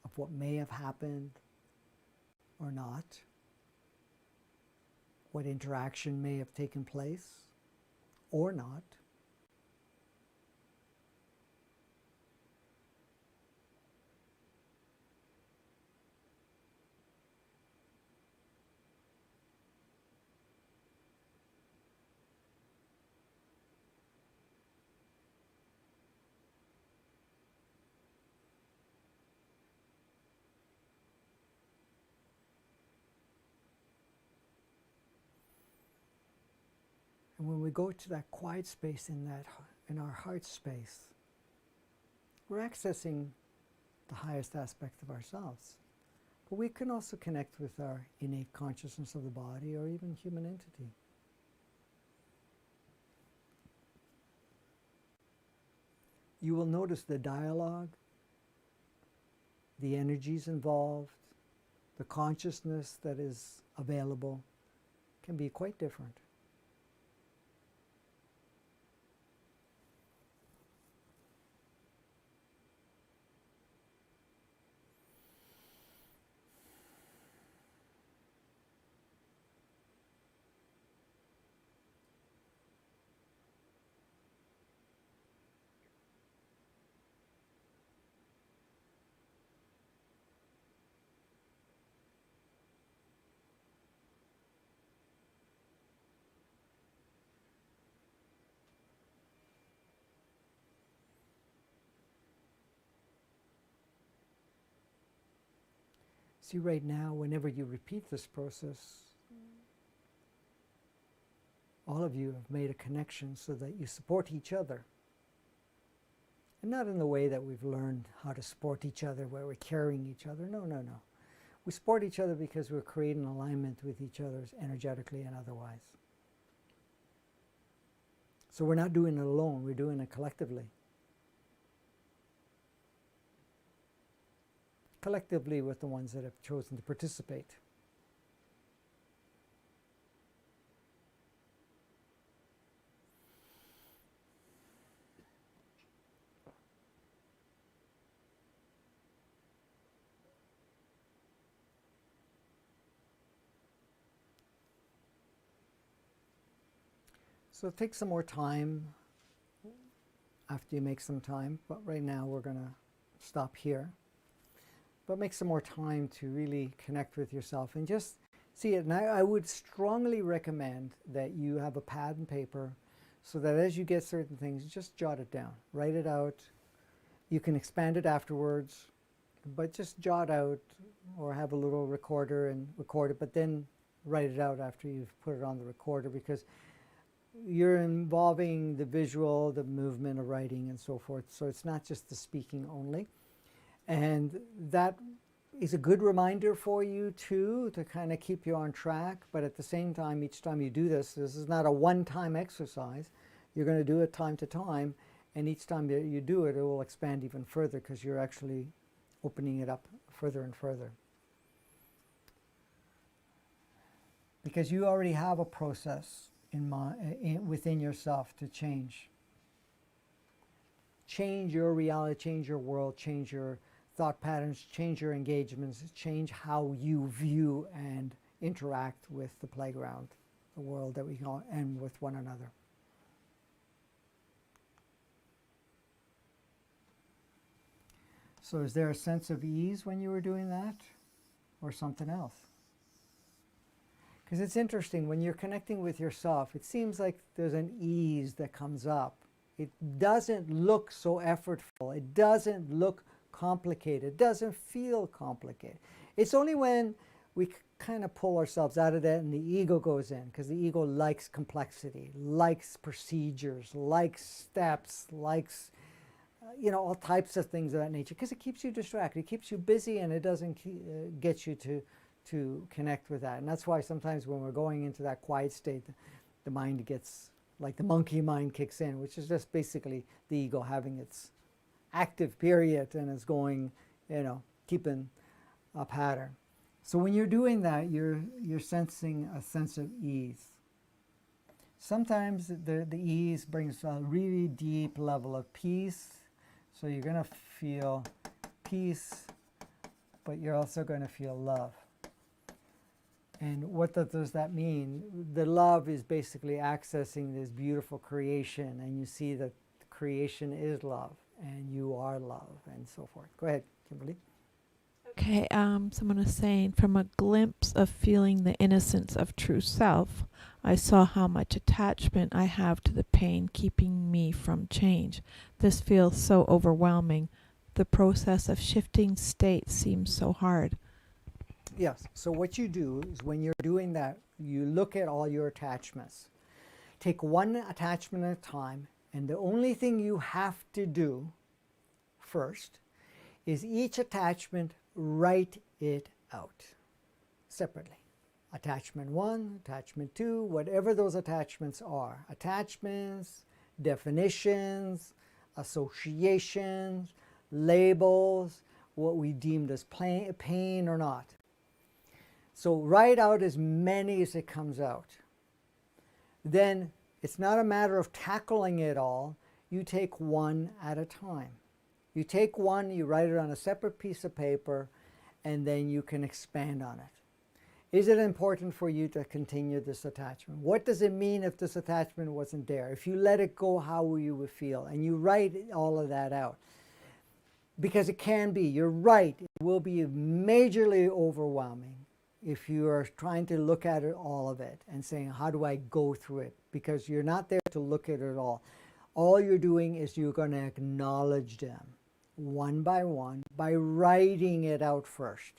of what may have happened or not, what interaction may have taken place or not, And when we go to that quiet space in our heart space, we're accessing the highest aspect of ourselves. But we can also connect with our innate consciousness of the body or even human entity. You will notice the dialogue, the energies involved, the consciousness that is available can be quite different. See, right now, whenever you repeat this process, all of you have made a connection so that you support each other. And not in the way that we've learned how to support each other, where we're carrying each other. No, no, no. We support each other because we're creating alignment with each other energetically and otherwise. So we're not doing it alone, we're doing it collectively. Collectively with the ones that have chosen to participate. So take some more time after you make some time, but right now we're going to stop here. But make some more time to really connect with yourself and just see it. And I would strongly recommend that you have a pad and paper so that as you get certain things, just jot it down, write it out. You can expand it afterwards, but just jot out or have a little recorder and record it, but then write it out after you've put it on the recorder, because you're involving the visual, the movement of writing and so forth. So it's not just the speaking only. And that is a good reminder for you too, to kind of keep you on track. But at the same time, each time you do this, this is not a one-time exercise. You're going to do it time to time. And each time that you do it, it will expand even further because you're actually opening it up further and further. Because you already have a process within yourself to change. Change your reality, change your world, change your thought patterns, change your engagements, change how you view and interact with the playground, the world that we go, and with one another. So is there a sense of ease when you were doing that, or something else? Because it's interesting, when you're connecting with yourself, it seems like there's an ease that comes up. It doesn't look so effortful. It doesn't look complicated. It doesn't feel complicated. It's only when we kind of pull ourselves out of that and the ego goes in, because the ego likes complexity, likes procedures, likes steps, likes all types of things of that nature, because it keeps you distracted, it keeps you busy, and it doesn't get you to connect with that. And that's why sometimes when we're going into that quiet state, the mind gets, like the monkey mind kicks in, which is just basically the ego having its active period and is going, keeping a pattern. So when you're doing that, you're sensing a sense of ease. Sometimes the ease brings a really deep level of peace. So you're going to feel peace, but you're also going to feel love. And what does that mean? The love is basically accessing this beautiful creation, and you see that creation is love, and you are love, and so forth. Go ahead, Kimberly. Okay, someone is saying, from a glimpse of feeling the innocence of true self, I saw how much attachment I have to the pain keeping me from change. This feels so overwhelming. The process of shifting states seems so hard. Yes, so what you do is when you're doing that, you look at all your attachments. Take one attachment at a time, and the only thing you have to do first is each attachment, write it out separately. Attachment 1, attachment 2, whatever those attachments are. Attachments, definitions, associations, labels, what we deemed as pain or not. So write out as many as it comes out. Then it's not a matter of tackling it all. You take one at a time. You take one, you write it on a separate piece of paper, and then you can expand on it. Is it important for you to continue this attachment? What does it mean if this attachment wasn't there? If you let it go, how will you feel? And you write all of that out. Because it can be, you're right, it will be majorly overwhelming if you are trying to look at it, all of it, and saying, how do I go through it? Because you're not there to look at it all. All you're doing is you're going to acknowledge them one by one by writing it out first.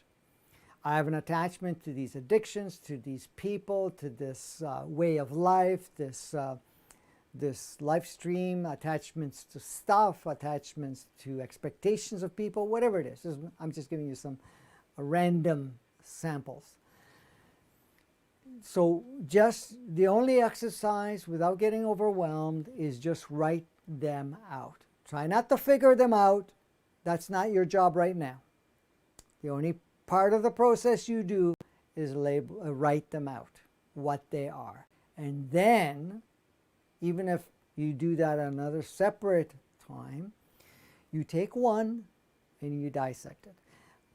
I have an attachment to these addictions, to these people, to this way of life, this life stream, attachments to stuff, attachments to expectations of people, whatever it is. I'm just giving you some random samples. So just the only exercise without getting overwhelmed is just write them out. Try not to figure them out. That's not your job right now. The only part of the process you do is write them out, what they are. And then, even if you do that another separate time, you take one and you dissect it.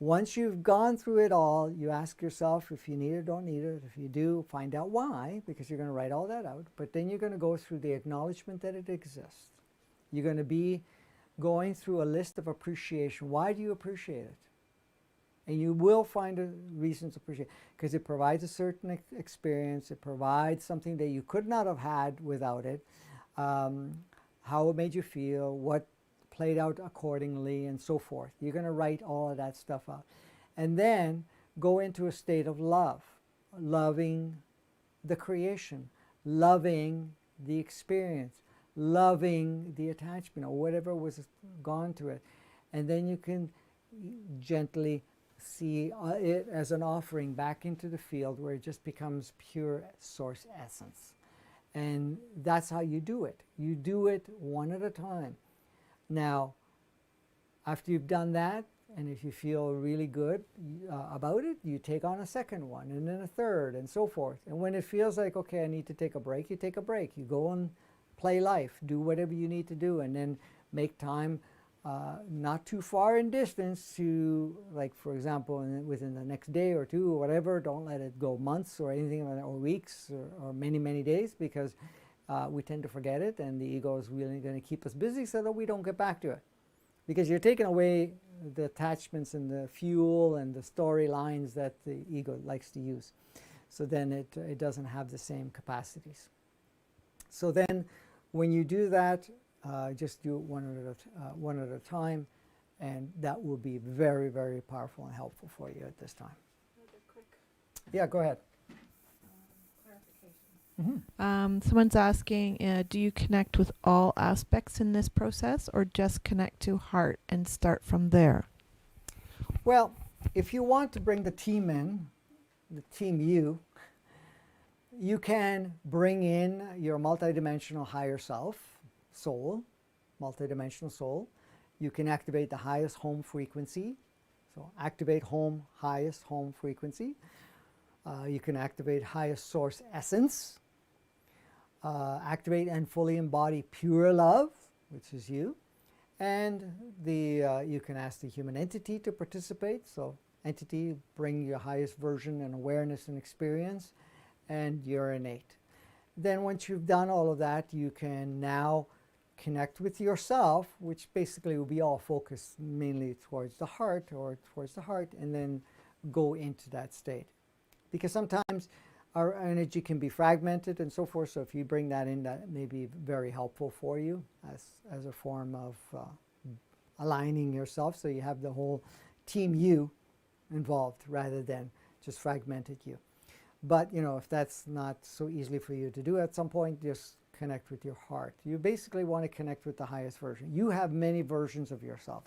Once you've gone through it all, you ask yourself if you need it or don't need it. If you do, find out why, because you're going to write all that out. But then you're going to go through the acknowledgement that it exists. You're going to be going through a list of appreciation. Why do you appreciate it? And you will find a reason to appreciate it, because it provides a certain experience. It provides something that you could not have had without it. How it made you feel, what played out accordingly, and so forth. You're going to write all of that stuff out. And then go into a state of love, loving the creation, loving the experience, loving the attachment, or whatever was gone to it. And then you can gently see it as an offering back into the field where it just becomes pure source essence. And that's how you do it. You do it one at a time. Now, after you've done that, and if you feel really good about it, you take on a second one, and then a third, and so forth. And when it feels like, okay, I need to take a break, you take a break. You go and play life, do whatever you need to do, and then make time not too far in distance to, like, for example, within the next day or two or whatever. Don't let it go months or anything, or weeks or many, many days, because we tend to forget it, and the ego is really going to keep us busy so that we don't get back to it. Because you're taking away the attachments and the fuel and the storylines that the ego likes to use. So then it doesn't have the same capacities. So then when you do that, just do it one at a time, and that will be very, very powerful and helpful for you at this time. Yeah, go ahead. Someone's asking, do you connect with all aspects in this process, or just connect to heart and start from there? Well, if you want to bring the team in, the team you can bring in your multidimensional higher self, soul, multidimensional soul. You can activate the highest home frequency. So activate highest home frequency. You can activate highest source essence. Activate and fully embody pure love, which is you. And you can ask the human entity to participate. So entity, bring your highest version and awareness and experience, and your innate. Then once you've done all of that, you can now connect with yourself, which basically will be all focused mainly towards the heart, and then go into that state. Because sometimes our energy can be fragmented and so forth, so if you bring that in, that may be very helpful for you as a form of aligning yourself, so you have the whole team you involved rather than just fragmented you. But, if that's not so easily for you to do at some point, just connect with your heart. You basically want to connect with the highest version. You have many versions of yourself.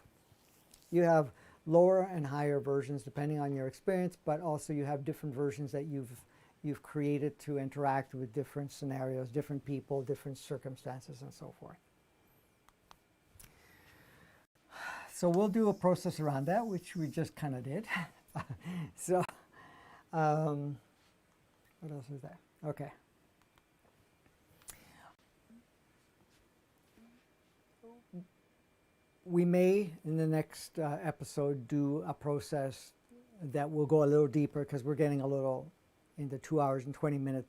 You have lower and higher versions depending on your experience, but also you have different versions that you've created to interact with different scenarios, different people, different circumstances, and so forth. So we'll do a process around that, which we just kind of did. So, what else is there? Okay. We may, in the next episode, do a process that will go a little deeper because we're getting a little in the 2 hours and 20-minute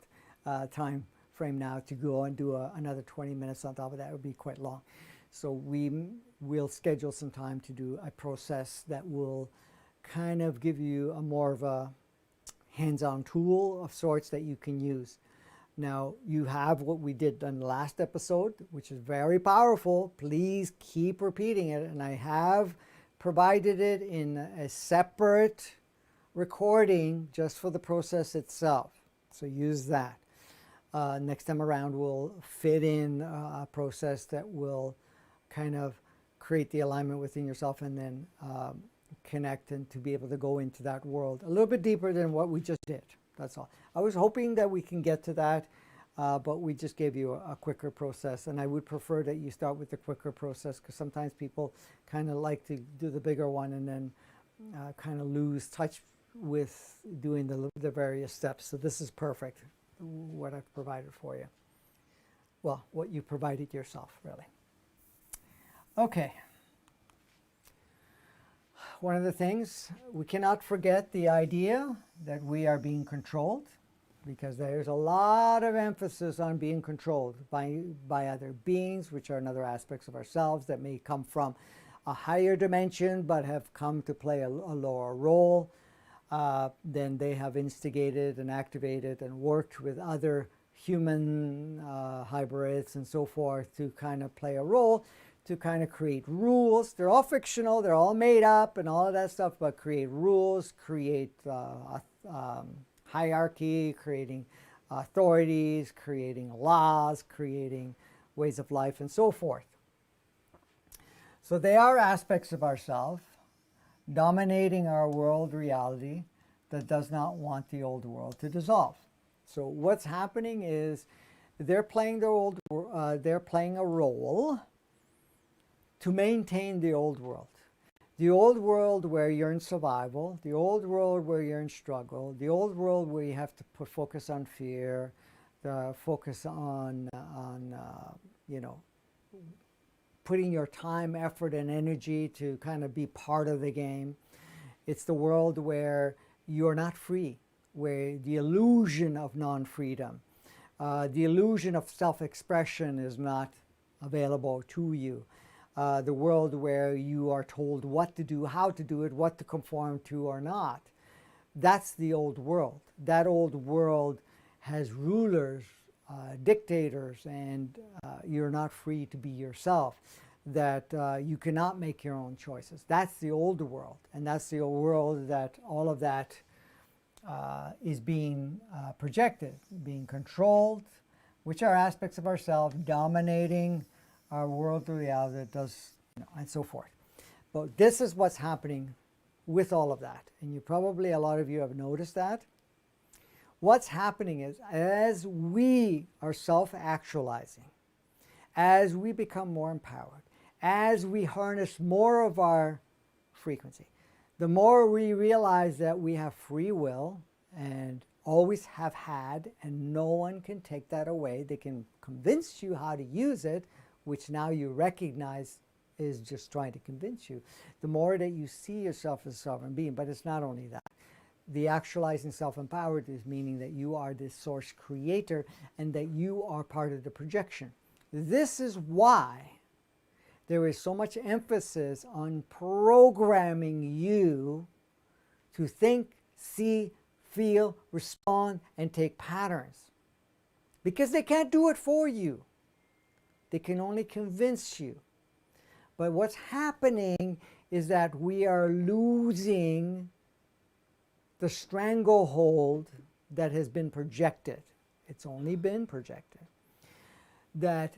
time frame now. To go and do another 20 minutes on top of that would be quite long. So we'll schedule some time to do a process that will kind of give you a more of a hands-on tool of sorts that you can use. Now, you have what we did in the last episode, which is very powerful. Please keep repeating it. And I have provided it in a separate recording just for the process itself. So use that. Next time around, we'll fit in a process that will kind of create the alignment within yourself and then connect and to be able to go into that world a little bit deeper than what we just did. That's all. I was hoping that we can get to that, but we just gave you a quicker process. And I would prefer that you start with the quicker process because sometimes people kind of like to do the bigger one and then kind of lose touch with doing the various steps. So this is perfect, what I've provided for you. Well, what you provided yourself, really. Okay. One of the things, we cannot forget the idea that we are being controlled, because there's a lot of emphasis on being controlled by other beings, which are another aspects of ourselves that may come from a higher dimension but have come to play a lower role. Then they have instigated and activated and worked with other human hybrids and so forth to kind of play a role, to kind of create rules. They're all fictional, they're all made up and all of that stuff, but create rules, create hierarchy, creating authorities, creating laws, creating ways of life, and so forth. So they are aspects of ourself dominating our world reality that does not want the old world to dissolve. So what's happening is they're playing they're playing a role to maintain the old world. The old world where you're in survival, the old world where you're in struggle, the old world where you have to put focus on fear, the focus on putting your time, effort, and energy to kind of be part of the game. It's the world where you're not free, where the illusion of non-freedom, the illusion of self-expression is not available to you. The world where you are told what to do, how to do it, what to conform to or not. That's the old world. That old world has rulers, dictators, and you're not free to be yourself. That you cannot make your own choices. That's the old world. And that's the old world that all of that is being projected, being controlled, which are aspects of ourselves dominating our world through reality that does, and so forth. But this is what's happening with all of that. And you probably, a lot of you have noticed that. What's happening is as we are self-actualizing, as we become more empowered, as we harness more of our frequency, the more we realize that we have free will and always have had, and no one can take that away. They can convince you how to use it, which now you recognize is just trying to convince you. The more that you see yourself as a sovereign being, but it's not only that. The actualizing self-empowered is meaning that you are this source creator and that you are part of the projection. This is why there is so much emphasis on programming you to think, see, feel, respond, and take patterns. Because they can't do it for you. They can only convince you. But what's happening is that we are losing the stranglehold that has been projected, it's only been projected, that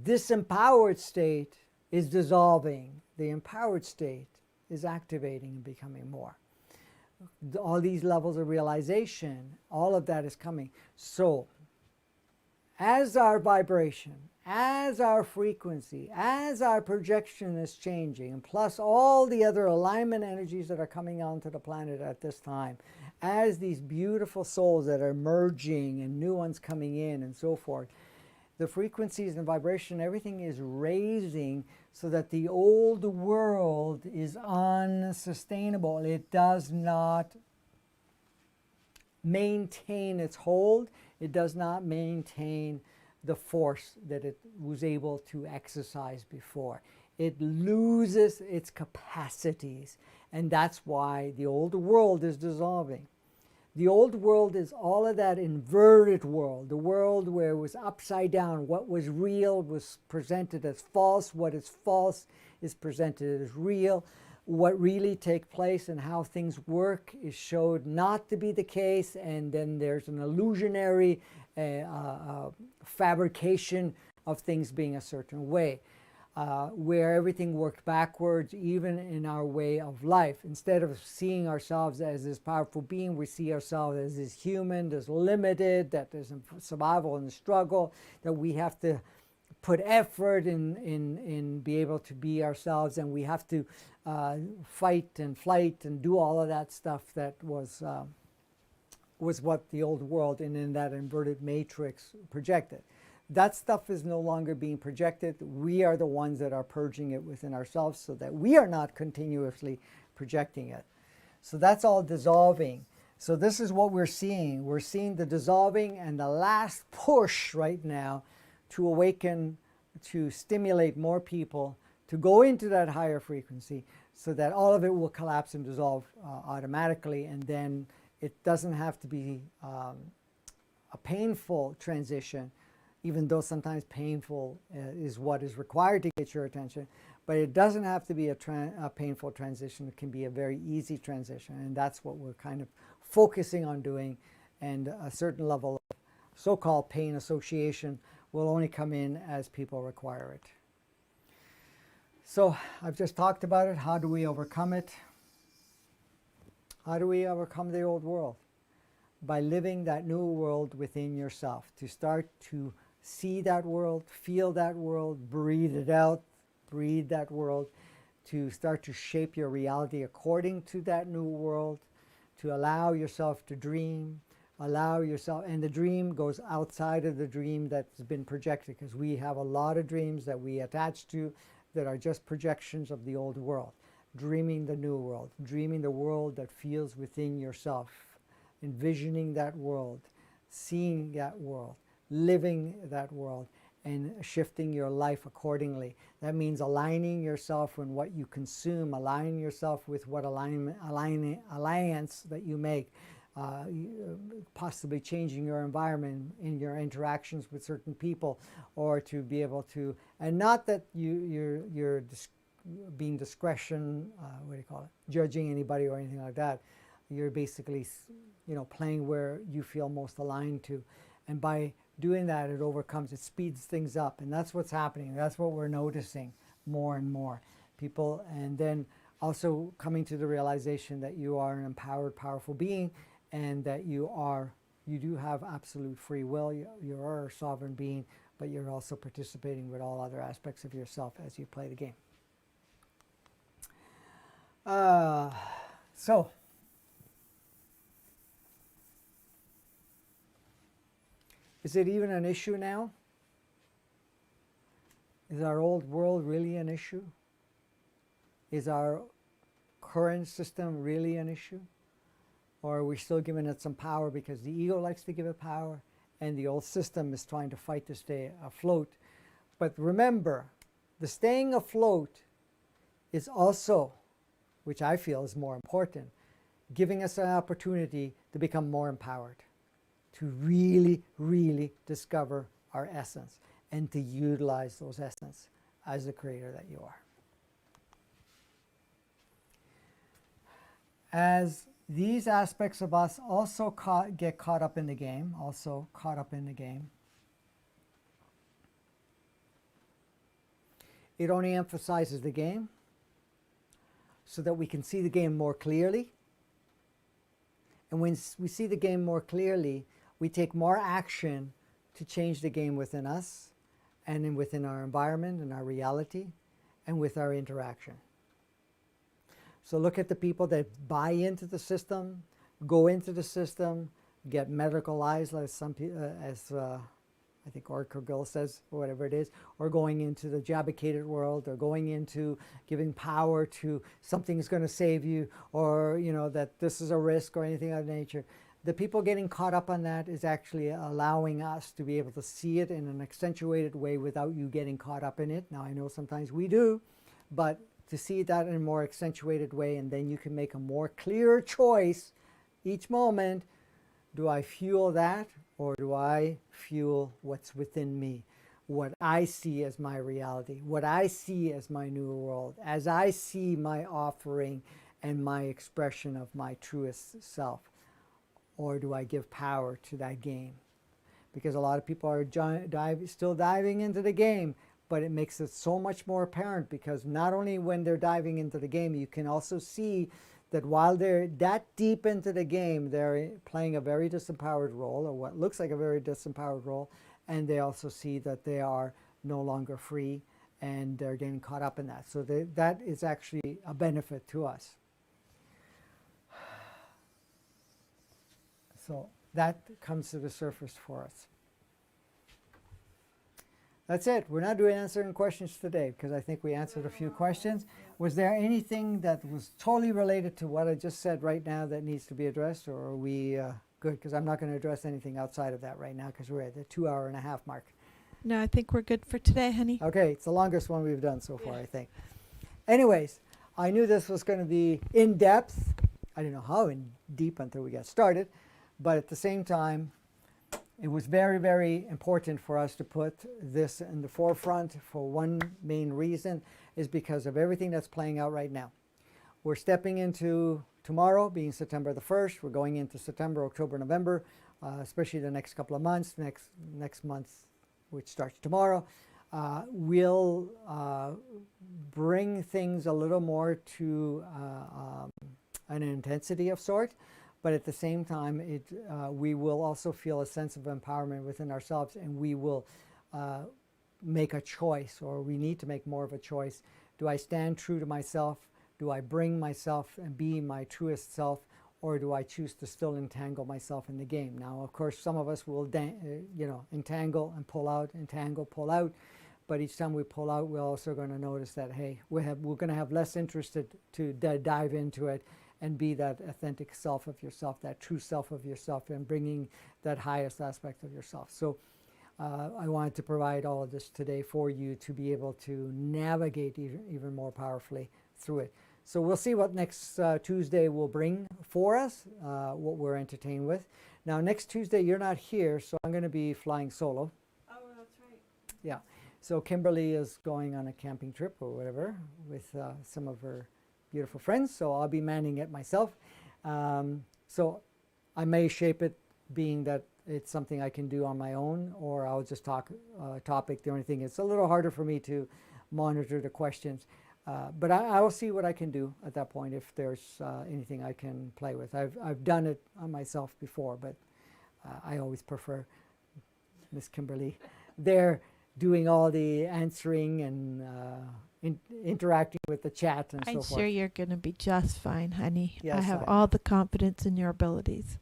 this empowered state is dissolving, the empowered state is activating and becoming more. All these levels of realization, all of that is coming. So, as our vibration, as our frequency, as our projection is changing, and plus all the other alignment energies that are coming onto the planet at this time, as these beautiful souls that are merging and new ones coming in and so forth, the frequencies and vibration, everything is raising so that the old world is unsustainable. It does not maintain its hold. It does not maintain the force that it was able to exercise before. It loses its capacities, and that's why the old world is dissolving. The old world is all of that inverted world, the world where it was upside down. What was real was presented as false. What is false is presented as real. What really takes place and how things work is showed not to be the case, and then there's an illusionary fabrication of things being a certain way. Where everything worked backwards, even in our way of life. Instead of seeing ourselves as this powerful being, we see ourselves as this human, this limited, that there's survival and struggle, that we have to put effort in be able to be ourselves, and we have to fight and flight and do all of that stuff that was what the old world and in that inverted matrix projected. That stuff is no longer being projected. We are the ones that are purging it within ourselves so that we are not continuously projecting it. So that's all dissolving. So this is what we're seeing. We're seeing the dissolving and the last push right now to awaken, to stimulate more people, to go into that higher frequency so that all of it will collapse and dissolve automatically, and then it doesn't have to be a painful transition, even though sometimes painful is what is required to get your attention. But it doesn't have to be a painful transition. It can be a very easy transition. And that's what we're kind of focusing on doing. And a certain level of so-called pain association will only come in as people require it. So I've just talked about it. How do we overcome it? How do we overcome the old world? By living that new world within yourself, to start to see that world, feel that world, breathe it out, breathe that world, to start to shape your reality according to that new world, to allow yourself to dream, allow yourself, and the dream goes outside of the dream that's been projected, because we have a lot of dreams that we attach to that are just projections of the old world. Dreaming the new world, dreaming the world that feels within yourself, envisioning that world, seeing that world, living that world, and shifting your life accordingly. That means aligning yourself with what you consume, aligning yourself with what alliance that you make, possibly changing your environment in your interactions with certain people, or to be able to, and not that you're being discretion, what do you call it, judging anybody or anything like that. You're basically, playing where you feel most aligned to. And by doing that, it overcomes, it speeds things up. And that's what's happening. That's what we're noticing more and more. People, and then also coming to the realization that you are an empowered, powerful being, and that you do have absolute free will. You are a sovereign being, but you're also participating with all other aspects of yourself as you play the game. So, is it even an issue now? Is our old world really an issue? Is our current system really an issue? Or are we still giving it some power because the ego likes to give it power and the old system is trying to fight to stay afloat? But remember, the staying afloat is also, which I feel is more important, giving us an opportunity to become more empowered, to really, really discover our essence and to utilize those essence as the creator that you are. As these aspects of us also get caught up in the game, It only emphasizes the game so that we can see the game more clearly. And when we see the game more clearly, we take more action to change the game within us and within our environment and our reality and with our interaction. So look at the people that buy into the system, go into the system, get medicalized, as I think Oracle Girl says, or whatever it is, or going into the jabbicated world, or going into giving power to something's going to save you, or that this is a risk or anything of that nature. The people getting caught up on that is actually allowing us to be able to see it in an accentuated way without you getting caught up in it. Now I know sometimes we do, but to see that in a more accentuated way, and then you can make a more clear choice each moment. Do I fuel that, or do I fuel what's within me? What I see as my reality, what I see as my new world, as I see my offering and my expression of my truest self? Or do I give power to that game? Because a lot of people are still diving into the game, but it makes it so much more apparent, because not only when they're diving into the game, you can also see that while they're that deep into the game, they're playing a very disempowered role, or what looks like a very disempowered role, and they also see that they are no longer free, and they're getting caught up in that. So that is actually a benefit to us. So that comes to the surface for us. That's it. We're not doing answering questions today, because I think we answered a few questions. Was there anything that was totally related to what I just said right now that needs to be addressed, or are we good? Because I'm not going to address anything outside of that right now, because we're at the 2.5 hour mark. No, I think we're good for today, honey. Okay, it's the longest one we've done so far, I think. Anyways, I knew this was going to be in depth. I didn't know how in deep until we got started, but at the same time, it was very, very important for us to put this in the forefront for one main reason, is because of everything that's playing out right now. We're stepping into tomorrow, being September the 1st. We're going into September, October, November, especially the next couple of months. Next month, which starts tomorrow, will bring things a little more to an intensity of sort. But at the same time, we will also feel a sense of empowerment within ourselves, and we will make a choice, or we need to make more of a choice. Do I stand true to myself? Do I bring myself and be my truest self, or do I choose to still entangle myself in the game? Now, of course, some of us will entangle and pull out, entangle, pull out. But each time we pull out, we're also going to notice that, hey, we're going to have less interest to dive into it and be that authentic self of yourself, that true self of yourself, and bringing that highest aspect of yourself. So I wanted to provide all of this today for you to be able to navigate even more powerfully through it. So we'll see what next Tuesday will bring for us, what we're entertained with. Now, next Tuesday, you're not here, so I'm going to be flying solo. Oh, that's right. Yeah. So Kimberly is going on a camping trip or whatever with some of her beautiful friends, so I'll be manning it myself. So I may shape it, being that it's something I can do on my own, or I'll just talk topic. The only thing, it's a little harder for me to monitor the questions, but I will see what I can do at that point, if there's anything I can play with. I've done it on myself before, but I always prefer Miss Kimberly there doing all the answering and interacting with the chat and so forth. I'm sure you're going to be just fine, honey. Yes, I have all the confidence in your abilities.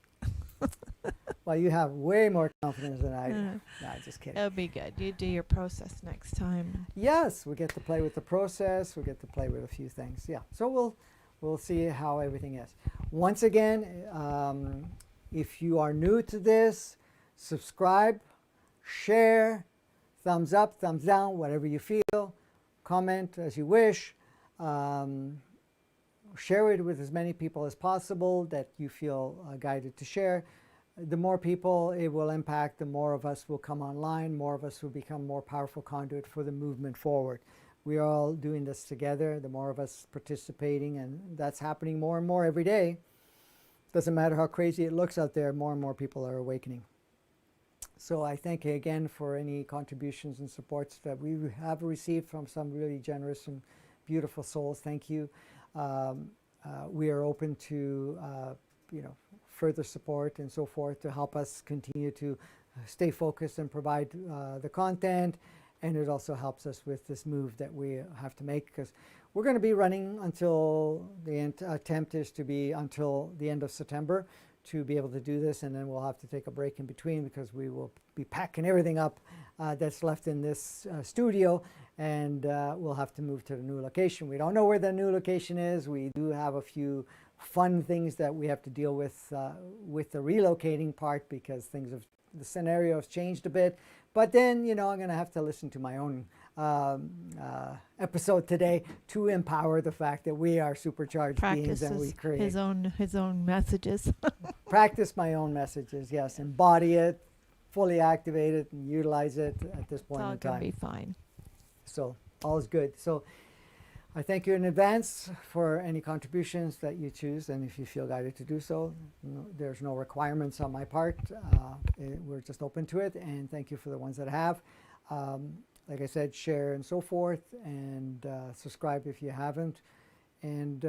Well, you have way more confidence than I do. No, just kidding. It'll be good. You do your process next time. Yes, we get to play with the process. We get to play with a few things. Yeah, so we'll see how everything is. Once again, if you are new to this, subscribe, share, thumbs up, thumbs down, whatever you feel. Comment as you wish. Share it with as many people as possible that you feel guided to share. The more people it will impact, the more of us will come online, more of us will become more powerful conduit for the movement forward. We are all doing this together, the more of us participating, and that's happening more and more every day. doesn't matter how crazy it looks out there, more and more people are awakening. So I thank you again for any contributions and supports that we have received from some really generous and beautiful souls. Thank you. We are open to further support and so forth to help us continue to stay focused and provide the content. And it also helps us with this move that we have to make, because we're going to be running until the attempt is to be until the end of September to be able to do this, and then we'll have to take a break in between because we will be packing everything up that's left in this studio, and we'll have to move to the new location. We don't know where the new location is. We do have a few fun things that we have to deal with the relocating part, because the scenario has changed a bit. But then, I'm going to have to listen to my own episode today to empower the fact that we are supercharged beings and we create. his own messages. Practice my own messages, yes. Embody it, fully activate it, and utilize it at this point in It's all time. going to be fine. So all is good. So I thank you in advance for any contributions that you choose, and if you feel guided to do so, there's no requirements on my part. We're just open to it, and thank you for the ones that have. Like I said, share and so forth, and subscribe if you haven't. And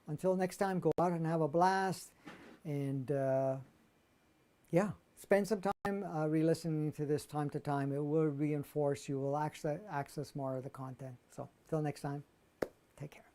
until next time, go out and have a blast, and spend some time re-listening to this time to time. It will reinforce. You will access more of the content. So until next time. Take care.